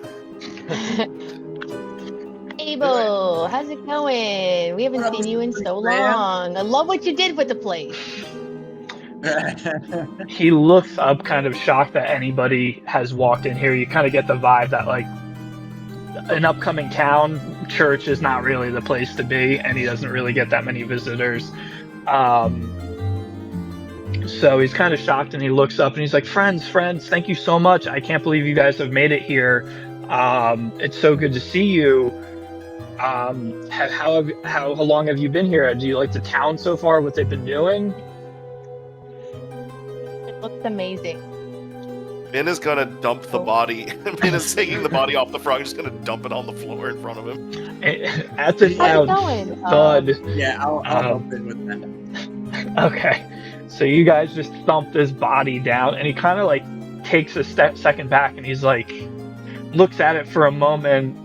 S4: Abel, how's it going? We haven't
S6: Well,
S4: seen you in so
S6: man.
S4: long. I love what you did with the place.
S1: He looks up, kind of shocked that anybody has walked in here. You kind of get the vibe that, like, an upcoming town, church is not really the place to be, and he doesn't really get that many visitors. So he's kind of shocked, and he looks up and he's like, friends, thank you so much. I can't believe you guys have made it here. It's so good to see you. How long have you been here? Do you like the town so far? What they've been doing?
S4: It looks amazing.
S5: Min is gonna dump the body. Min is taking the body off the frog, just gonna dump it on the floor in front of him.
S1: At the
S4: How's it
S1: loud
S4: going?
S1: thud.
S6: Yeah, I'll help in with that.
S1: Okay, so you guys just thump this body down, and he kind of like takes a second back, and he's like, looks at it for a moment,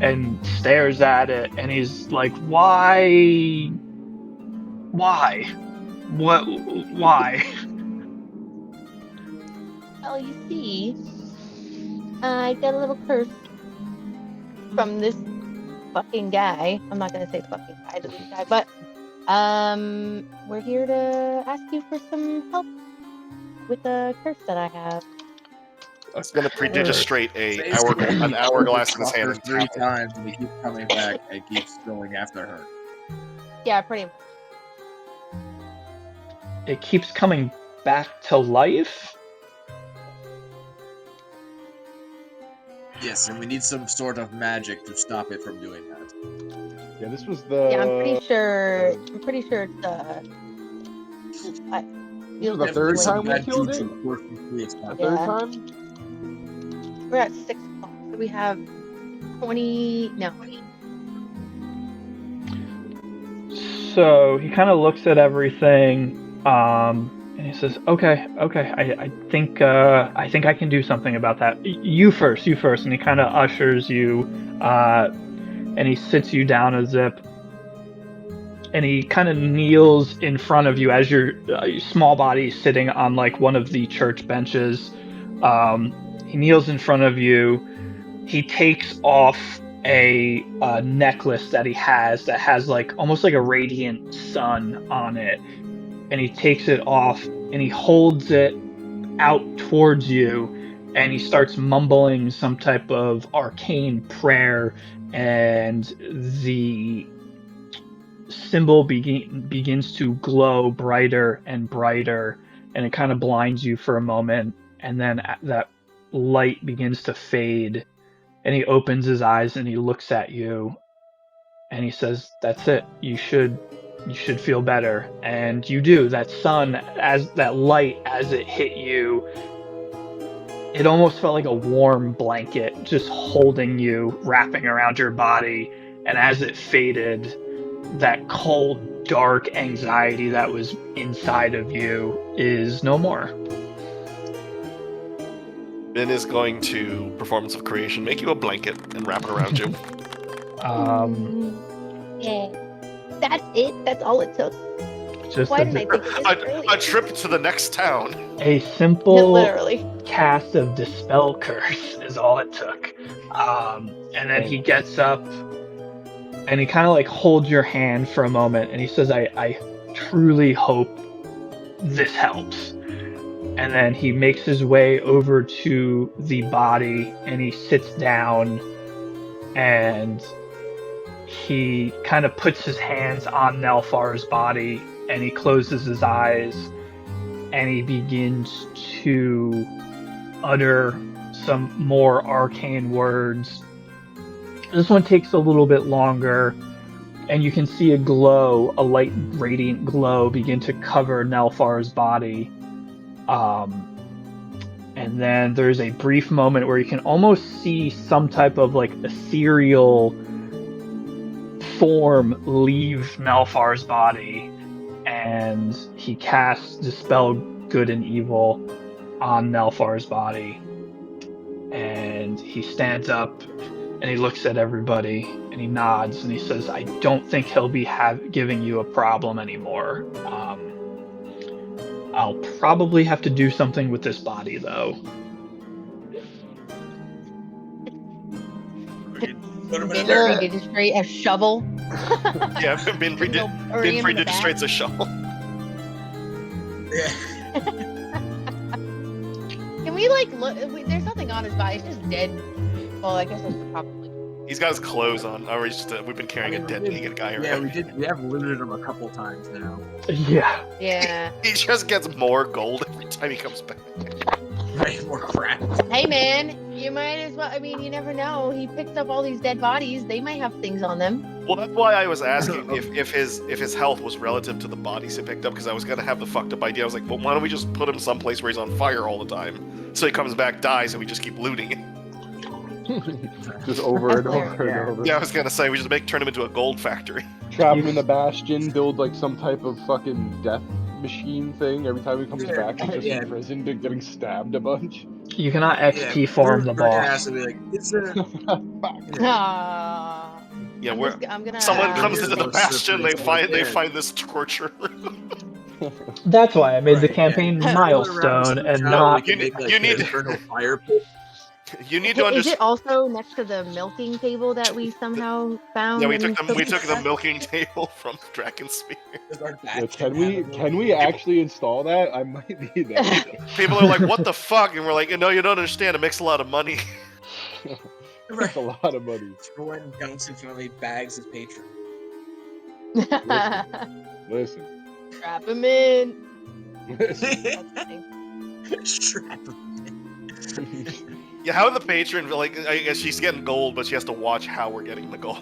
S1: and stares at it, and he's like, why? What? Why?
S4: Well, you see, I got a little curse from this fucking guy. I'm not gonna say fucking guy to this guy, but we're here to ask you for some help with the curse that I have.
S5: He's gonna predigistrate an
S6: Basically,
S5: hourglass in his hand.
S6: her
S5: And
S6: 3
S5: tap it.
S6: times, and he keeps coming back and keeps going after her.
S4: Yeah, pretty much.
S1: It keeps coming back to life?
S6: Yes, and we need some sort of magic to stop it from doing that.
S2: Yeah, this was the.
S4: Yeah, I'm pretty sure. I'm pretty sure it's
S2: This was the third time we killed it.
S6: The
S2: The third time.
S4: we're at 6 o'clock. We have 20. No.
S1: So he kind of looks at everything, and he says, "Okay, I think I can do something about that. You first, you first." And he kind of ushers you, and he sits you down a zip, and he kind of kneels in front of you as your small body is sitting on like one of the church benches. He kneels in front of you. He takes off a necklace that he has that has like almost like a radiant sun on it, and he takes it off and he holds it out towards you, and he starts mumbling some type of arcane prayer, and the symbol begins to glow brighter and brighter, and it kind of blinds you for a moment, and then that light begins to fade, and he opens his eyes and he looks at you, and he says, "That's it. You should feel better." And you do. That sun, as that light, as it hit you, it almost felt like a warm blanket just holding you, wrapping around your body. And as it faded, that cold, dark anxiety that was inside of you is no more.
S5: Ben is going to performance of creation, make you a blanket and wrap it around you.
S4: Yeah. That's it. That's all it took.
S1: Just
S4: Why didn't I think of this
S5: A
S4: earlier?
S5: trip to the next town.
S1: a simple
S4: Literally.
S1: cast of Dispel Curse is all it took. And then he gets up and he kind of like holds your hand for a moment, and he says, I truly hope this helps. And then he makes his way over to the body and he sits down, and he kind of puts his hands on Nelfar's body, and he closes his eyes, and he begins to utter some more arcane words. This one takes a little bit longer, and you can see a glow, a light radiant glow begin to cover Nelfar's body. And then there's a brief moment where you can almost see some type of like ethereal form leave Nelfar's body, and he casts Dispel Good and Evil on Nelfar's body, and he stands up and he looks at everybody and he nods and he says, "I don't think he'll be giving you a problem anymore. I'll probably have to do something with this body though."
S6: Put him in
S4: Been
S6: there.
S4: free to destroy a shovel.
S5: Yeah, been free
S4: Go bury him in the back.
S5: straight a shovel.
S6: Yeah.
S4: Can we like look? There's nothing on his body. It's just dead. Well, I guess I should probably.
S5: He's got his clothes on. Or we've been carrying a dead naked guy
S6: Yeah,
S5: around.
S6: we did. We have looted him a couple times now.
S1: Yeah.
S4: Yeah.
S5: He just gets more gold every time he comes back.
S6: Right, more crap.
S4: Hey man, you might as well. I mean, you never know. He picked up all these dead bodies. They might have things on them.
S5: Well, that's why I was asking if his health was relative to the bodies he picked up, because I was gonna have the fucked up idea. I was like, well, why don't we just put him someplace where he's on fire all the time, so he comes back, dies, and we just keep looting it.
S2: Just over and
S4: That's
S2: over and over.
S5: Yeah, I was gonna say we just turn him into a gold factory.
S2: Trap him in the Bastion, build like some type of fucking death machine thing. Every time he comes back, he's just in prison getting stabbed a bunch.
S1: You cannot XP farm the boss.
S6: Be like, it's a...
S4: Ah.
S5: Yeah,
S4: I'm gonna.
S5: someone comes
S6: here's
S5: into the
S6: those
S5: bastion, they
S6: slippers
S5: find this torture room.
S1: That's why I made the
S6: Right,
S1: campaign
S6: yeah.
S1: milestone and not.
S5: You
S6: make, like,
S5: need
S6: the
S5: to-
S6: infernal fire pit.
S5: You need to
S4: Is it
S5: understand.
S4: also next to the milking table that we somehow found?
S5: Yeah, we
S4: and
S5: took the
S4: stuff?
S5: milking table from Dragonspear.
S2: Yeah, can we actually install that? I might need that.
S5: People are like, "What the fuck?" And we're like, "No, you don't understand. It makes a lot of money."
S2: That's a lot of money.
S6: Jordan Johnson finally bags his patron.
S2: Listen.
S4: Trap him in.
S2: Listen.
S4: That's funny.
S6: Strap him.
S5: Yeah, how the patron like? I guess she's getting gold, but she has to watch how we're getting the gold.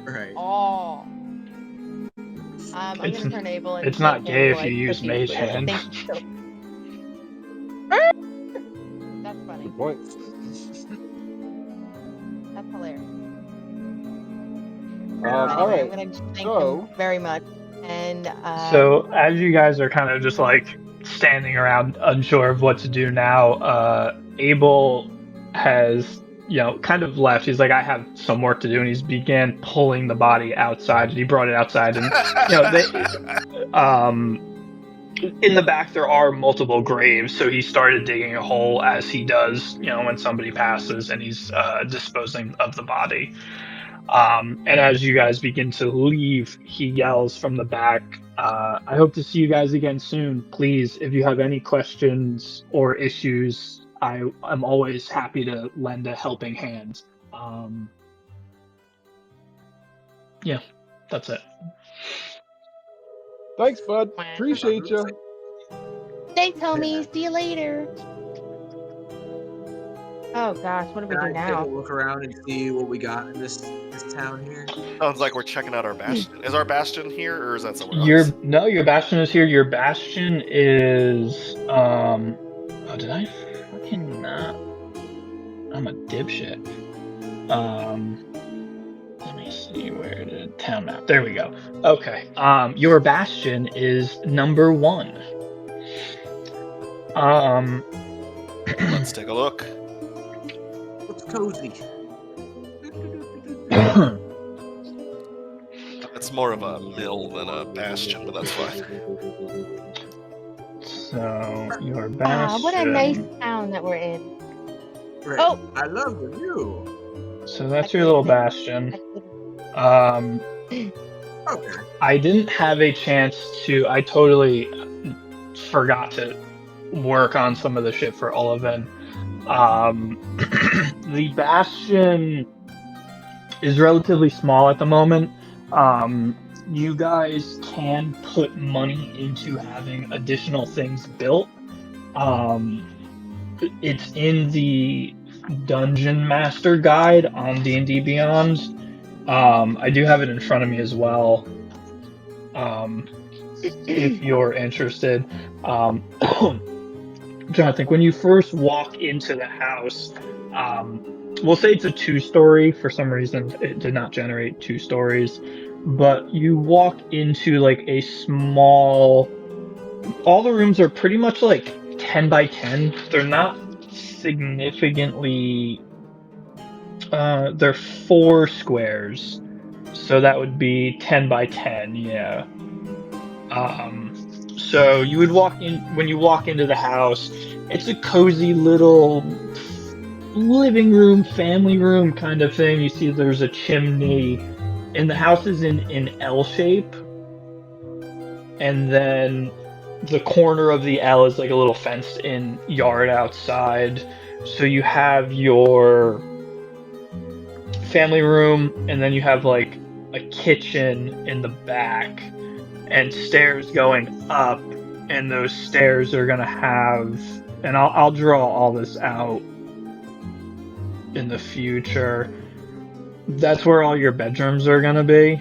S6: Right.
S4: Oh. I'm
S1: It's-
S4: gonna turn Abel and
S1: it's not
S4: make him,
S1: gay if
S4: like,
S1: you use
S4: cookies
S1: Mage
S4: with
S1: Hand.
S4: it. Thank you. That's funny.
S2: Good point. All right.
S4: I'm gonna just thank
S2: So-
S4: him very much. And
S1: So as you guys are kind of just like standing around unsure of what to do now, Abel has kind of left. He's like, I have some work to do, and he's began pulling the body outside. And he brought it outside, and in the back there are multiple graves, so he started digging a hole as he does, when somebody passes, and he's disposing of the body. And as you guys begin to leave, he yells from the back, I hope to see you guys again soon. Please, if you have any questions or issues, I'm always happy to lend a helping hand. Yeah, that's it.
S2: Thanks, bud. Appreciate you.
S4: thanks, homie. See you later. Oh gosh, what do we
S6: Can
S4: do
S6: I take a
S4: now?
S6: look around and see what we got in this town here?
S5: Sounds like we're checking out our bastion. Is our bastion here, or is that somewhere
S1: Your
S5: else?
S1: your bastion is here. Your bastion is oh, did I fucking not? I'm a dipshit. Let me see where the town map. There we go. Okay. Your bastion is number 1.
S5: Let's take a look.
S6: Looks cozy.
S5: It's more of a mill than a bastion, but that's fine.
S1: So your bastion.
S4: Ah, what a nice town that we're in.
S6: Great.
S4: Oh!
S6: I love the view.
S1: So that's your little bastion.
S6: Okay.
S1: I didn't have a chance to. I totally forgot to work on some of the shit for Oliven. The bastion is relatively small at the moment. You guys can put money into having additional things built. It's in the Dungeon Master Guide on D&D Beyond. I do have it in front of me as well. If you're interested. I'm trying to think. When you first walk into the house, we'll say it's a 2-story. For some reason, it did not generate 2 stories. But you walk into like a small. All the rooms are pretty much like 10 by 10. They're not significantly. They're 4 squares. So that would be 10 by 10, yeah. So you would walk in, when you walk into the house, it's a cozy little living room, family room kind of thing. You see there's a chimney, and the house is in L shape. And then the corner of the L is like a little fenced in yard outside. So you have your family room, and then you have like a kitchen in the back, and stairs going up, and those stairs are gonna have, and I'll draw all this out in the future. That's where all your bedrooms are gonna be.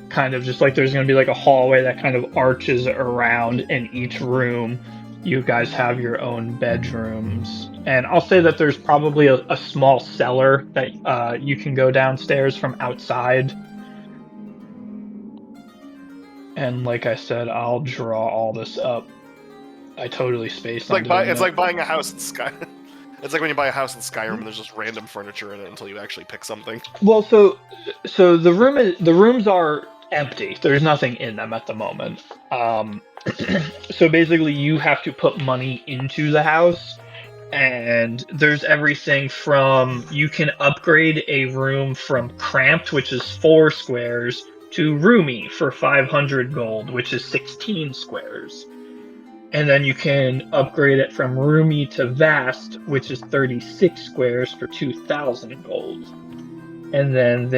S1: Kind of just like there's gonna be like a hallway that kind of arches around in each room. You guys have your own bedrooms. And I'll say that there's probably a small cellar that you can go downstairs from outside. And like I said, I'll draw all this up. I totally spaced on doing
S5: It's
S1: it.
S5: like buying a house in Sky. It's like when you buy a house in Skyrim and there's just random furniture in it until you actually pick something.
S1: Well, so the rooms are empty. There's nothing in them at the moment. So basically, you have to put money into the house, and there's everything from you can upgrade a room from cramped, which is 4 squares, to roomy for 500 gold, which is 16 squares. And then you can upgrade it from roomy to vast, which is 36 squares for 2,000 gold. And then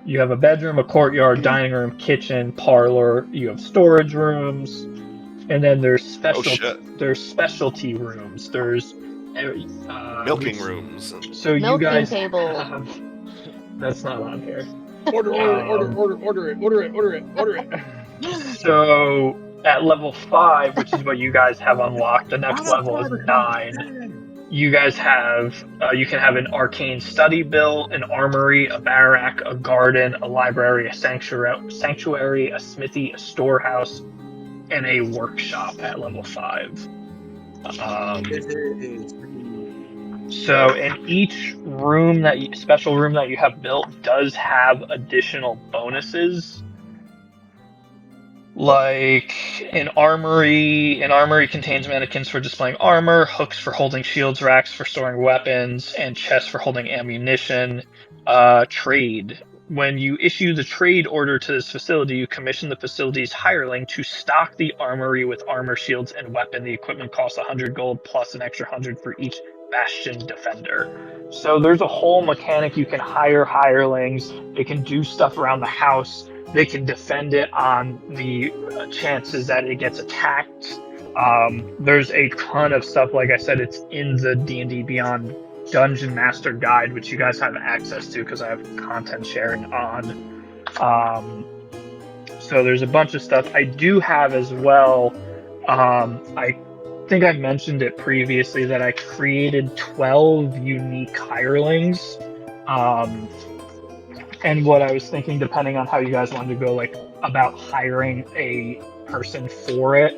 S1: you have a bedroom, a courtyard, dining room, kitchen, parlor. You have storage rooms, and then there's specialty rooms. There's
S5: Milking rooms.
S1: So
S4: Milking
S1: you guys
S4: table.
S1: that's not on here.
S2: Order it.
S1: So at level 5, which is what you guys have unlocked, the next level is 9. you guys have you can have an arcane study built, an armory, a barrack, a garden, a library, a sanctuary, a smithy, a storehouse, and a workshop at level 5. So, in each room special room that you have built does have additional bonuses. Like an armory contains mannequins for displaying armor, hooks for holding shields, racks for storing weapons, and chests for holding ammunition. Trade. When you issue the trade order to this facility, you commission the facility's hireling to stock the armory with armor, shields, and weapon. The equipment costs 100 gold plus an extra 100 for each Bastion defender. So there's a whole mechanic. You can hire hirelings. They can do stuff around the house. They can defend it on the chances that it gets attacked. There's a ton of stuff. Like I said, it's in the D&D Beyond Dungeon Master Guide, which you guys have access to because I have content sharing on. So there's a bunch of stuff. I do have as well. I think I mentioned it previously that I created 12 unique hirelings. And what I was thinking, depending on how you guys wanted to go, like about hiring a person for it,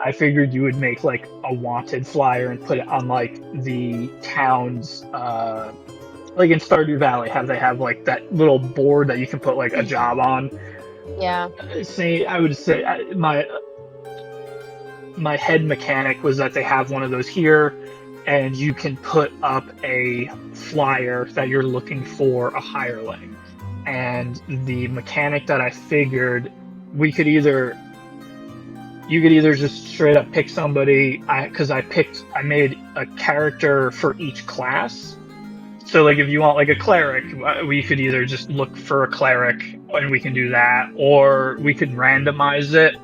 S1: I figured you would make like a wanted flyer and put it on like the town's, like in Stardew Valley, they have like that little board that you can put like a job on.
S4: Yeah.
S1: I would say my head mechanic was that they have one of those here, and you can put up a flyer that you're looking for a hireling. And the mechanic that I figured, you could either just straight up pick somebody, because I made a character for each class. So like if you want like a cleric, we could either just look for a cleric and we can do that, or we could randomize it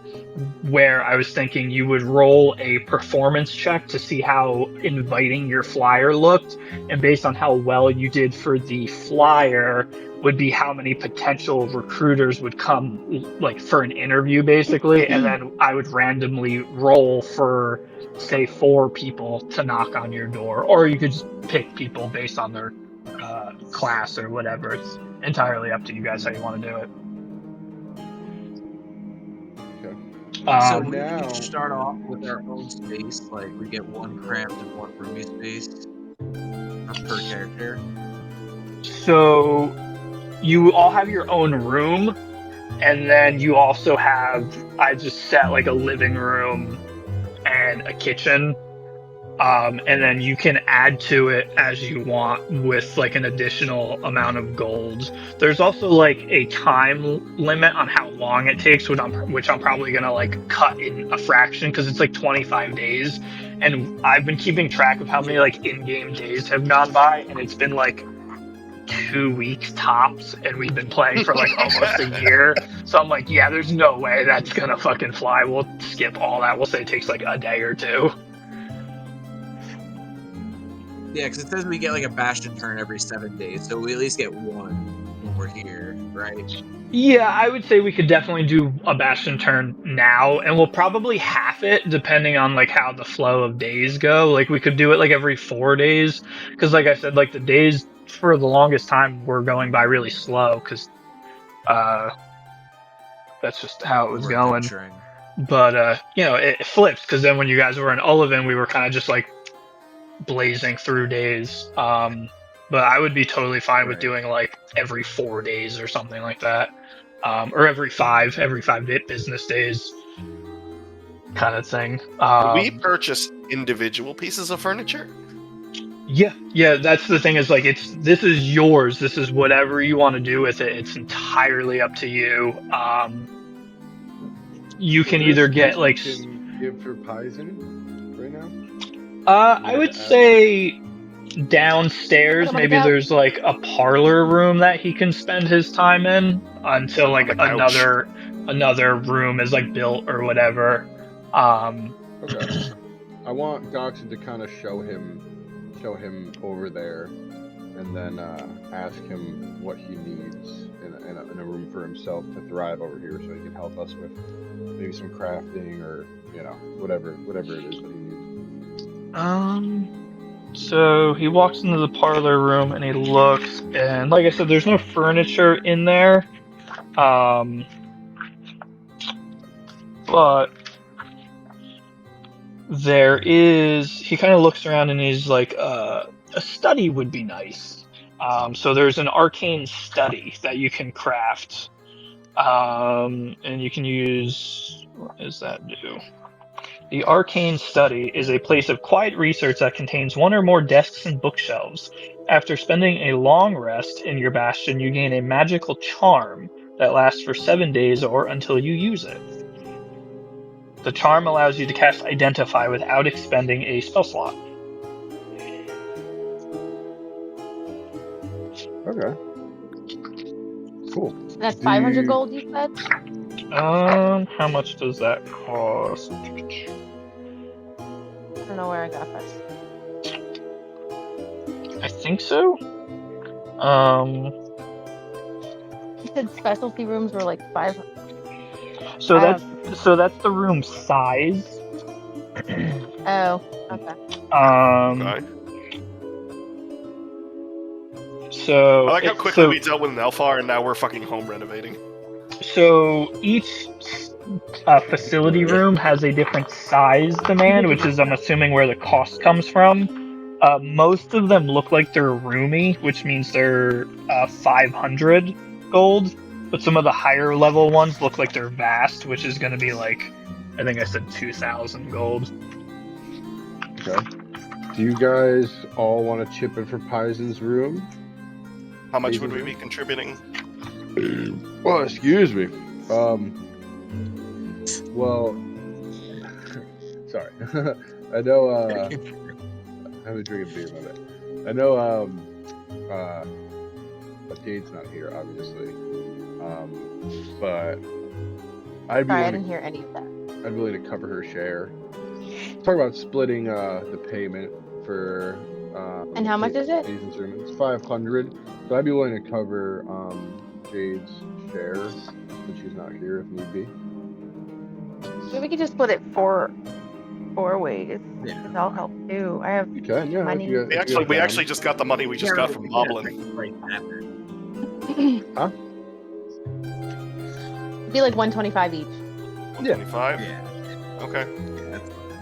S1: where I was thinking you would roll a performance check to see how inviting your flyer looked, and based on how well you did for the flyer would be how many potential recruiters would come like for an interview basically, and then I would randomly roll for say 4 people to knock on your door, or you could just pick people based on their class or whatever. It's entirely up to you guys how you want to do it.
S6: So we
S2: now-
S6: can start off with our own space, like we get 1 cramped and 1 roomy space per character.
S1: So you all have your own room, and then you also have, I just set like a living room and a kitchen, and then you can add to it as you want with like an additional amount of gold. There's also like a time limit on how long it takes, which I'm probably gonna like cut in a fraction because it's like 25 days, and I've been keeping track of how many like in-game days have gone by, and it's been like 2 weeks tops, and we've been playing for like almost a year. So I'm like, yeah, there's no way that's gonna fucking fly. We'll skip all that. We'll say it takes like a day or 2.
S6: Yeah, because it says we get like a Bastion turn every 7 days, so we at least get 1 when we're here, right?
S1: Yeah, I would say we could definitely do a Bastion turn now, and we'll probably half it depending on like how the flow of days go. Like we could do it like every 4 days, because like I said, like the days for the longest time were going by really slow, because that's just how it was going.
S6: Adventuring.
S1: But you know, it flips, because then when you guys were in Ullivan, we were kind of just like blazing through days. But I would be totally fine with doing like every 4 days or something like that, or every 5 business days, kind of thing.
S5: Can we purchase individual pieces of furniture?
S1: Yeah, that's the thing, is like this is yours. This is whatever you want to do with it. It's entirely up to you. You can either get like
S2: can give for Paizen right now.
S1: I would say downstairs, maybe there's like a parlor room that he can spend his time in until like another room is like built or whatever.
S2: Okay. I want Goxon to kind of show him over there, and then ask him what he needs in a room for himself to thrive over here, so he can help us with maybe some crafting or whatever it is that he needs.
S1: So he walks into the parlor room and he looks, and like I said, there's no furniture in there. But there is. He kind of looks around and he's like, a study would be nice. So there's an arcane study that you can craft, and you can use. What does that do? The Arcane Study is a place of quiet research that contains one or more desks and bookshelves. After spending a long rest in your bastion, you gain a magical charm that lasts for 7 days or until you use it. The charm allows you to cast Identify without expending a spell slot.
S2: Okay. Cool.
S4: That's
S2: Do
S4: 500
S2: you-
S4: gold, you said?
S1: How much does that cost?
S4: I don't know where I got that.
S1: I think so.
S4: You said specialty rooms were like 500.
S1: So that's the room size.
S4: Oh, okay.
S5: Okay.
S1: So
S5: I like how
S1: it-
S5: quickly
S1: so-
S5: we dealt with an Elfar, and now we're fucking home renovating.
S1: So each facility room has a different size demand, which is, I'm assuming, where the cost comes from. Most of them look like they're roomy, which means they're 500 gold. But some of the higher level ones look like they're vast, which is going to be like, I think I said 2,000 gold.
S2: Okay. Do you guys all want to chip in for Pison's room?
S5: How much would we be contributing?
S2: Oh, excuse me. Well, sorry. I know, I have a drink of beer, my bad. I know, Jade's not here, obviously. But I'd be
S4: Sorry, I
S2: willing
S4: didn't hear any of that.
S2: I'd be willing to cover her share. Talk about splitting the payment for.
S4: And how much is it?
S2: Jason's room. It's 500. So I'd be willing to cover Jade's share since she's not here if need be.
S4: Maybe we could just split it four ways.
S6: Yeah.
S4: Because I'll help too. I have
S2: You can, yeah.
S4: Money.
S5: We actually just got the money we just got from Moblin.
S6: Right after.
S2: Huh?
S4: it'd be like 125 each.
S5: 125?
S6: Yeah.
S5: Okay.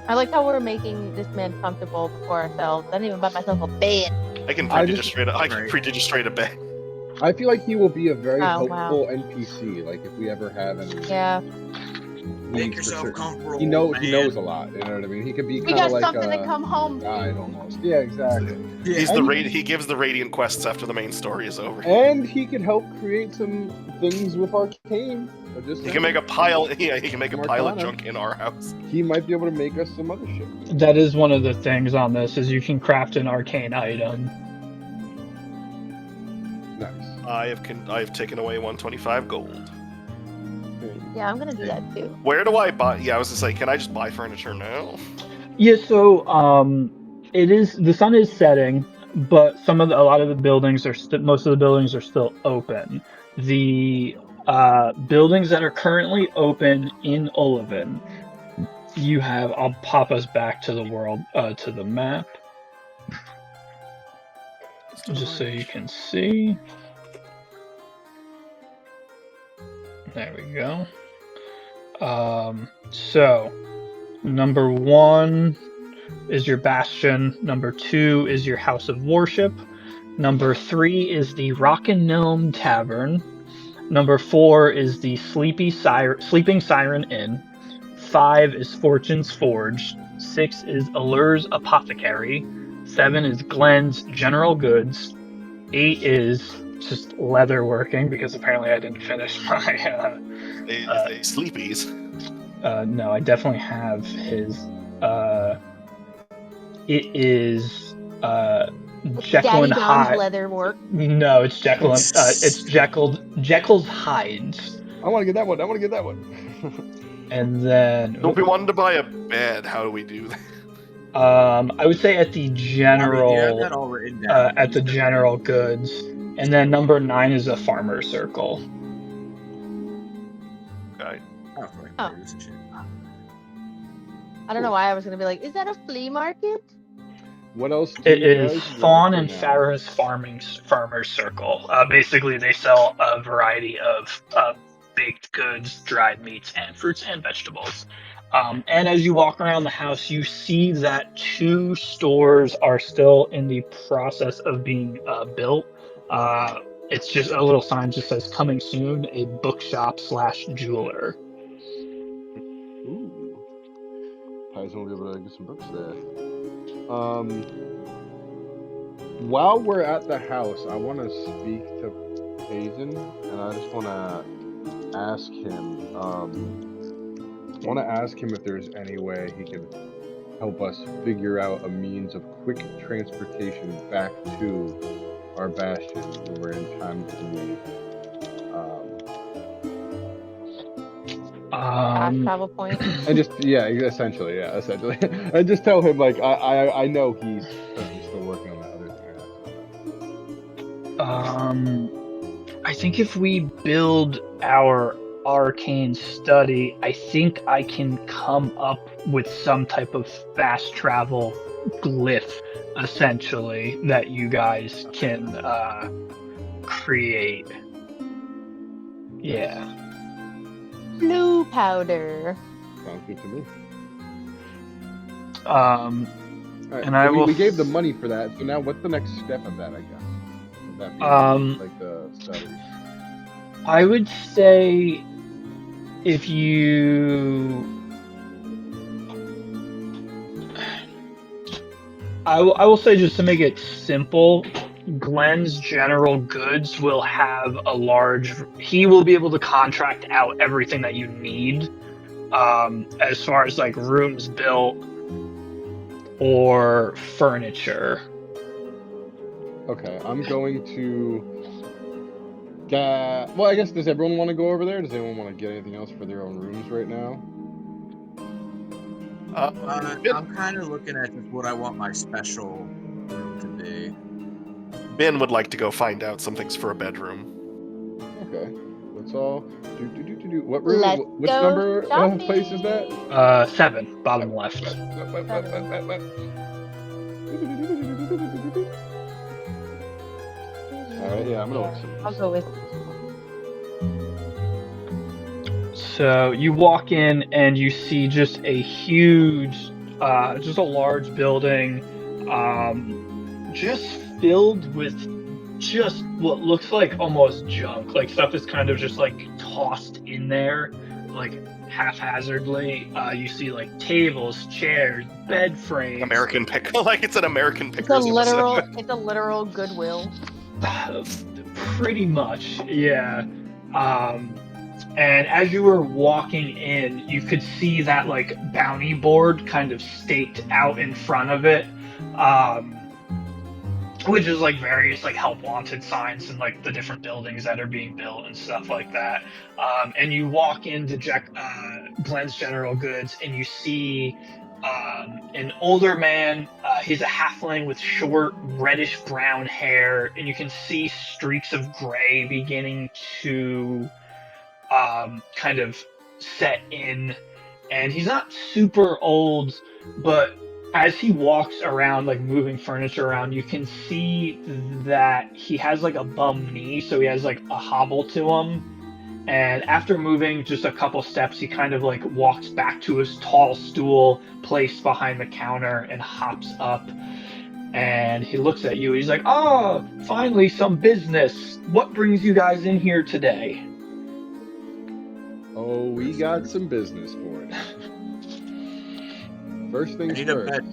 S4: I like how we're making this man comfortable for ourselves. I didn't even buy myself a bed.
S5: I can
S2: I
S5: predigistrate a bed.
S2: I feel like he will be a very
S4: Oh,
S2: helpful
S4: wow.
S2: NPC. Like if we ever have any.
S4: Yeah.
S6: Make
S2: needs for
S6: yourself
S2: certain-
S6: comfortable.
S2: He knows a
S6: man.
S2: lot. You know what I mean? He could be
S4: We
S2: kind
S4: got
S2: of like
S4: something
S2: a
S4: to come home to.
S2: guide almost. Yeah, exactly.
S6: Yeah.
S5: He's he gives the radiant quests after the main story is over.
S2: And he could help create some things with Arcane.
S5: He can make a pile. Yeah, he can make a pile of
S2: Arcana.
S5: junk in our house.
S2: He might be able to make us some other shit.
S1: That is one of the things on this, is you can craft an arcane item.
S2: Nice.
S5: I have taken away 125 gold.
S4: Yeah, I'm gonna do that too.
S5: Where do I buy? Yeah, I was gonna say, can I just buy furniture now?
S1: Yeah, so it is, the sun is setting, but a lot of the buildings are most of the buildings are still open. The buildings that are currently open in Olivin, you have. I'll pop us back to the world to the map, just so you can see. There we go. So number 1 is your Bastion. Number 2 is your House of Worship. Number 3 is the Rockin' Gnome Tavern. Number 4 is the Sleeping Siren Inn. 5 is Fortune's Forge. 6 is Allure's Apothecary. 7 is Glenn's General Goods. 8 is just leatherworking, because apparently I didn't finish my
S5: They sleepies.
S1: no, I definitely have his. It is Jekyll
S4: Daddy
S1: and
S4: Dom's
S1: Hyde.
S4: leather work.
S1: No, it's Jekyll and it's Jekyll's hides.
S2: I want to get that one.
S1: And then
S5: If we wanted to buy a bed, how do we do that?
S1: I would say at the
S6: You have
S1: general
S6: that all written down.
S1: at the general goods. And then number 9 is a farmer circle.
S5: Okay.
S6: Oh, fucking
S4: Oh.
S6: produce and shit.
S4: I don't know why I was gonna be like, is that a flea market?
S2: What else do
S1: It
S2: you
S1: is
S2: guys want
S1: Fawn
S2: for
S1: and
S2: now?
S1: Farah's Farmer's Circle. Basically, they sell a variety of baked goods, dried meats, and fruits and vegetables. And as you walk around the house, you see that 2 stores are still in the process of being built. It's just a little sign just says "Coming soon," a bookshop slash jeweler.
S2: Ooh. Guys won't be able to get some books there. While we're at the house, I want to speak to Hazen, and I just want to ask him. If there's any way he could help us figure out a means of quick transportation back to our bastion when we're in time to leave.
S4: Fast travel point.
S2: And just essentially. And just tell him like I know he's still working on that other thing.
S1: I think if we build our arcane study, I think I can come up with some type of fast travel glyph, essentially, that you guys can create. Yeah.
S4: Blue powder.
S2: Sounds good to me.
S1: All right, and I will.
S2: We gave the money for that, so now what's the next step of that? I guess. Would that be like the study?
S1: I would say if you. I will say, just to make it simple, Glenn's General Goods will have he will be able to contract out everything that you need, as far as like rooms built or furniture.
S2: Okay, I'm going to. Well, I guess, does everyone want to go over there? Does anyone want to get anything else for their own rooms right now?
S6: I'm kind of looking at just what I want my special room to be.
S5: Ben would like to go find out some things for a bedroom.
S2: Okay, let's all do. What room?
S4: Let's
S2: Which
S4: go
S2: number
S4: shopping.
S2: place is that?
S1: 7, bottom left.
S2: Alright, yeah, I'm gonna look some.
S4: I'll go with.
S1: So you walk in and you see just a huge, just a large building, just filled with just what looks like almost junk. Like stuff is kind of just like tossed in there, like haphazardly. You see like tables, chairs, bed frames.
S5: American pick, like it's an American pick.
S4: It's a literal Goodwill.
S1: Pretty much, yeah. And as you were walking in, you could see that like bounty board kind of staked out in front of it, which is like various like help wanted signs and like the different buildings that are being built and stuff like that. And you walk into Glenn's General Goods and you see an older man. He's a halfling with short reddish brown hair, and you can see streaks of gray beginning to kind of set in. And he's not super old, but as he walks around, like moving furniture around, you can see that he has like a bum knee, so he has like a hobble to him. And after moving just a couple steps, he kind of like walks back to his tall stool placed behind the counter and hops up. And he looks at you. He's like, "Oh, finally some business. What brings you guys in here today?"
S2: Oh, we got some business for it. First things
S6: I need a
S2: first.
S6: bed.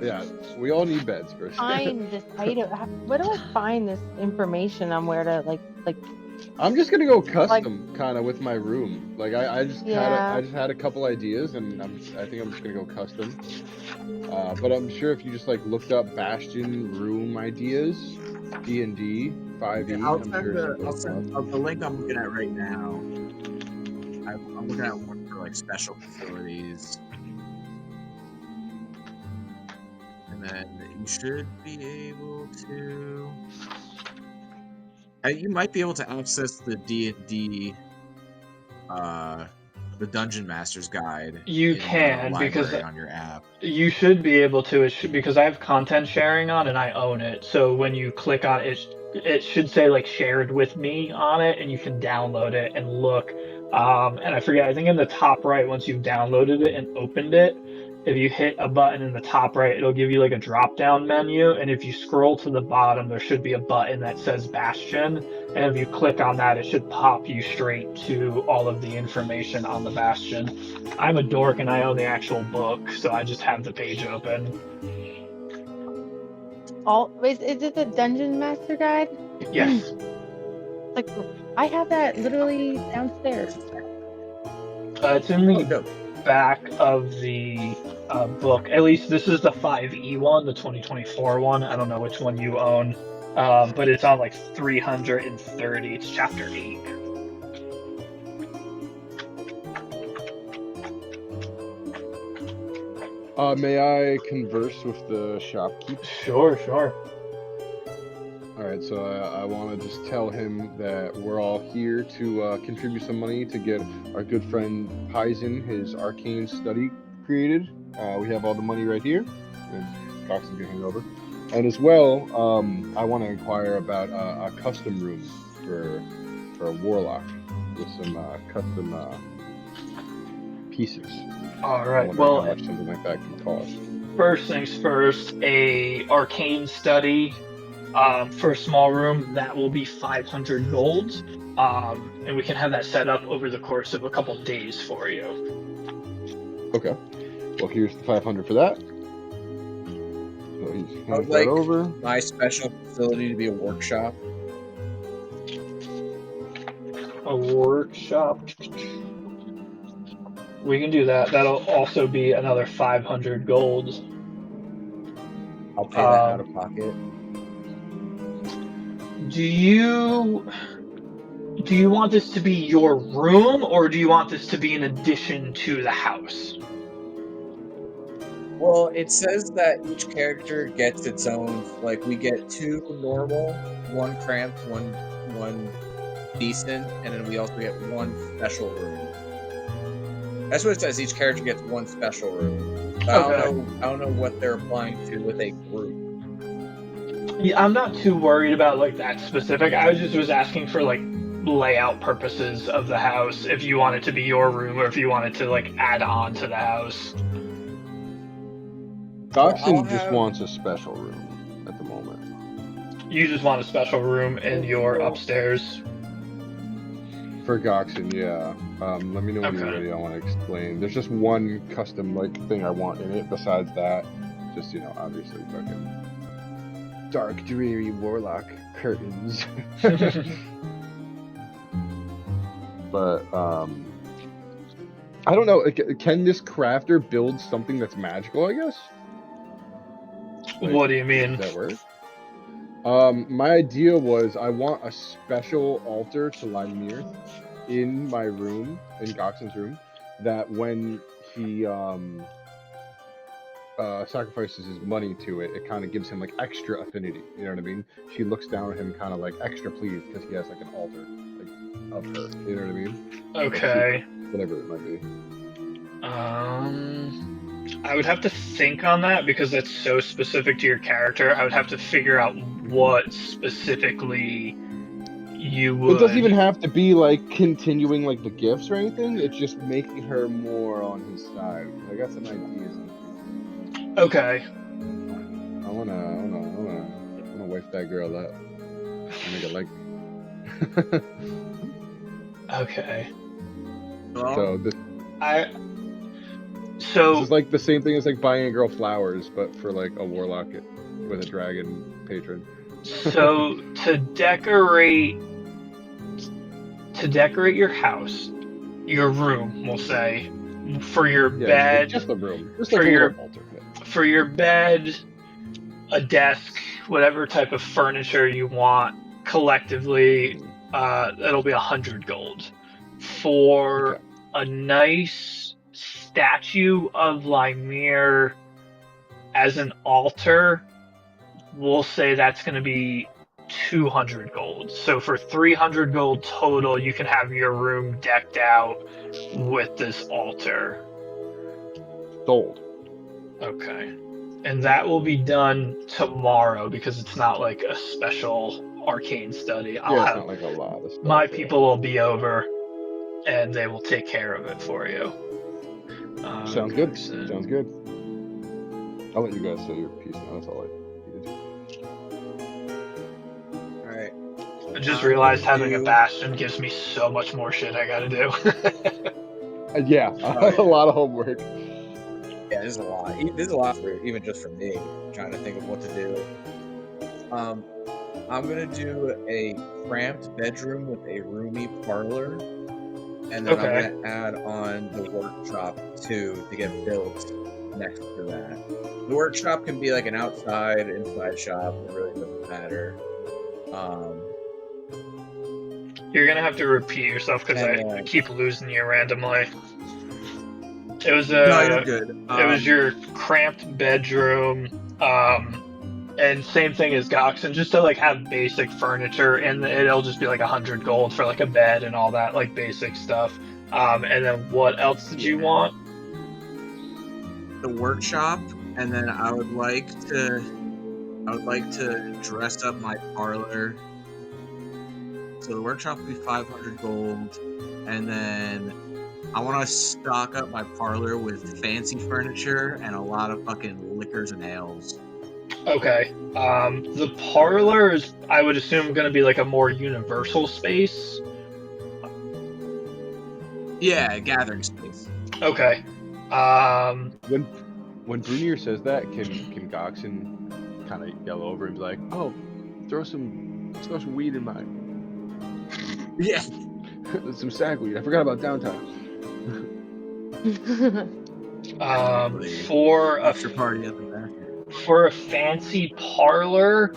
S2: Yeah, we all need beds first.
S4: Find this item. Where do I find this information on where to like?
S2: I'm just gonna go custom, kind of, with my room. Like I just had a couple ideas, and I think I'm just gonna go custom. But I'm sure if you just like looked up Bastion room ideas, D&D 5e,
S6: I'll
S2: I'm
S6: send the link I'm looking at right now. I'm looking at one for like special facilities, and then you should be able to. You might be able to access the D&D the Dungeon Master's Guide.
S1: You
S6: in the
S1: can, because
S6: library on your app.
S1: you should be able to. Because I have content sharing on and I own it. So when you click on it, it should say like shared with me on it, and you can download it and look. And I forget, I think in the top right, once you've downloaded it and opened it, if you hit a button in the top right, it'll give you like a drop down menu. And if you scroll to the bottom, there should be a button that says Bastion. And if you click on that, it should pop you straight to all of the information on the Bastion. I'm a dork and I own the actual book, so I just have the page open.
S4: Is it the Dungeon Master Guide?
S1: Yes.
S4: Like, I have that literally downstairs.
S1: It's in the
S6: dope.
S1: back of the book. At least this is the 5e one, the 2024 one. I don't know which one you own, but it's on like 330. It's chapter 8.
S2: May I converse with the shopkeep?
S1: Sure, sure.
S2: Alright, so I want to just tell him that we're all here to contribute some money to get our good friend Paizen his arcane study created. We have all the money right here, and Cox is going to hand it over. And as well, I want to inquire about a custom room for a warlock with some custom pieces.
S1: All
S2: I
S1: right.
S2: wonder
S1: Well,
S2: how much something like that can cost.
S1: first things first, a arcane study for a small room that will be 500 gold, and we can have that set up over the course of a couple days for you.
S2: Okay. Well, here's the 500 for that. So he's
S6: I would
S2: hands
S6: like
S2: that over.
S6: my special facility to be a workshop.
S1: A workshop. We can do that. That'll also be another 500 gold.
S6: I'll pay that out of pocket.
S1: Do you want this to be your room, or do you want this to be an addition to the house?
S6: Well, it says that each character gets its own. Like, we get 2 normal, 1 cramped, one decent, and then we also get 1 special room. That's what it says. Each character gets 1 special room. But
S1: Okay.
S6: I don't know what they're applying to with a group.
S1: Yeah, I'm not too worried about like that specific. I was asking for like layout purposes of the house. If you want it to be your room, or if you want it to like add on to the house.
S2: Dachshund
S6: I'll
S2: just
S6: have-
S2: wants a special room at the moment.
S1: You just want a special room in your upstairs.
S2: For Goxon, yeah. Let me know when you're
S1: Okay.
S2: ready. I want to explain. There's just one custom thing I want in it. Besides that, just obviously fucking dark, dreary warlock curtains. But I don't know. Can this crafter build something that's magical? I guess.
S1: What do you mean?
S2: Does that work? My idea was I want a special altar to Limir in my room, in Goxon's room, that when he sacrifices his money to it, it kind of gives him like extra affinity. You know what I mean? She looks down at him kind of like extra pleased because he has like an altar like of her. You know what I mean?
S1: Okay.
S2: Whatever it might be.
S1: I would have to think on that because that's so specific to your character. I would have to figure out what specifically you would.
S2: It doesn't even have to be like continuing like the gifts or anything. It's just making her more on his side. I got some ideas.
S1: Okay.
S2: I wanna wife that girl up. Make it like.
S1: Okay.
S2: So this is like the same thing as like buying a girl flowers, but for like a warlock with a dragon patron.
S1: So to decorate your house, your room, we'll say, for your bed,
S2: just the room, just
S1: for
S2: like a
S1: your
S2: little altar pit.
S1: for your bed, a desk, whatever type of furniture you want, collectively, it'll be 100 gold. For a nice statue of Limir as an altar, we'll say that's going to be 200 gold. So for 300 gold total, you can have your room decked out with this altar.
S2: Sold.
S1: Okay. And that will be done tomorrow because it's not like a special arcane study. I'll
S2: Yeah, it's
S1: have
S2: not like a lot of stuff.
S1: my people will be over and they will take care of it for you.
S2: Sounds good.
S1: Excellent.
S2: Sounds good. I'll let you guys say your piece now. That's all I needed.
S6: Alright.
S1: I just realized having a bastion gives me so much more shit I gotta do.
S2: Yeah,
S6: yeah.
S2: a lot of homework.
S6: Yeah, there's a lot. There's a lot for even just for me trying to think of what to do. I'm gonna do a cramped bedroom with a roomy parlor, and then
S1: Okay.
S6: I'm gonna add on the workshop too to get built next to that. The workshop can be like an inside shop. It really doesn't matter.
S1: You're gonna have to repeat yourself because I keep losing you randomly. It was
S6: no, you're good.
S1: It was your cramped bedroom, and same thing as Goxen, just to like have basic furniture, and it'll just be like 100 gold for like a bed and all that like basic stuff. And then what else did you want?
S6: The workshop, and then I would like to dress up my parlor. So the workshop would be 500 gold, and then I want to stock up my parlor with fancy furniture and a lot of fucking liquors and ales.
S1: Okay. The parlor is, I would assume, going to be like a more universal space.
S6: Yeah, a gathering space.
S1: Okay.
S2: When Brunier says that, can Goxen kind of yell over and be like, "Oh, throw some weed in mine."
S6: Yeah.
S2: Some sagweed. I forgot about downtown.
S1: For
S6: After party at the back.
S1: For a fancy parlor,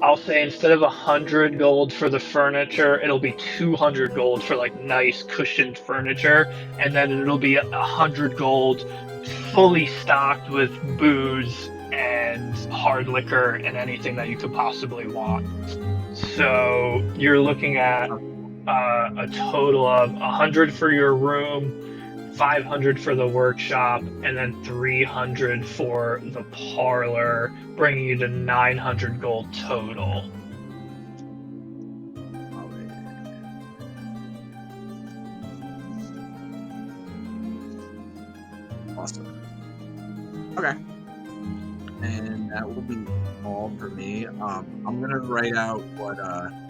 S1: I'll say instead of 100 gold for the furniture, it'll be 200 gold for like nice cushioned furniture, and then it'll be 100 gold fully stocked with booze and hard liquor and anything that you could possibly want. So you're looking at a total of 100 for your room, 500 for the workshop, and then 300 for the parlor, bringing you to 900 gold total.
S6: Awesome. Okay. And that will be all for me. I'm gonna write out what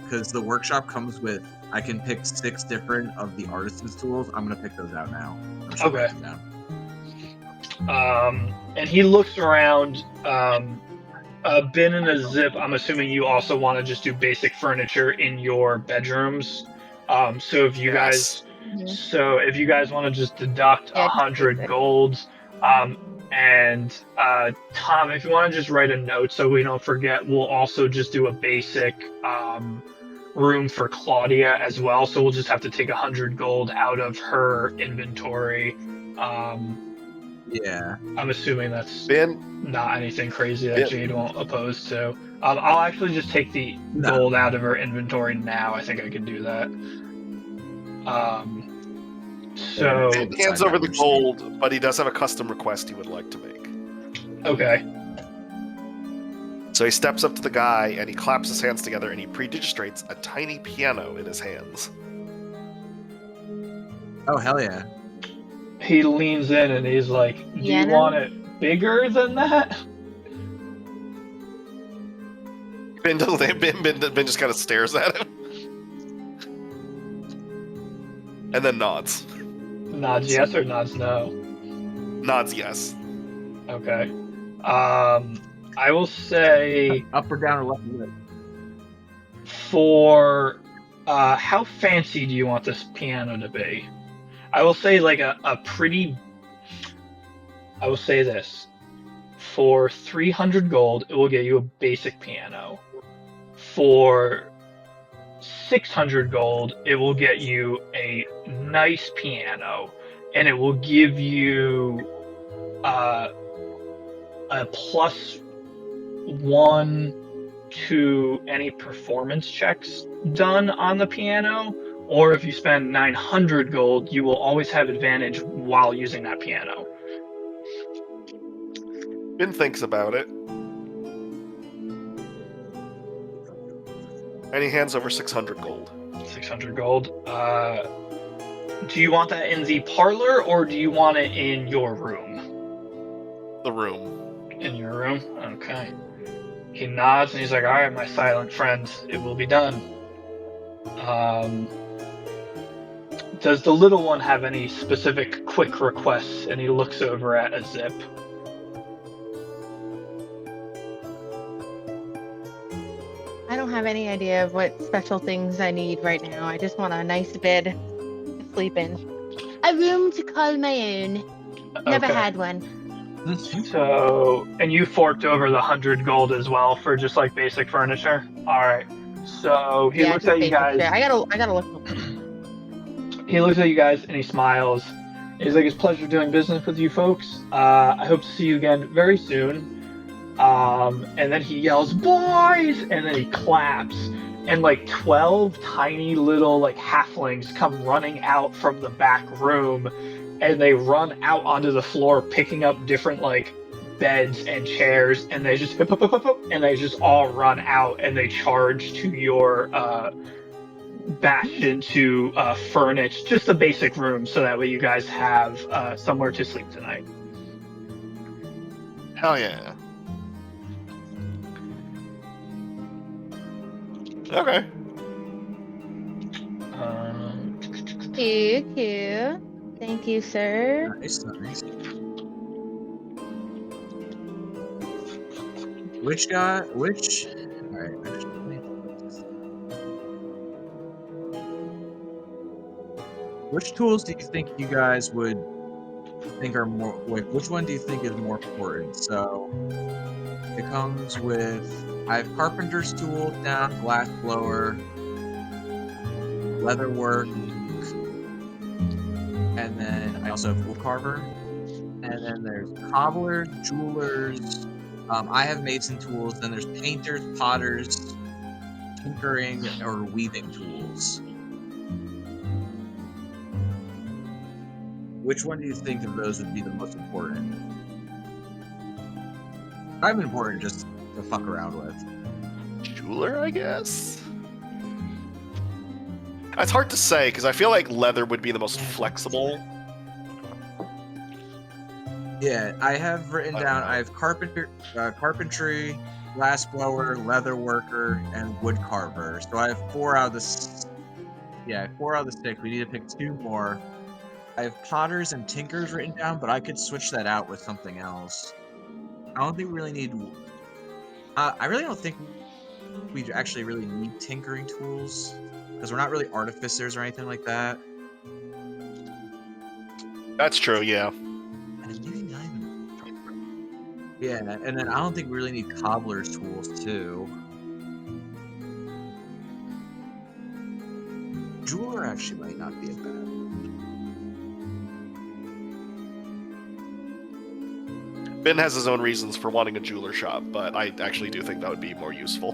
S6: because the workshop comes with, I can pick 6 different of the artisan's tools. I'm gonna pick those out now.
S1: Okay. And he looks around. A bin and a zip. I'm assuming you also want to just do basic furniture in your bedrooms. So if you guys want to just deduct 100 golds, and Tom, if you want to just write a note so we don't forget, we'll also just do a basic room for Claudia as well. So we'll just have to take 100 gold out of her inventory.
S6: Yeah.
S1: I'm assuming that's not anything crazy that Jade won't oppose to. I'll actually just take the gold out of her inventory now. I think I can do that. So
S5: Ben hands over the gold, but he does have a custom request he would like to make.
S1: Okay.
S5: So he steps up to the guy and he claps his hands together and he predigistrates a tiny piano in his hands.
S6: Oh, hell yeah.
S1: He leans in and he's like, "Do you want it bigger than that?"
S5: Ben just kind of stares at him. And then nods.
S1: Nods yes or nods no?
S5: Nods yes.
S1: Okay. I will say
S6: up or down or left and right.
S1: For how fancy do you want this piano to be? I will say like a pretty. I will say this. For 300 gold, it will get you a basic piano. For 600 gold, it will get you a nice piano, and it will give you a +1 to any performance checks done on the piano, or if you spend 900 gold, you will always have advantage while using that piano.
S5: Ben thinks about it. And he hands over 600 gold.
S1: 600 gold. Do you want that in the parlor, or do you want it in your room?
S5: The room.
S1: In your room? Okay. He nods and he's like, alright, my silent friend, it will be done. Does the little one have any specific quick requests? And he looks over at a zip.
S4: I don't have any idea of what special things I need right now. I just want a nice bed to sleep in. A room to call my own. Never
S1: Okay.
S4: had one.
S1: So, and you forked over the 100 gold as well for just like basic furniture? Alright. So he looks
S4: just
S1: at you
S4: basic
S1: guys.
S4: shit. I gotta look.
S1: He looks at you guys and he smiles. He's like, it's a pleasure doing business with you folks. I hope to see you again very soon. And then he yells, boys! And then he claps. And like 12 tiny little like halflings come running out from the back room. And they run out onto the floor, picking up different like beds and chairs. And they just and they just all run out and they charge to your Bastion to furnish just a basic room so that way you guys have somewhere to sleep tonight.
S5: Hell yeah. Okay.
S4: Cute. Thank you, sir.
S6: Nice. Which guy? Which? All right. Which tools do you think you guys would think are more? Like, which one do you think is more important? So it comes with. I have carpenter's tools down, glass blower, leather work, and then I also have wood carver. And then there's cobblers, jewelers. I have mason tools. Then there's painters, potters, tinkering, or weaving tools. Which one do you think of those would be the most important? I'm important just to fuck around with.
S5: Jeweler, I guess? It's hard to say, because I feel like leather would be the most flexible.
S6: Yeah, I have written down, I have carpentry, glass blower, leather worker, and wood carver. So I have 4 out of the... Yeah, 4 out of the 6. We need to pick 2 more. I have potters and tinkers written down, but I could switch that out with something else. I don't think we really need... I really don't think we actually really need tinkering tools, because we're not really artificers or anything like that.
S5: That's true, yeah.
S6: And maybe not even... Yeah, and then I don't think we really need cobbler's tools, too. Jeweler actually might not be a bad.
S5: Ben has his own reasons for wanting a jeweler shop, but I actually do think that would be more useful.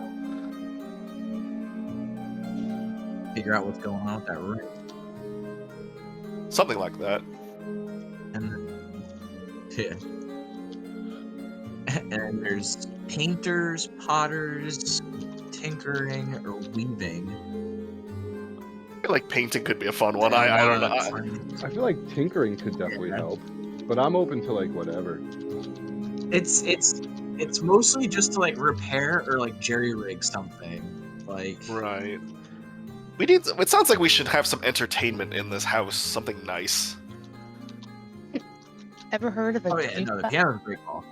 S6: Figure out what's going on with that ring.
S5: Something like that.
S6: And yeah. And there's painters, potters, tinkering, or weaving.
S5: I feel like painting could be a fun one. I don't know.
S2: I feel like tinkering could definitely help, but I'm open to like whatever.
S6: It's mostly just to like repair or like jerry rig something. Like
S5: Right. We need. It sounds like we should have some entertainment in this house. Something nice.
S4: Ever heard of a
S6: oh yeah, no, the piano's a great call.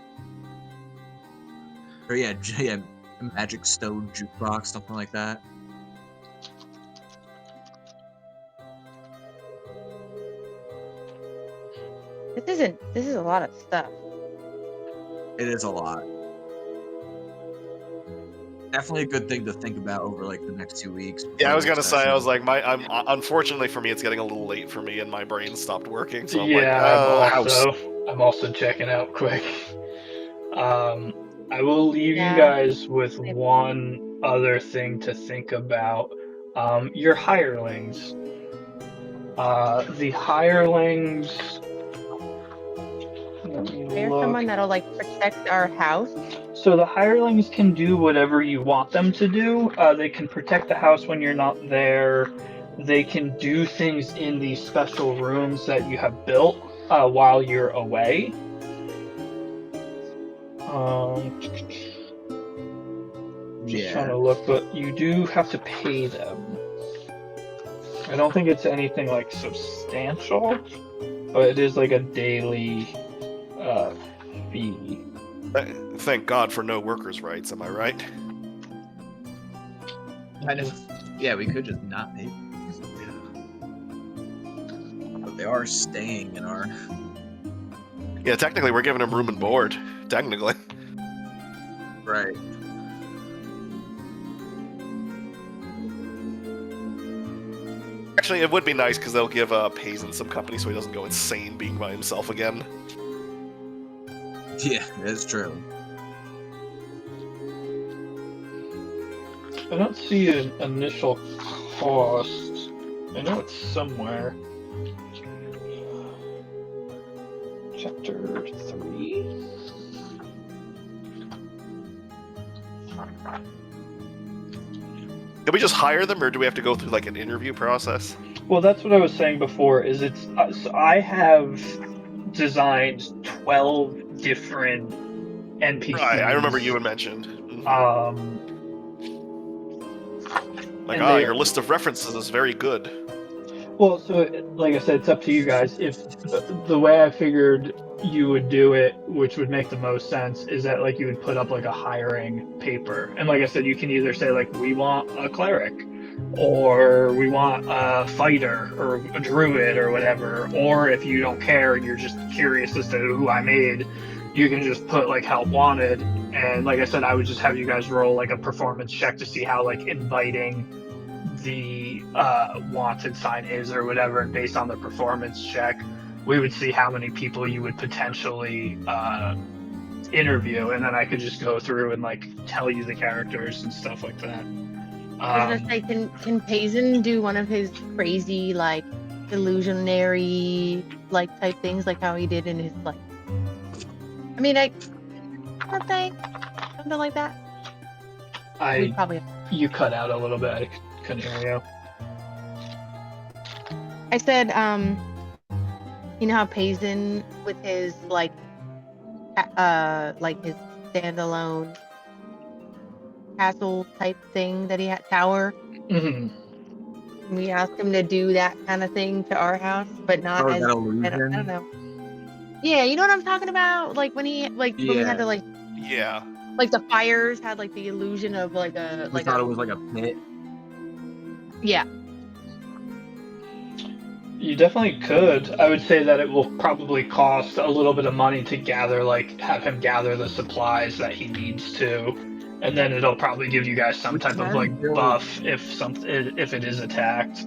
S6: Or yeah, Magic Stone jukebox, something like that.
S4: This is a lot of stuff.
S6: It is a lot. Definitely a good thing to think about over like the next 2 weeks.
S5: Yeah, I was gonna say. I was like, I'm unfortunately for me, it's getting a little late for me, and my brain stopped working. So I'm
S1: yeah,
S5: like, house.
S1: I'm also checking out quick. I will leave you
S4: Yeah.
S1: guys with one other thing to think about. Your hirelings. The hirelings. Let me
S4: Hire
S1: look.
S4: someone that'll like protect our house.
S1: So the hirelings can do whatever you want them to do. They can protect the house when you're not there. They can do things in these special rooms that you have built while you're away. Just trying to look, but you do have to pay them. I don't think it's anything like substantial, but it is like a daily fee.
S5: Thank God for no workers' rights. Am I right?
S6: Kind of. Yeah, we could just not pay. But they are staying in our.
S5: Yeah, technically we're giving him room and board. Technically.
S6: Right.
S5: Actually, it would be nice because they'll give Payson some company so he doesn't go insane being by himself again.
S6: Yeah, that's true.
S1: I don't see an initial cost. I know it's somewhere. Chapter 3.
S5: Can we just hire them, or do we have to go through like an interview process?
S1: Well, that's what I was saying before. Is it's so I have designed 12 different NPCs.
S5: Right, I remember you had mentioned. Like, your list of references is very good.
S1: Well, so like I said, it's up to you guys. If the way I figured you would do it, which would make the most sense, is that like you would put up like a hiring paper, and like I said, you can either say like we want a cleric, or we want a fighter or a druid or whatever, or if you don't care and you're just curious as to who I made, you can just put like help wanted, and like I said, I would just have you guys roll like a performance check to see how like inviting the wanted sign is or whatever, and based on the performance check we would see how many people you would potentially interview, and then I could just go through and like tell you the characters and stuff like that.
S4: I was gonna say, can Payson do one of his crazy like illusionary like type things like how he did in his like something like that? We'd probably
S1: You cut out a little bit. I couldn't hear you.
S4: I said, you know how Payson with his like his standalone castle type thing that he had, tower.
S1: Mm-hmm.
S4: We asked him to do that kind of thing to our house, but not as
S6: that
S4: I
S6: illusion?
S4: don't know. Yeah, you know what I'm talking about? Like when he when we had to like
S5: Yeah.
S4: like the fires had like the illusion of like a
S6: We thought it was like a pit.
S4: Yeah.
S1: You definitely could. I would say that it will probably cost a little bit of money to gather, like, have him gather the supplies that he needs to, and then it'll probably give you guys some type of like buff if it is attacked.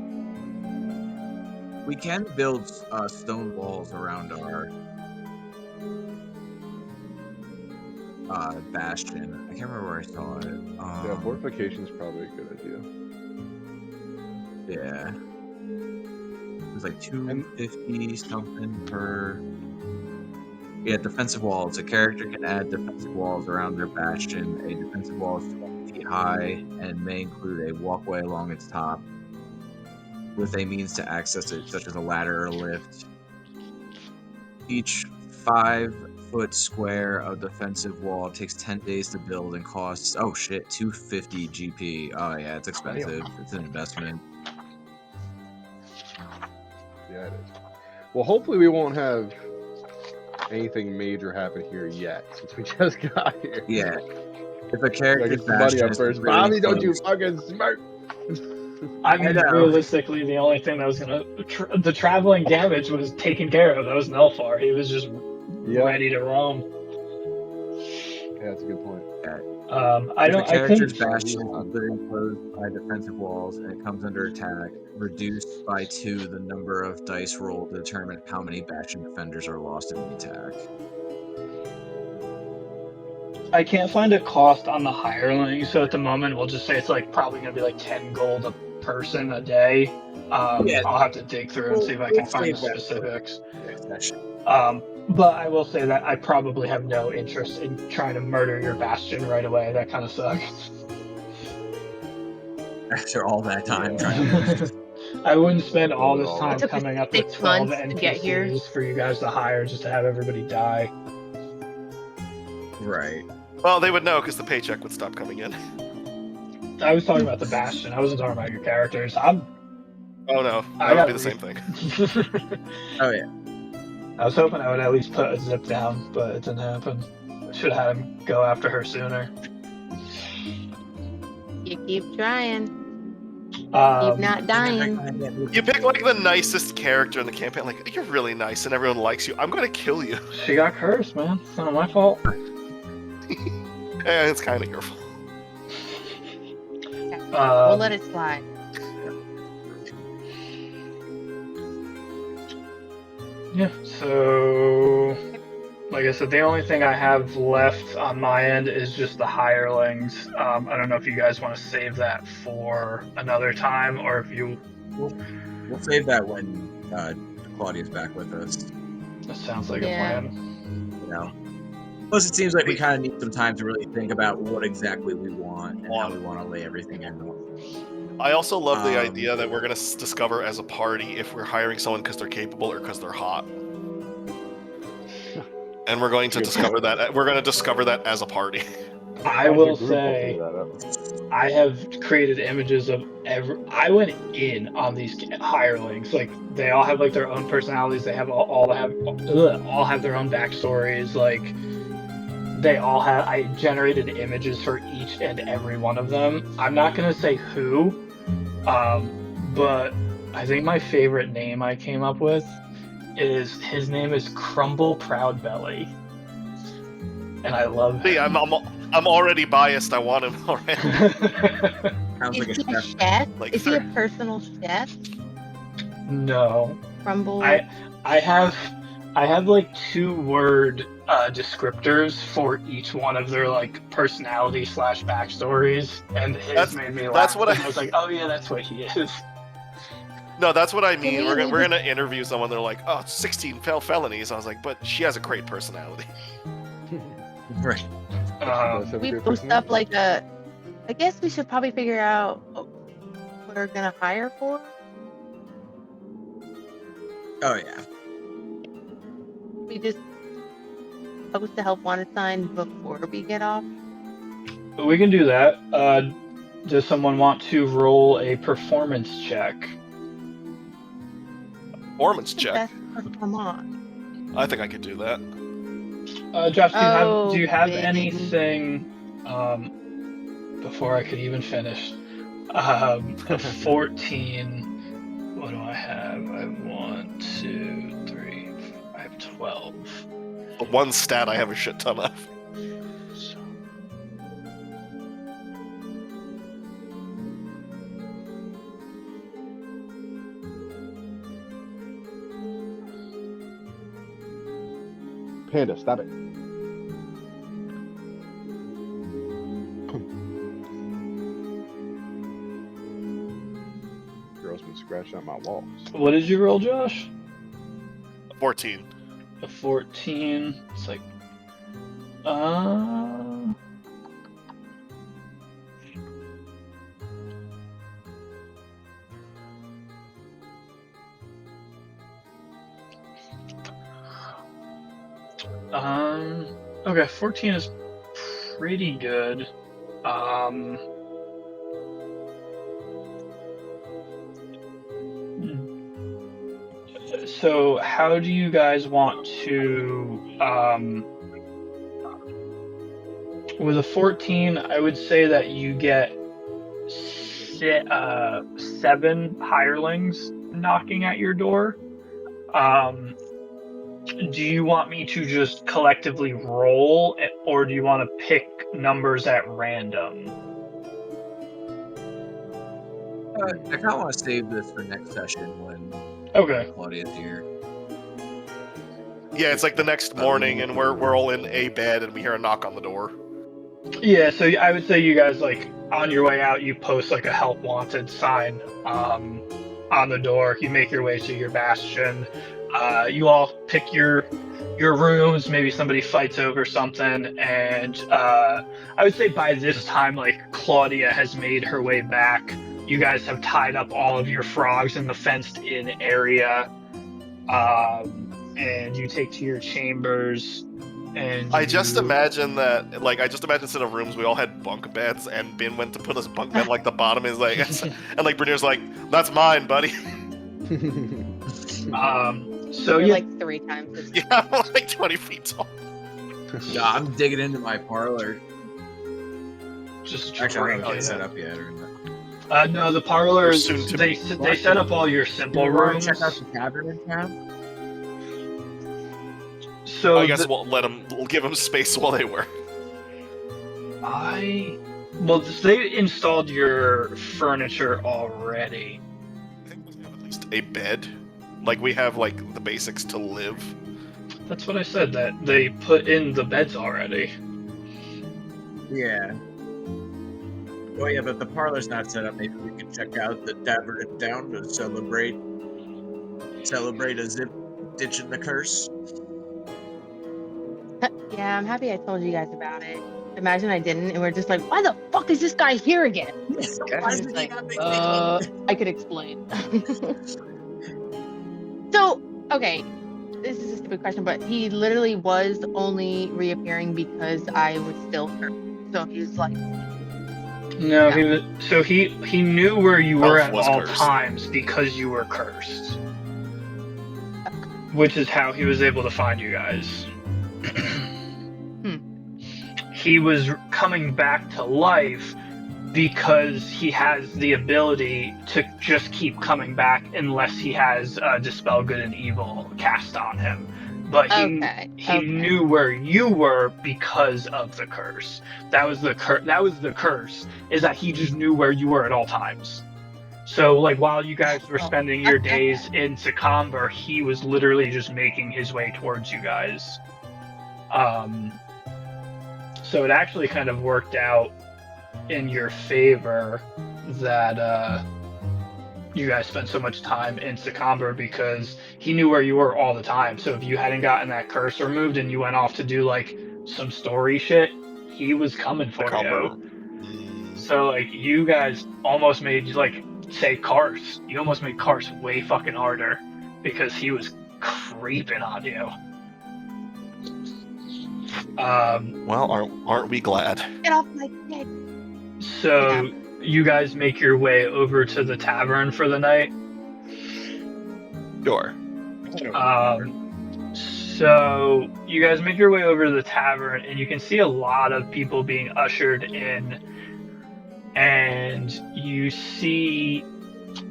S6: We can build stone walls around our bastion. I can't remember where I saw it.
S2: Yeah, fortification's probably a good idea.
S6: Yeah. It was like 250 something per. Yeah, defensive walls. A character can add defensive walls around their bastion. A defensive wall is 20 feet high and may include a walkway along its top with a means to access it, such as a ladder or lift. Each 5-foot square of defensive wall takes 10 days to build and costs, 250 GP. Oh yeah, it's expensive. It's an investment.
S2: Yeah, it is. Well, hopefully we won't have anything major happen here yet, since we just got here.
S6: Yeah. If a character's
S2: Get the money up first.
S6: really
S2: Bobby, don't
S6: close.
S2: you fucking smirk!
S1: I mean,
S6: know.
S1: realistically, the only thing that was gonna the traveling damage was taken care of. That was Nelfar. He was just ready to roam.
S2: Yeah, that's a good point.
S1: I
S6: If
S1: don't.
S6: a
S1: I
S6: character's
S1: think
S6: bastion is completely enclosed by defensive walls and it comes under attack, reduced by 2 the number of dice rolled to determine how many bastion defenders are lost in the attack.
S1: I can't find a cost on the hireling, so at the moment we'll just say it's like probably gonna be like 10 gold a person a day.
S6: Yeah.
S1: I'll have to dig through and see if I can find the
S6: save that for
S1: specifics.
S6: next session.
S1: But I will say that I probably have no interest in trying to murder your Bastion right away. That kind of sucks.
S6: After all that time trying to.
S1: I wouldn't spend all this
S2: It
S1: time
S4: took us
S1: coming up with
S4: 6
S1: 12
S4: months to get here.
S1: NPCs for you guys to hire just to have everybody die.
S6: Right.
S5: Well, they would know because the paycheck would stop coming in.
S1: I was talking about the Bastion. I wasn't talking about your characters.
S5: Oh no,
S1: I
S5: that would be
S1: got
S5: the same thing.
S6: Oh yeah.
S1: I was hoping I would at least put a zip down, but it didn't happen. Should have had him go after her sooner.
S4: You keep trying. Keep
S1: Um,
S4: not dying.
S5: You pick like the nicest character in the campaign, like you're really nice and everyone likes you. I'm gonna kill you.
S1: she got cursed, man. It's not my fault.
S5: Eh, it's kind of your fault.
S4: We'll let it slide.
S1: Yeah, so like I said, the only thing I have left on my end is just the hirelings. I don't know if you guys want to save that for another time, or if you.
S6: We'll save that when Claudia's back with us.
S1: That sounds like
S4: Yeah.
S1: a plan.
S6: You know. Plus, it seems like we kind of need some time to really think about what exactly we want and how we want to lay everything out.
S5: I also love the idea that we're gonna discover as a party if we're hiring someone because they're capable or because they're hot. And we're going to discover that. We're going to discover that as a party.
S1: I will say, I have created images of I went in on these hirelings. Like they all have like their own personalities. They have all have their own backstories. Like they all have. I generated images for each and every one of them. I'm not gonna say who, but I think my favorite name I came up with is his name is Crumble Proudbelly, and I love him.
S5: See, I'm already biased. I want him already.
S6: Sounds like
S4: Is
S6: a
S4: he a
S6: chef.
S4: chef?
S5: Like
S4: Is he a personal chef?
S1: No,
S4: Crumble.
S1: I have like 2-word descriptors for each one of their like personality / backstories, and his made me laugh.
S5: That's what
S1: I was like, oh yeah, that's what he is.
S5: No, that's what I mean.
S4: Can
S5: We're
S4: we
S5: gonna interview someone. They're like, oh, 16 felonies. I was like, but she has a great personality.
S6: Right.
S4: We boost up like a. I guess we should probably figure out what we're gonna hire for.
S6: Oh yeah.
S4: We just post a help wanted sign before we get off.
S1: We can do that. Does someone want to roll a performance check?
S5: Performance check.
S4: Come on.
S5: I think I could do that.
S1: Josh, do you have
S4: baby.
S1: anything? Before I could even finish, 14. What do I have? I have 1, 2, 3. I have 12.
S5: The one stat I have a shit ton of.
S1: So,
S2: Panda, stop it. Girl's been scratching on my walls.
S1: what did you roll, Josh?
S5: 14.
S1: A 14. It's like, okay, 14 is pretty good. So how do you guys want to, with a 14, I would say that you get 7 hirelings knocking at your door. Do you want me to just collectively roll, or do you want to pick numbers at random?
S6: I kind of want to save this for next session when
S1: Okay.
S6: Claudia's here.
S5: Yeah, it's like the next morning, and we're all in a bed, and we hear a knock on the door.
S1: Yeah, so I would say you guys, like, on your way out, you post like a help wanted sign on the door. You make your way to your bastion. You all pick your rooms. Maybe somebody fights over something, and I would say by this time, like, Claudia has made her way back. You guys have tied up all of your frogs in the fenced-in area, and you take to your chambers. And
S5: I just
S1: you-
S5: imagine that, like, instead of rooms, we all had bunk beds, and Ben went to put his bunk bed, like, the bottom is, like, and, like, Brenier's like, that's mine, buddy.
S1: So
S4: We're
S1: yeah,
S4: like 3 times as
S5: Yeah, I'm, like, 20 feet tall.
S6: No, I'm digging into my parlor.
S1: just
S6: Actually, I
S1: drink
S6: don't have
S1: it.
S6: it set up yet.
S1: No, the parlors,
S5: Soon to
S1: they set up all your simple
S6: You want
S1: rooms.
S6: to check out the tavern in town?
S1: So
S5: I guess we'll give them space while they work.
S1: well, they installed your furniture already.
S5: I think we have at least a bed. Like, we have, like, the basics to live.
S1: That's what I said, that they put in the beds already.
S6: Yeah. Oh yeah, but the parlor's not set up. Maybe we can check out the tavern in town to celebrate a zip ditching the curse.
S4: Yeah, I'm happy I told you guys about it. Imagine I didn't, and we're just like, why the fuck is this guy here again?
S6: Why did he not make
S4: I could explain. So, okay, this is a stupid question, but he literally was only reappearing because I was still hurt. So he's like,
S1: No, he was. So he knew where you were
S5: Elf
S1: at
S5: was
S1: all
S5: cursed.
S1: times because you were cursed, which is how he was able to find you guys. He was coming back to life because he has the ability to just keep coming back unless he has Dispel Good and Evil cast on him. But he knew where you were because of the curse. That was the curse, is that he just knew where you were at all times. So, like, while you guys were spending your days in Secomber, he was literally just making his way towards you guys. So it actually kind of worked out in your favor that you guys spent so much time in Secomber, because he knew where you were all the time. So if you hadn't gotten that curse removed and you went off to do, like, some story shit, he was coming for you. So, like, you guys almost made, like, say Karst. You almost made Karst way fucking harder because he was creeping on you.
S5: Well, aren't we glad?
S4: get off my head.
S1: So you guys make your way over to the tavern for the night.
S5: Sure.
S1: So you guys make your way over to the tavern, and you can see a lot of people being ushered in, and you see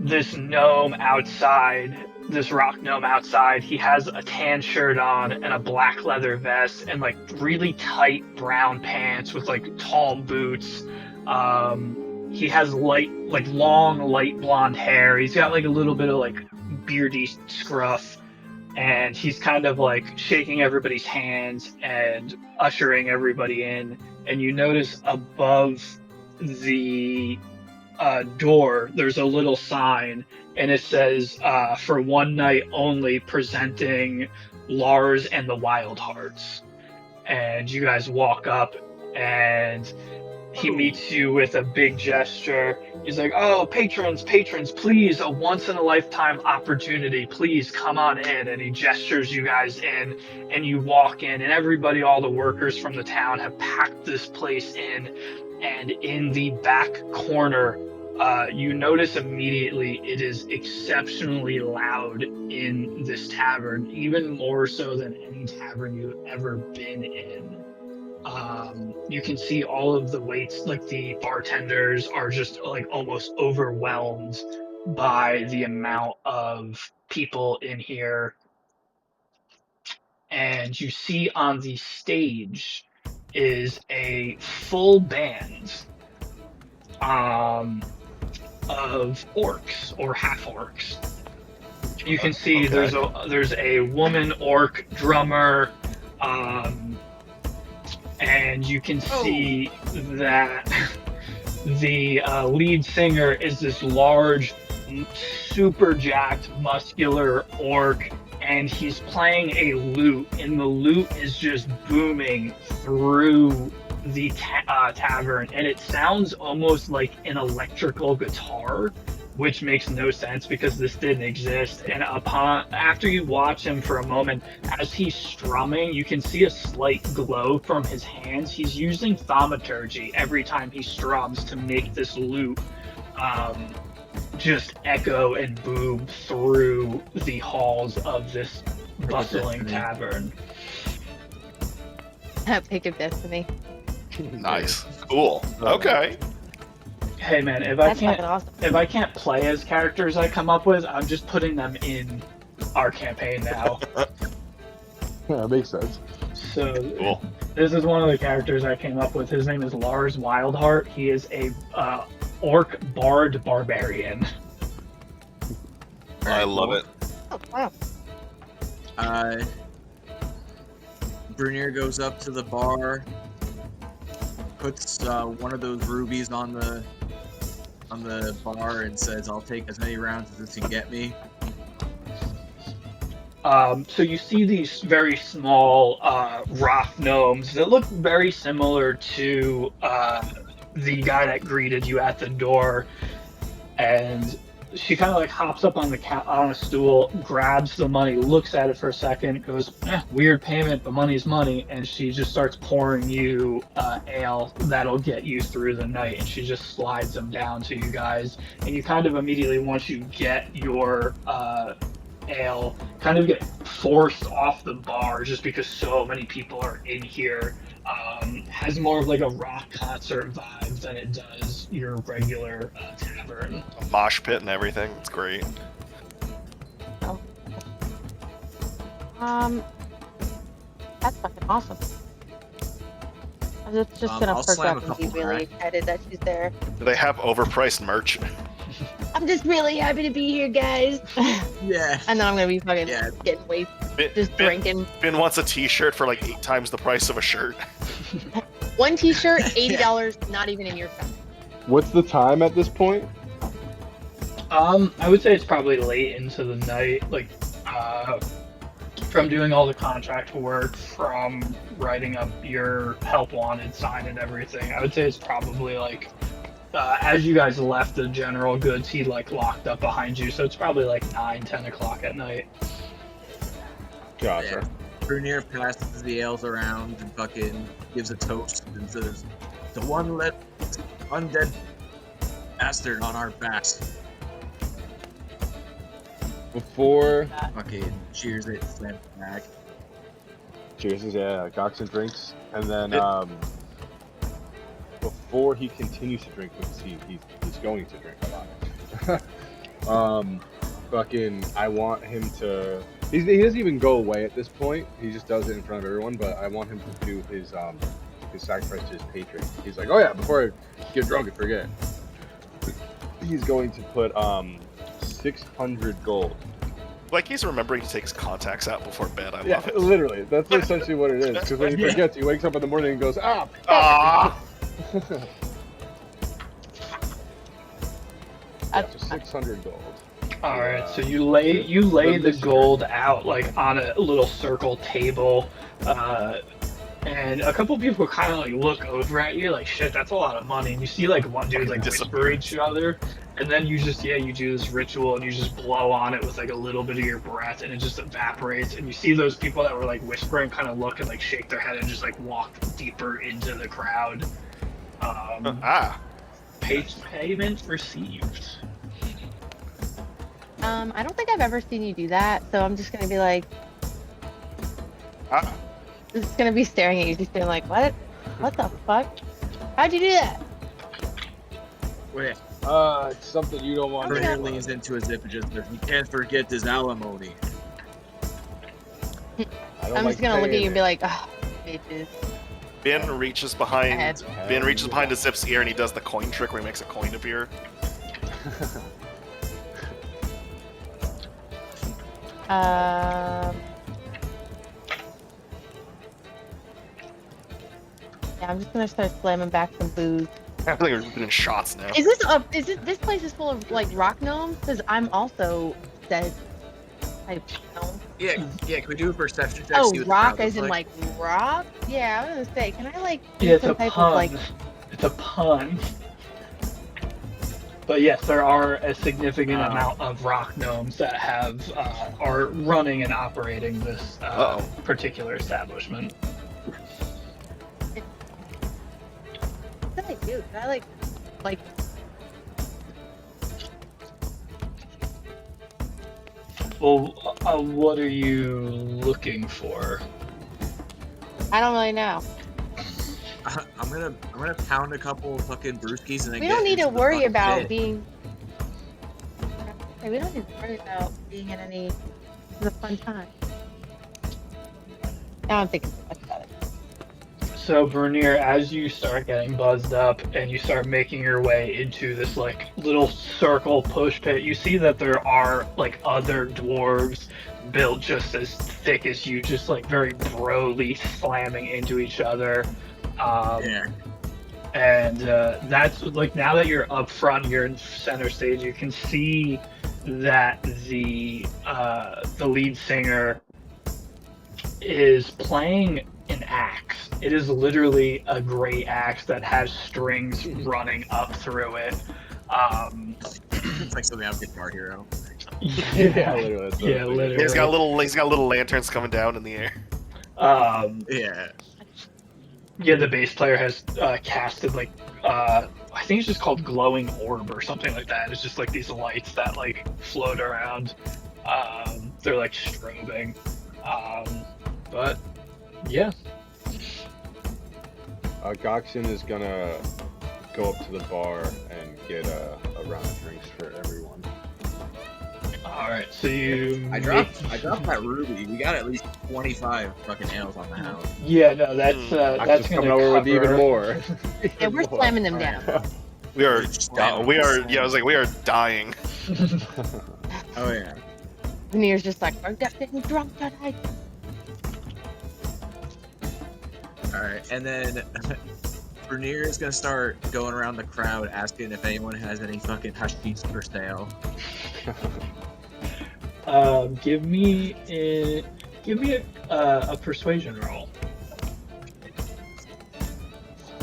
S1: this gnome outside, this rock gnome outside. He has a tan shirt on and a black leather vest and, like, really tight brown pants with, like, tall boots. He has long light blonde hair. He's got, like, a little bit of, like, beardy scruff, and he's kind of, like, shaking everybody's hands and ushering everybody in. And you notice above the door, there's a little sign, and it says, for one night only, presenting Lars and the Wild Hearts. And you guys walk up, and he meets you with a big gesture. He's like, oh, patrons, please, a once-in-a-lifetime opportunity. Please come on in. And he gestures you guys in, and you walk in, and everybody, all the workers from the town have packed this place in. And in the back corner, you notice immediately it is exceptionally loud in this tavern, even more so than any tavern you've ever been in. You can see all of the waits, like the bartenders are just, like, almost overwhelmed by the amount of people in here. And you see on the stage is a full band of orcs or half orcs. You can see there's a woman orc drummer, and and you can see that the lead singer is this large, super jacked, muscular orc, and he's playing a lute, and the lute is just booming through the tavern, and it sounds almost like an electrical guitar, which makes no sense because this didn't exist. And after you watch him for a moment, as he's strumming, you can see a slight glow from his hands. He's using thaumaturgy every time he strums to make this lute just echo and boom through the halls of this bustling tavern.
S4: Pick of destiny.
S5: Nice. Cool. Okay.
S1: Hey man, if
S4: That's fucking awesome.
S1: I can't play as characters I come up with, I'm just putting them in our campaign now.
S2: Yeah, that makes sense.
S1: So
S5: Cool.
S1: this is one of the characters I came up with. His name is Lars Wildheart. He is a orc bard barbarian.
S5: I love it.
S4: Oh, wow.
S6: Brunier goes up to the bar, puts one of those rubies on the bar, and says, "I'll take as many rounds as this can get me."
S1: So you see these very small rock gnomes that look very similar to the guy that greeted you at the door, and she kind of like hops up on on a stool, grabs the money, looks at it for a second, goes, "Weird payment, but money's money," and she just starts pouring you ale that'll get you through the night, and she just slides them down to you guys, and you kind of immediately, once you get your ale, kind of get forced off the bar just because so many people are in here. Has more of like a rock concert vibe than it does your regular tavern.
S5: A mosh pit and everything. It's great.
S4: That's fucking awesome. I'm just gonna
S6: I'll
S4: perk
S6: slam
S4: up
S6: a
S4: and be
S6: couple
S4: really
S6: crack.
S4: excited that she's there.
S5: Do they have overpriced merch?
S4: I'm just really happy to be here, guys.
S6: Yeah.
S4: And then I'm gonna be fucking
S6: Yeah.
S4: getting wasted,
S5: Ben,
S4: just drinking.
S5: Ben wants a T-shirt for like 8 times the price of a shirt.
S4: One T-shirt, $80, not even in your size.
S2: What's the time at this point?
S1: I would say it's probably late into the night, like from doing all the contract work, from writing up your help wanted sign and everything. I would say it's probably like as you guys left the general goods, he like locked up behind you, so it's probably like 9-10 o'clock at night.
S2: Gotcha.
S6: Brunier passes the ales around and fucking gives a toast and says, "The one left undead bastard on our backs."
S2: Before
S6: Fucking cheers it, slam it back.
S2: cheers, yeah, Goxon drinks, and then before he continues to drink, because he's going to drink a lot. Fucking, I want him to. He doesn't even go away at this point. He just does it in front of everyone. But I want him to do his sacrifice to his patron. He's like, "Oh yeah, before I get drunk and forget." He's going to put 600 gold.
S5: Like he's remembering to take his contacts out before bed. I
S2: Yeah,
S5: love it.
S2: literally. That's essentially what it is. Because when he forgets, he wakes up in the morning and goes, "Ah."
S5: Ah.
S2: Yeah, so 600 gold.
S1: All right, so you lay the gold out like on a little circle table, and a couple people kind of like look over at you like, "Shit, that's a lot of money." And you see like one dude like whisper each other, and then you just you do this ritual and you just blow on it with like a little bit of your breath, and it just evaporates. And you see those people that were like whispering kind of look and like shake their head and just like walk deeper into the crowd. Payment received.
S4: I don't think I've ever seen you do that, so I'm just gonna be like, just gonna be staring at you, just being like, what? What the fuck? How'd you do that?
S6: Wait,
S2: It's something you don't want to
S6: Brunier
S2: know.
S6: leans into his zip and just says, "You can't forget this alimony."
S2: I don't
S4: I'm
S2: like
S4: just gonna look at you
S2: paying
S4: and be like, oh, bitches.
S5: Ben reaches behind.
S4: Ahead.
S5: Ben reaches behind his Zip's ear and he does the coin trick where he makes a coin appear.
S4: Yeah, I'm just gonna start slamming back some booze.
S5: I think we're doing shots now.
S4: Is this up? Is it? This place is full of like rock gnomes? Because I'm also said type gnome.
S6: Yeah, can we do a perception check?
S4: Oh,
S6: see what the
S4: rock
S6: crowd
S4: as in
S6: looks
S4: like rock? Yeah, I was gonna say, can I like do
S1: Yeah, it's
S4: some
S1: a
S4: type
S1: pun.
S4: of like?
S1: It's a pun. But yes, there are a significant amount of rock gnomes that are running and operating this particular establishment.
S4: What did I do? Did I like?
S1: Well, what are you looking for?
S4: I don't really know.
S6: I'm gonna pound a couple of fucking brewskis and then
S4: We
S6: get
S4: don't need
S6: into
S4: to
S6: the
S4: worry
S6: fucking
S4: about
S6: pit.
S4: being. Okay, we don't need to worry about being in any. It's a fun time. Now I'm thinking too much about it.
S1: So, Vernier, as you start getting buzzed up and you start making your way into this like little circle push pit, you see that there are like other dwarves built just as thick as you, just like very broly slamming into each other.
S6: Yeah.
S1: And that's like now that you're up front, you're in center stage. You can see that the lead singer is playing an axe. It is literally a great axe that has strings running up through it.
S6: It's like something out of Guitar Hero.
S1: Yeah,
S2: literally. that's what
S1: yeah,
S2: I'm thinking.
S1: literally.
S5: He's got little lanterns coming down in the air.
S6: Yeah.
S1: Yeah, the bass player has casted like I think it's just called glowing orb or something like that. It's just like these lights that like float around. They're like strobing. But yeah.
S2: Goxin is gonna go up to the bar and get a round of drinks for everyone.
S1: All right, so you.
S6: I dropped that ruby. We got at least 25 fucking ales on the house.
S1: Yeah, no, that's
S2: Goxin's
S1: gonna
S2: coming over with even
S1: cover-
S2: more.
S4: Yeah, we're slamming them down.
S5: We are.
S6: Slamming.
S5: We are. Yeah, I was like, we are dying.
S6: Oh yeah.
S4: Veneer's just like, we're getting drunk tonight.
S6: Alright, and then Vernier is gonna start going around the crowd asking if anyone has any fucking hashish for sale.
S1: Give me a persuasion roll.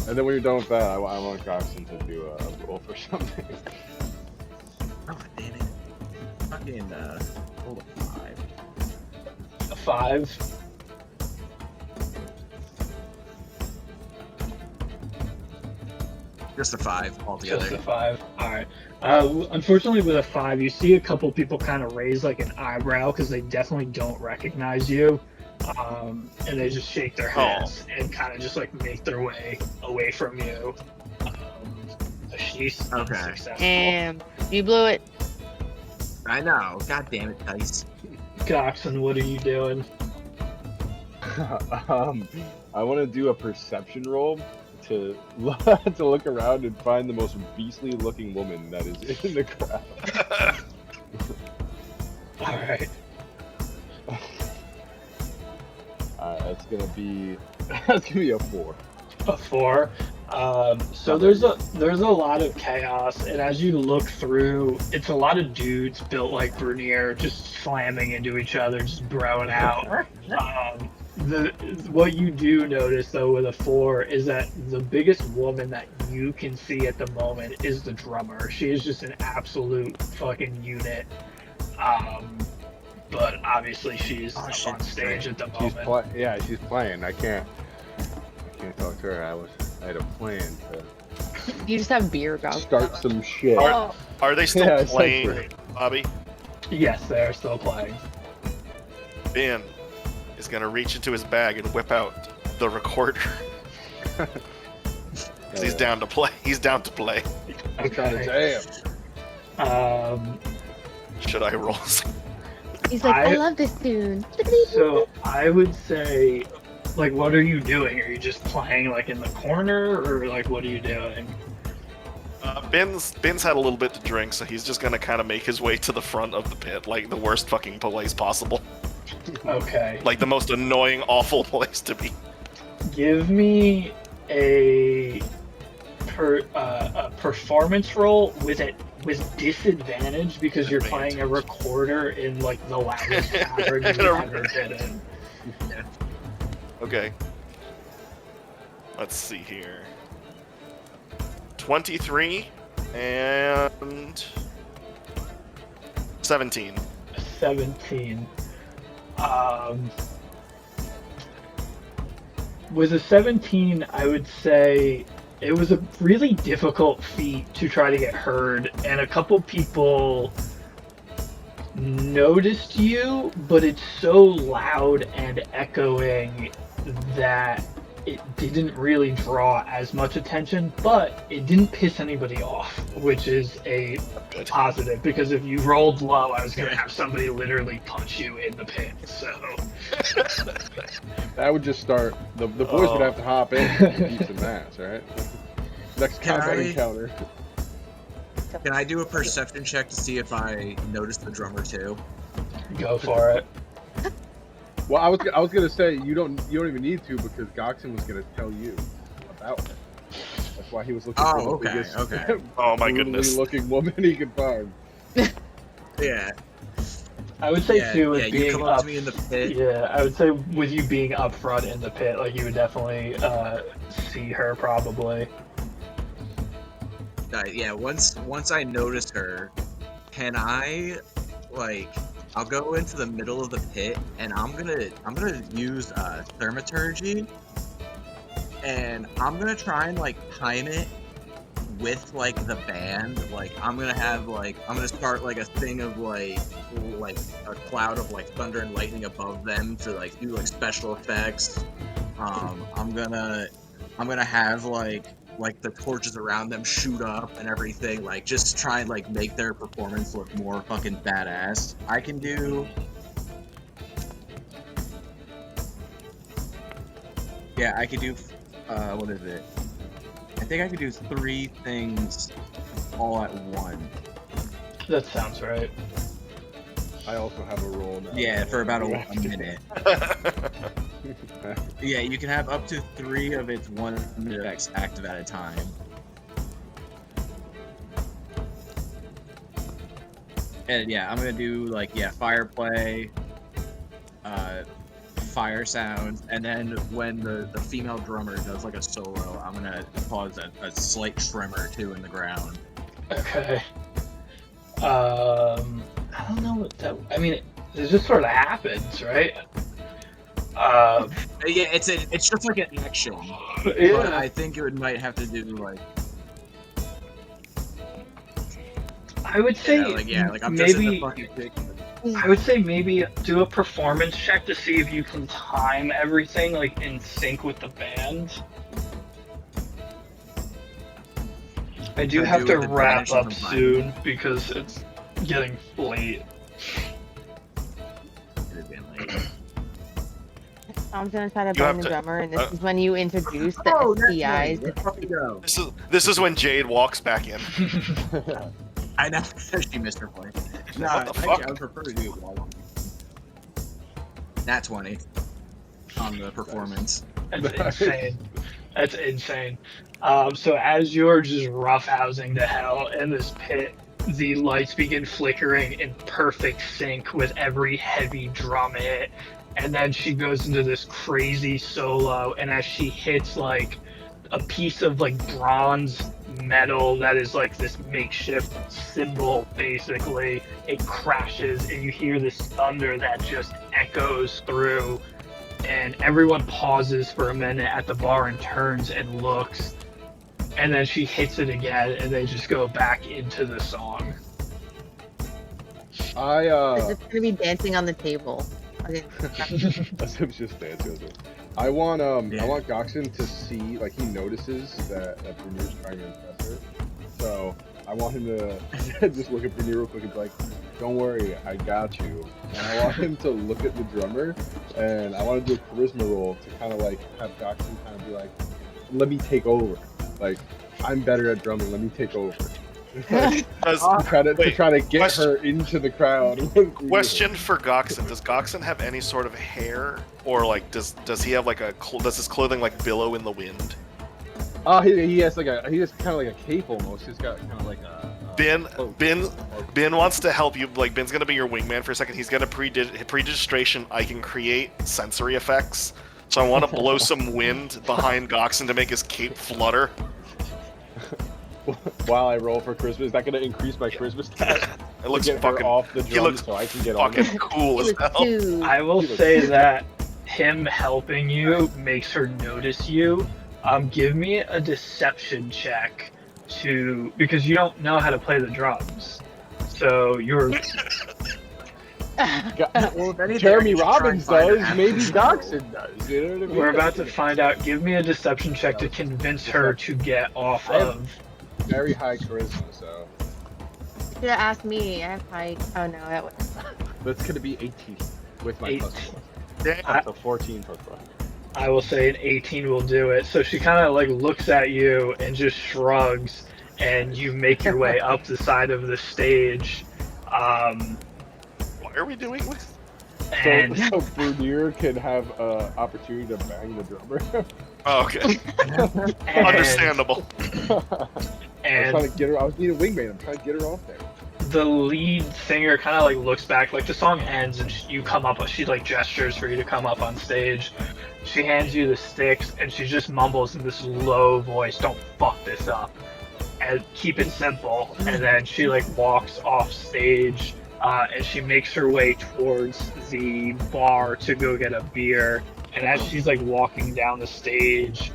S2: And then when you're done with that, I want Goxin to do a roll for something.
S6: Oh damn it. Fucking roll a 5.
S1: A 5.
S6: Just a 5 altogether.
S1: Just a 5. All right. Unfortunately, with a 5, you see a couple people kind of raise like an eyebrow because they definitely don't recognize you, and they just shake their heads and kind of just like make their way away from you. She's
S6: Okay.
S1: unsuccessful.
S4: Damn, you blew it.
S6: I know. God damn it, Dice.
S1: Goxin, what are you doing?
S2: I want to do a perception roll to to look around and find the most beastly looking woman that is in the crowd.
S1: All right.
S2: That's gonna be a 4.
S1: A 4. So there's a lot of chaos, and as you look through, it's a lot of dudes built like Vernier, just slamming into each other, just broing out. What you do notice though with a 4 is that the biggest woman that you can see at the moment is the drummer. She is just an absolute fucking unit. But obviously she's up on stage at the moment.
S2: She's playing. I can't talk to her. I had a plan to
S4: You just have beer, Gox.
S2: start some shit.
S4: Oh,
S5: Are they still
S2: Yeah,
S5: playing,
S2: essentially.
S5: Bobby?
S1: Yes, they're still playing.
S5: Ben is gonna reach into his bag and whip out the recorder. 'Cause he's down to play. He's down to play.
S1: Okay.
S2: Damn.
S5: Should I roll?
S4: he's like, I
S1: I-
S4: love this tune.
S1: So I would say, like, what are you doing? Are you just playing like in the corner, or like what are you doing?
S5: Ben's had a little bit to drink, so he's just gonna kind of make his way to the front of the pit, like the worst fucking place possible,
S1: Okay.
S5: like the most annoying, awful place to be.
S1: Give me a performance roll with disadvantage because you're playing a recorder in like the loudest tavern you've ever been in.
S5: Okay. Let's see here. 23 and 17.
S1: 17. With a 17, I would say it was a really difficult feat to try to get heard, and a couple people noticed you, but it's so loud and echoing that it didn't really draw as much attention, but it didn't piss anybody off, which is a positive, because if you rolled low, I was going to have somebody literally punch you in the pit, so...
S2: That would just start. The boys would have to hop in and beat some ass, right? Next combat encounter.
S6: Can I do a perception check to see if I notice the drummer too?
S1: Go for it.
S2: Well, I was gonna say you don't even need to, because Goxen was gonna tell you about it. That's why he was looking for the biggest,
S5: oh my goodness,
S2: looking woman he could find.
S6: Yeah.
S1: I would say too, with being
S6: you come up to me in the pit.
S1: Yeah, I would say with you being up front in the pit, like you would definitely see her probably.
S6: Yeah, once I notice her, can I I'll go into the middle of the pit and I'm gonna use thaumaturgy, and I'm gonna try and time it with the band. I'm gonna start a thing of a cloud of thunder and lightning above them to do special effects. I'm gonna have the torches around them shoot up and everything, just try and make their performance look more fucking badass. I can do I could do what is it? I think I could do 3 things all at once.
S1: That sounds right.
S2: I also have a roll now.
S6: Yeah, for about a minute. Yeah, you can have up to 3 of its 1-minute effects active at a time. And yeah, I'm gonna do fire play, fire sounds, and then when the female drummer does a solo, I'm gonna cause a slight tremor too in the ground.
S1: Okay. I don't know what that. I mean, it just sort of happens, right?
S6: Yeah, it's just an action.
S1: Yeah.
S6: But I think it might have to do
S1: I would say
S6: I'm
S1: maybe.
S6: just in the fucking pit.
S1: I would say maybe do a performance check to see if you can time everything in sync with the band. I do have to wrap up soon because it's getting late.
S4: I'm gonna try to burn the drummer, and this is when you introduce the STIs.
S5: This is when Jade walks back in.
S6: I know she missed her point. No,
S5: What the fuck?
S6: I would prefer to do it while Nat 20 on the performance.
S1: That's insane. That's insane. So as you're just roughhousing to hell in this pit, the lights begin flickering in perfect sync with every heavy drum hit, and then she goes into this crazy solo, and as she hits a piece of bronze metal that is this makeshift cymbal, basically, it crashes and you hear this thunder that just echoes through, and everyone pauses for a minute at the bar and turns and looks, and then she hits it again and they just go back into the song.
S4: It's gonna be dancing on the table. Okay.
S2: That's just dancing. I want Goxen to see, he notices that Brunier's trying to impress her. So I want him to just look at Brunier real quick and be like, "Don't worry, I got you." And I want him to look at the drummer, and I want to do a charisma roll to kind of have Goxen kind of be like, "Let me take over. I'm better at drumming. Let me take over." to try to get her into the crowd.
S5: Question for Goxen: does Goxen have any sort of hair, or does he have does his clothing billow in the wind?
S2: Oh, he has kind of like a cape almost. He's got kind of like a.
S5: Ben wants to help you. Like Ben's gonna be your wingman for a second. He's got a predigistration. I can create sensory effects. So I want to blow some wind behind Goxon to make his cape flutter.
S2: While I roll for Christmas, is that going to increase my Christmas stat?
S5: It looks
S2: get
S5: fucking.
S2: her off the
S5: He
S2: drum
S5: looks
S2: so I can get
S5: fucking
S2: on it.
S5: cool as hell.
S4: Dude.
S1: I will say that him helping you makes her notice you. Give me a deception check because you don't know how to play the drums. So you're
S6: Well, if anything,
S2: Jeremy
S6: I should try and
S2: Robbins
S6: find
S2: does,
S6: an
S2: maybe
S6: actual-
S2: Doxson does. You know what I mean?
S1: we're about to find out. Give me a deception check to convince her to get off of.
S2: Very high charisma, so
S4: Should have asked me. I have high. Oh no, that was.
S2: that's going to be 18 with my plus 1.
S5: Damn.
S2: So 14 plus 1.
S1: I will say an 18 will do it. So she kind of like looks at you and just shrugs, and you make your way up the side of the stage.
S5: Why are we doing this?
S1: And
S2: So Bernier can have opportunity to bang the drummer.
S5: Oh, okay.
S1: and,
S5: Understandable.
S1: And
S2: I was trying to get her. I was needing a wingman. I'm trying to get her off there.
S1: the lead singer kind of like looks back, like the song ends, and you come up. She like gestures for you to come up on stage. She hands you the sticks, and she just mumbles in this low voice, "Don't fuck this up," and keep it simple. And then she like walks off stage, and she makes her way towards the bar to go get a beer. And as she's like walking down the stage,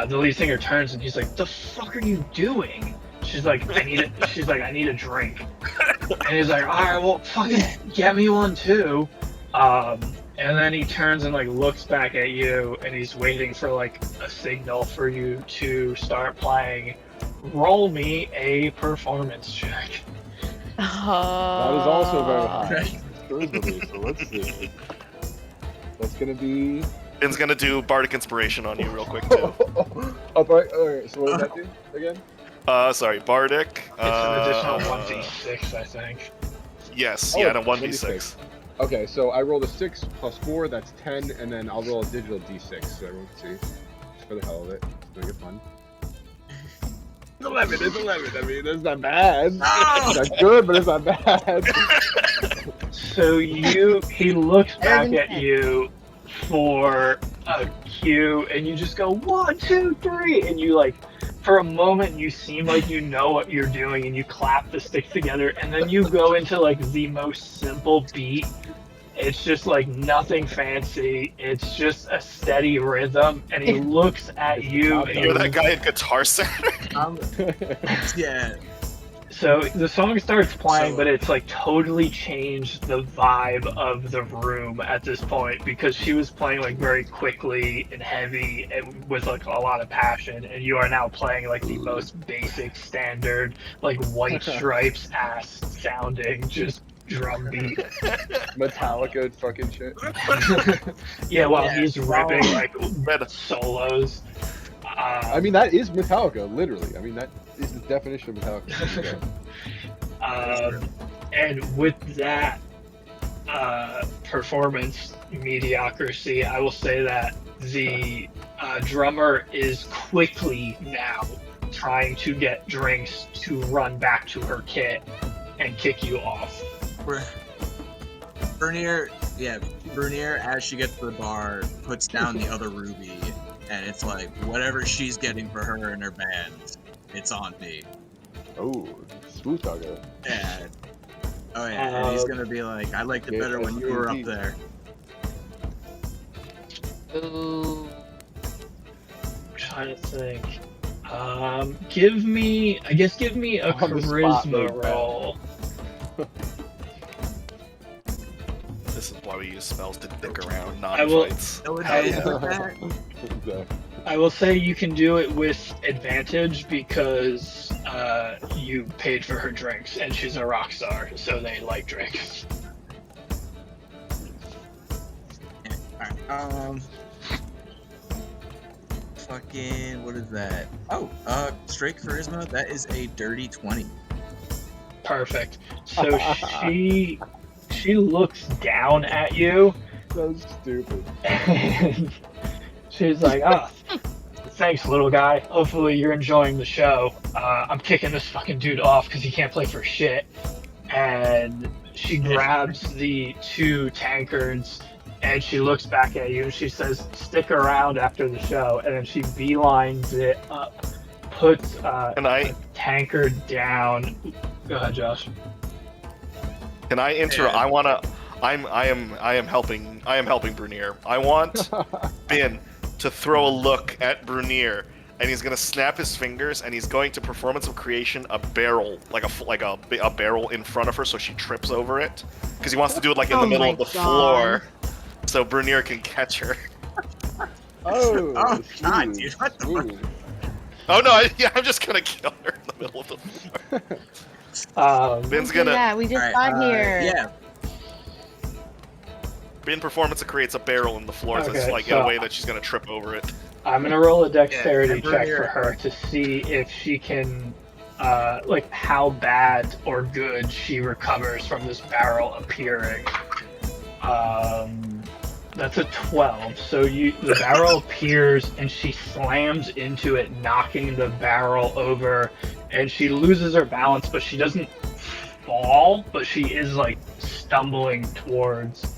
S1: the lead singer turns and he's like, "The fuck are you doing?" She's like, "I need it." She's like, "I need a drink." And he's like, "All right, well, fucking get me one too." And then he turns and like looks back at you, and he's waiting for like a signal for you to start playing. Roll me a performance check.
S2: That is also very high. Charisma, so let's see. That's gonna be.
S5: Ben's gonna do Bardic Inspiration on you real quick too.
S2: Oh, alright. So what does that do again?
S5: Sorry, Bardic.
S1: It's an additional 1d6, I think.
S5: Yes,
S2: Oh,
S5: yeah, and a 1d6.
S2: Okay, so I rolled a 6 plus 4, that's 10, and then I'll roll a digital d6 so everyone can see. Just for the hell of it. Just make it fun. 11, it's 11. I mean, that's not bad.
S6: No!
S2: That's good, but it's not bad.
S1: So he looks back at you for a cue, and you just go 1, 2, 3, and you like, for a moment, you seem like you know what you're doing, and you clap the sticks together, and then you go into like the most simple beat. It's just like nothing fancy. It's just a steady rhythm, and he looks at you. And
S5: You're that guy at Guitar Center.
S6: Yeah.
S1: So the song starts playing,
S6: So-
S1: but it's like totally changed the vibe of the room at this point, because she was playing like very quickly and heavy and with like a lot of passion, and you are now playing like the most basic standard like White Stripes ass sounding just drum beat.
S2: Metallica fucking shit.
S1: Yeah, while
S6: Yeah.
S1: he's ripping like solos.
S2: I mean, that is Metallica, literally. I mean, that is the definition of Metallica.
S1: And with that performance mediocrity, I will say that the drummer is quickly now trying to get drinks to run back to her kit and kick you off.
S6: Bernier, as she gets to the bar, puts down the other ruby, and it's like, whatever she's getting for her and her band, it's on me.
S2: Oh, smooth talker.
S6: And, oh yeah, and he's gonna be like, I liked it better when you were up there.
S4: Ooh.
S1: I'm trying to think. Give me a
S2: On the spot,
S1: charisma
S2: like
S1: roll.
S5: This is why we use spells to dick around, not
S1: I will-
S5: fights.
S6: Nowadays,
S2: Yeah.
S6: with that,
S1: I will say you can do it with advantage because you paid for her drinks, and she's a rock star, so they like drinks.
S6: alright, fucking, what is that? Oh, straight charisma, that is a dirty 20.
S1: Perfect. So she looks down at you,
S2: So stupid.
S1: and she's like, "Oh, thanks, little guy. Hopefully you're enjoying the show. I'm kicking this fucking dude off because he can't play for shit. And she grabs the 2 tankards and she looks back at you and she says, stick around after the show. And then she beelines it up, puts a tankard down. Go ahead, Josh.
S5: Can I interrupt? I am helping Brunier. I want Bin to throw a look at Brunier, and he's gonna snap his fingers, and he's going to performance of creation a barrel, like a barrel in front of her, so she trips over it, because he wants to do it like in the middle of the floor, so Brunier can catch her.
S2: Oh,
S6: God, dude, what the fuck?
S5: Oh no, I'm just gonna kill her in the middle of the floor. Bin's gonna.
S4: Yeah, we just got here.
S6: Yeah.
S5: Bin performance creates a barrel in the floor, so it's like in a way that she's gonna trip over it.
S1: I'm gonna roll a dexterity check for her to see if she can, like how bad or good she recovers from this barrel appearing. That's a 12. So the barrel appears and she slams into it, knocking the barrel over, and she loses her balance, but she doesn't fall, but she is like stumbling towards.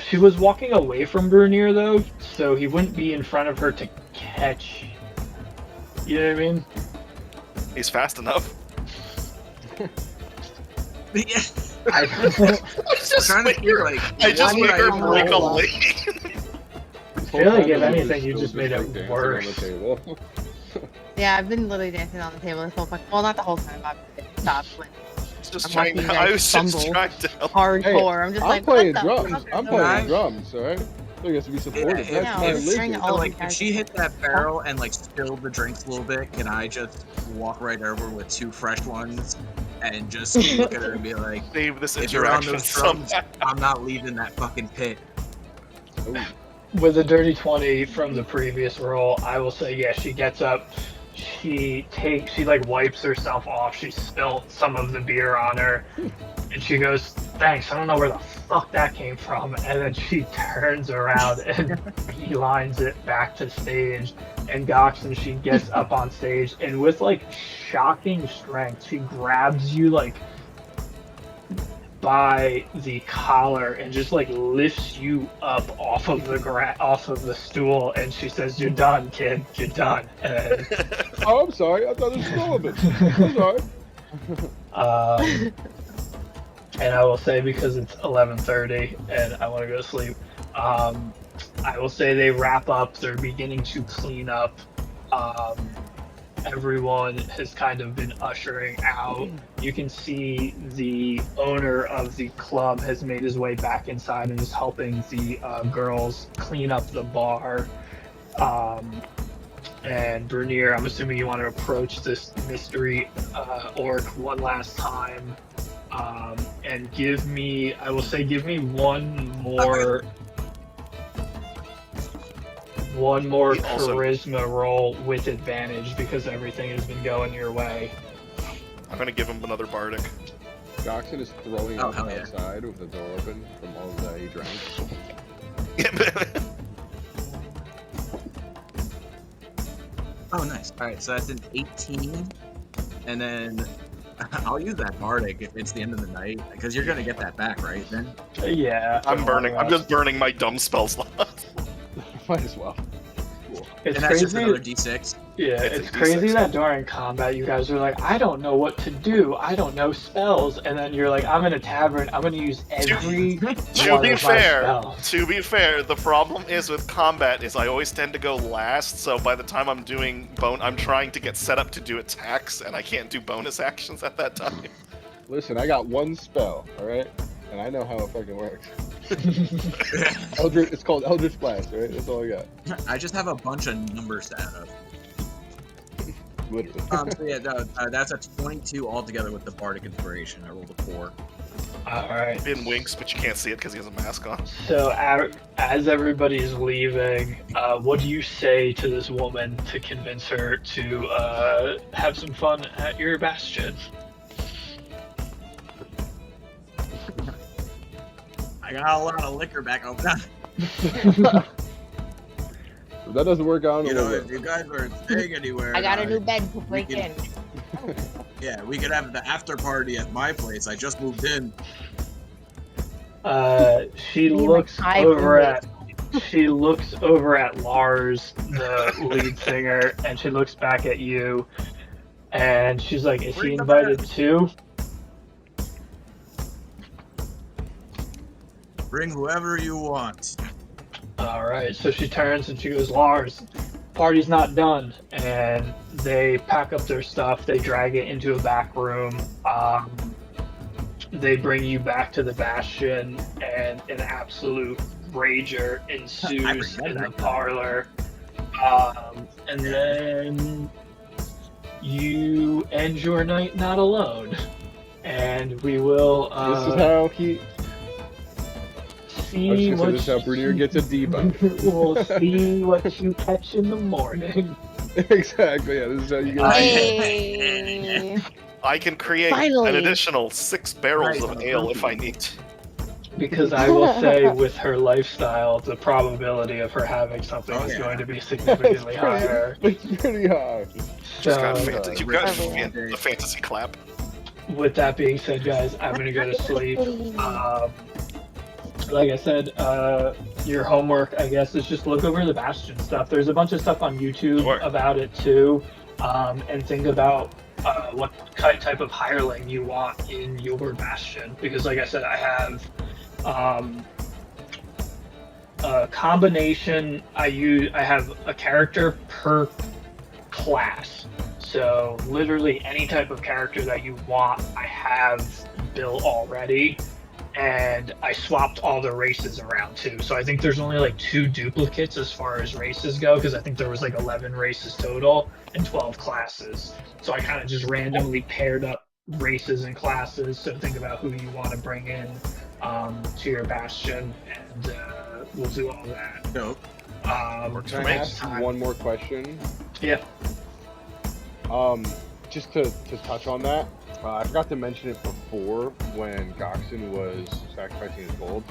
S1: She was walking away from Brunier though, so he wouldn't be in front of her to catch. You know what I mean?
S5: He's fast enough.
S6: Yeah.
S1: I
S5: just
S6: trying to hear, like,
S5: I just made her
S6: roll
S5: break a
S6: up.
S5: lane.
S1: feel like if anything, you just made it worse.
S4: Yeah, I've been literally dancing on the table this whole fucking. Well, not the whole time. Obviously, it stopped when
S5: I was just trying to help.
S4: hardcore. I'm just like,
S2: playing
S4: what the
S2: drums.
S4: fuck
S2: I'm
S4: is
S2: playing
S4: going on?
S2: drums, alright? So you have to be supportive.
S6: Yeah,
S2: That's my
S4: if-
S2: religion.
S4: all of
S6: like,
S4: you
S6: if she hit that barrel and like spilled the drinks a little bit, can I just walk right over with 2 fresh ones and just look at her and be like,
S5: Save this
S6: if you're on
S5: interaction
S6: those drums,
S5: somehow.
S6: I'm not leaving that fucking pit.
S2: Ooh.
S1: With a dirty 20 from the previous roll, I will say, yeah, she gets up, she like wipes herself off, she spilled some of the beer on her, and she goes, thanks, I don't know where the fuck that came from, and then she turns around and beelines it back to stage, and Goxon, she gets up on stage, and with like shocking strength, she grabs you like by the collar and just like lifts you up off of the stool, and she says, "You're done, kid. You're done." And,
S2: Oh, I'm sorry. I thought it was relevant. I'm sorry.
S1: and I will say, because it's 11:30 and I want to go to sleep, I will say they wrap up. They're beginning to clean up. Everyone has kind of been ushering out. You can see the owner of the club has made his way back inside and is helping the girls clean up the bar. And Brunier, I'm assuming you want to approach this mystery orc one last time. And give me one more charisma roll with advantage, because everything has been going your way.
S5: I'm gonna give him another bardic.
S2: Goxon is throwing him
S6: hell yeah.
S2: outside with the door open from all that he drank.
S6: Oh, nice. Alright, so that's an 18. And then I'll use that bardic if it's the end of the night, because you're going to get that back, right, then?
S1: Yeah.
S5: I'm just burning my dumb spell slots.
S2: Might as well.
S1: It's
S6: And that's just
S1: crazy.
S6: another d6.
S1: Yeah,
S5: It's
S1: it's
S5: a
S1: crazy
S5: D6.
S1: that during combat you guys are like, I don't know what to do. I don't know spells, and then you're like, I'm in a tavern. I'm gonna use every
S5: To
S1: one
S5: be
S1: of my
S5: fair,
S1: spells.
S5: the problem is with combat is I always tend to go last. So by the time I'm doing I'm trying to get set up to do attacks, and I can't do bonus actions at that time.
S2: Listen, I got one spell, alright? And I know how it fucking works. It's called Eldritch Blast, right? That's all I got.
S6: I just have a bunch of numbers to add up.
S2: Literally.
S6: So yeah, that's a 22 altogether with the bardic inspiration. I rolled a 4.
S1: All right.
S5: Bin winks, but you can't see it because he has a mask on.
S1: So as everybody's leaving, what do you say to this woman to convince her to have some fun at your bastion?
S6: I got a lot of liquor back home.
S2: that doesn't work out,
S6: You know, if you guys aren't staying anywhere,
S4: I got a
S6: and
S4: new bed to break
S6: can-
S4: in.
S6: yeah, we could have the after party at my place. I just moved in.
S1: She
S4: Me and my
S1: looks
S4: five
S1: over
S4: roommates.
S1: at Lars, the lead singer, and she looks back at you, and she's like, "Is he
S6: Bring the
S1: invited
S6: band.
S1: too?"
S6: Bring whoever you want.
S1: All right. So she turns and she goes, "Lars, party's not done." And they pack up their stuff. They drag it into a back room. They bring you back to the Bastion, and an absolute rager ensues in the parlor. And then you end your night not alone. And we will
S2: This is how he.
S1: see
S2: This is how Brunier gets a debuff.
S1: We'll see what you catch in the morning.
S2: Exactly. Yeah. This is how you get.
S4: Hey.
S5: I can create
S4: Finally.
S5: an additional 6 barrels
S6: Nice.
S5: of ale if I need to.
S1: Because I will say, with her lifestyle, the probability of her having something is
S6: yeah.
S1: going to be significantly higher.
S2: It's pretty high.
S5: Just got
S1: So,
S5: you got
S4: Everyone.
S5: a fantasy clap.
S1: with that being said, guys, I'm gonna go to sleep. Like I said, your homework, I guess, is just look over the Bastion stuff. There's a bunch of stuff on YouTube
S5: Sure.
S1: about it too, and think about what type of hireling you want in your Bastion. Because, like I said, I have a combination. I have a character per class. So literally any type of character that you want, I have built already. And I swapped all the races around too. So I think there's only like 2 duplicates as far as races go, because I think there was like 11 races total and 12 classes. So I kind of just randomly paired up races and classes. So think about who you want to bring in to your Bastion, and we'll do all that.
S6: Nope.
S5: Works
S2: Can
S5: for
S2: I
S5: me.
S2: ask one more question?
S1: Yeah.
S2: Just to touch on that, I forgot to mention it before when Goxon was sacrificing his gold.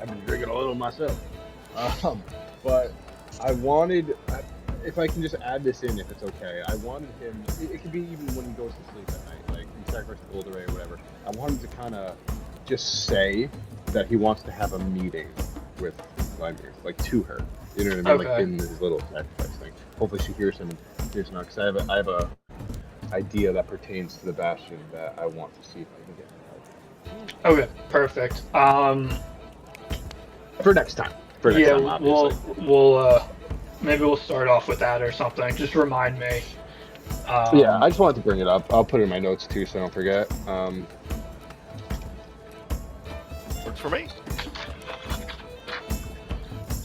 S2: I've been drinking a little myself. But I wanted, if I can just add this in, if it's okay, I wanted him, it could be even when he goes to sleep at night, like he sacrifices the gold array or whatever. I wanted to kind of just say that he wants to have a meeting with Vladimir, like to her. You know what I mean?
S1: Okay.
S2: Like in his little sacrifice thing. Hopefully she hears him and hears him out, because I have a idea that pertains to the Bastion that I want to see if I can get.
S1: Okay. Perfect.
S2: For next time. For next
S1: Yeah,
S2: time, obviously.
S1: we'll maybe we'll start off with that or something. Just remind me.
S2: Yeah, I just wanted to bring it up. I'll put it in my notes too, so I don't forget.
S5: Works for me.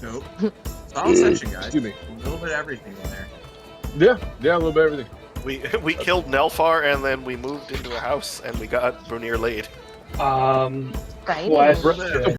S6: Nope. Solid section, guys.
S2: Excuse me.
S6: A little bit of everything in there.
S2: Yeah, a little bit of everything.
S5: We killed Nelfar and then we moved into a house and we got Brunier laid.
S4: Right?
S1: Question.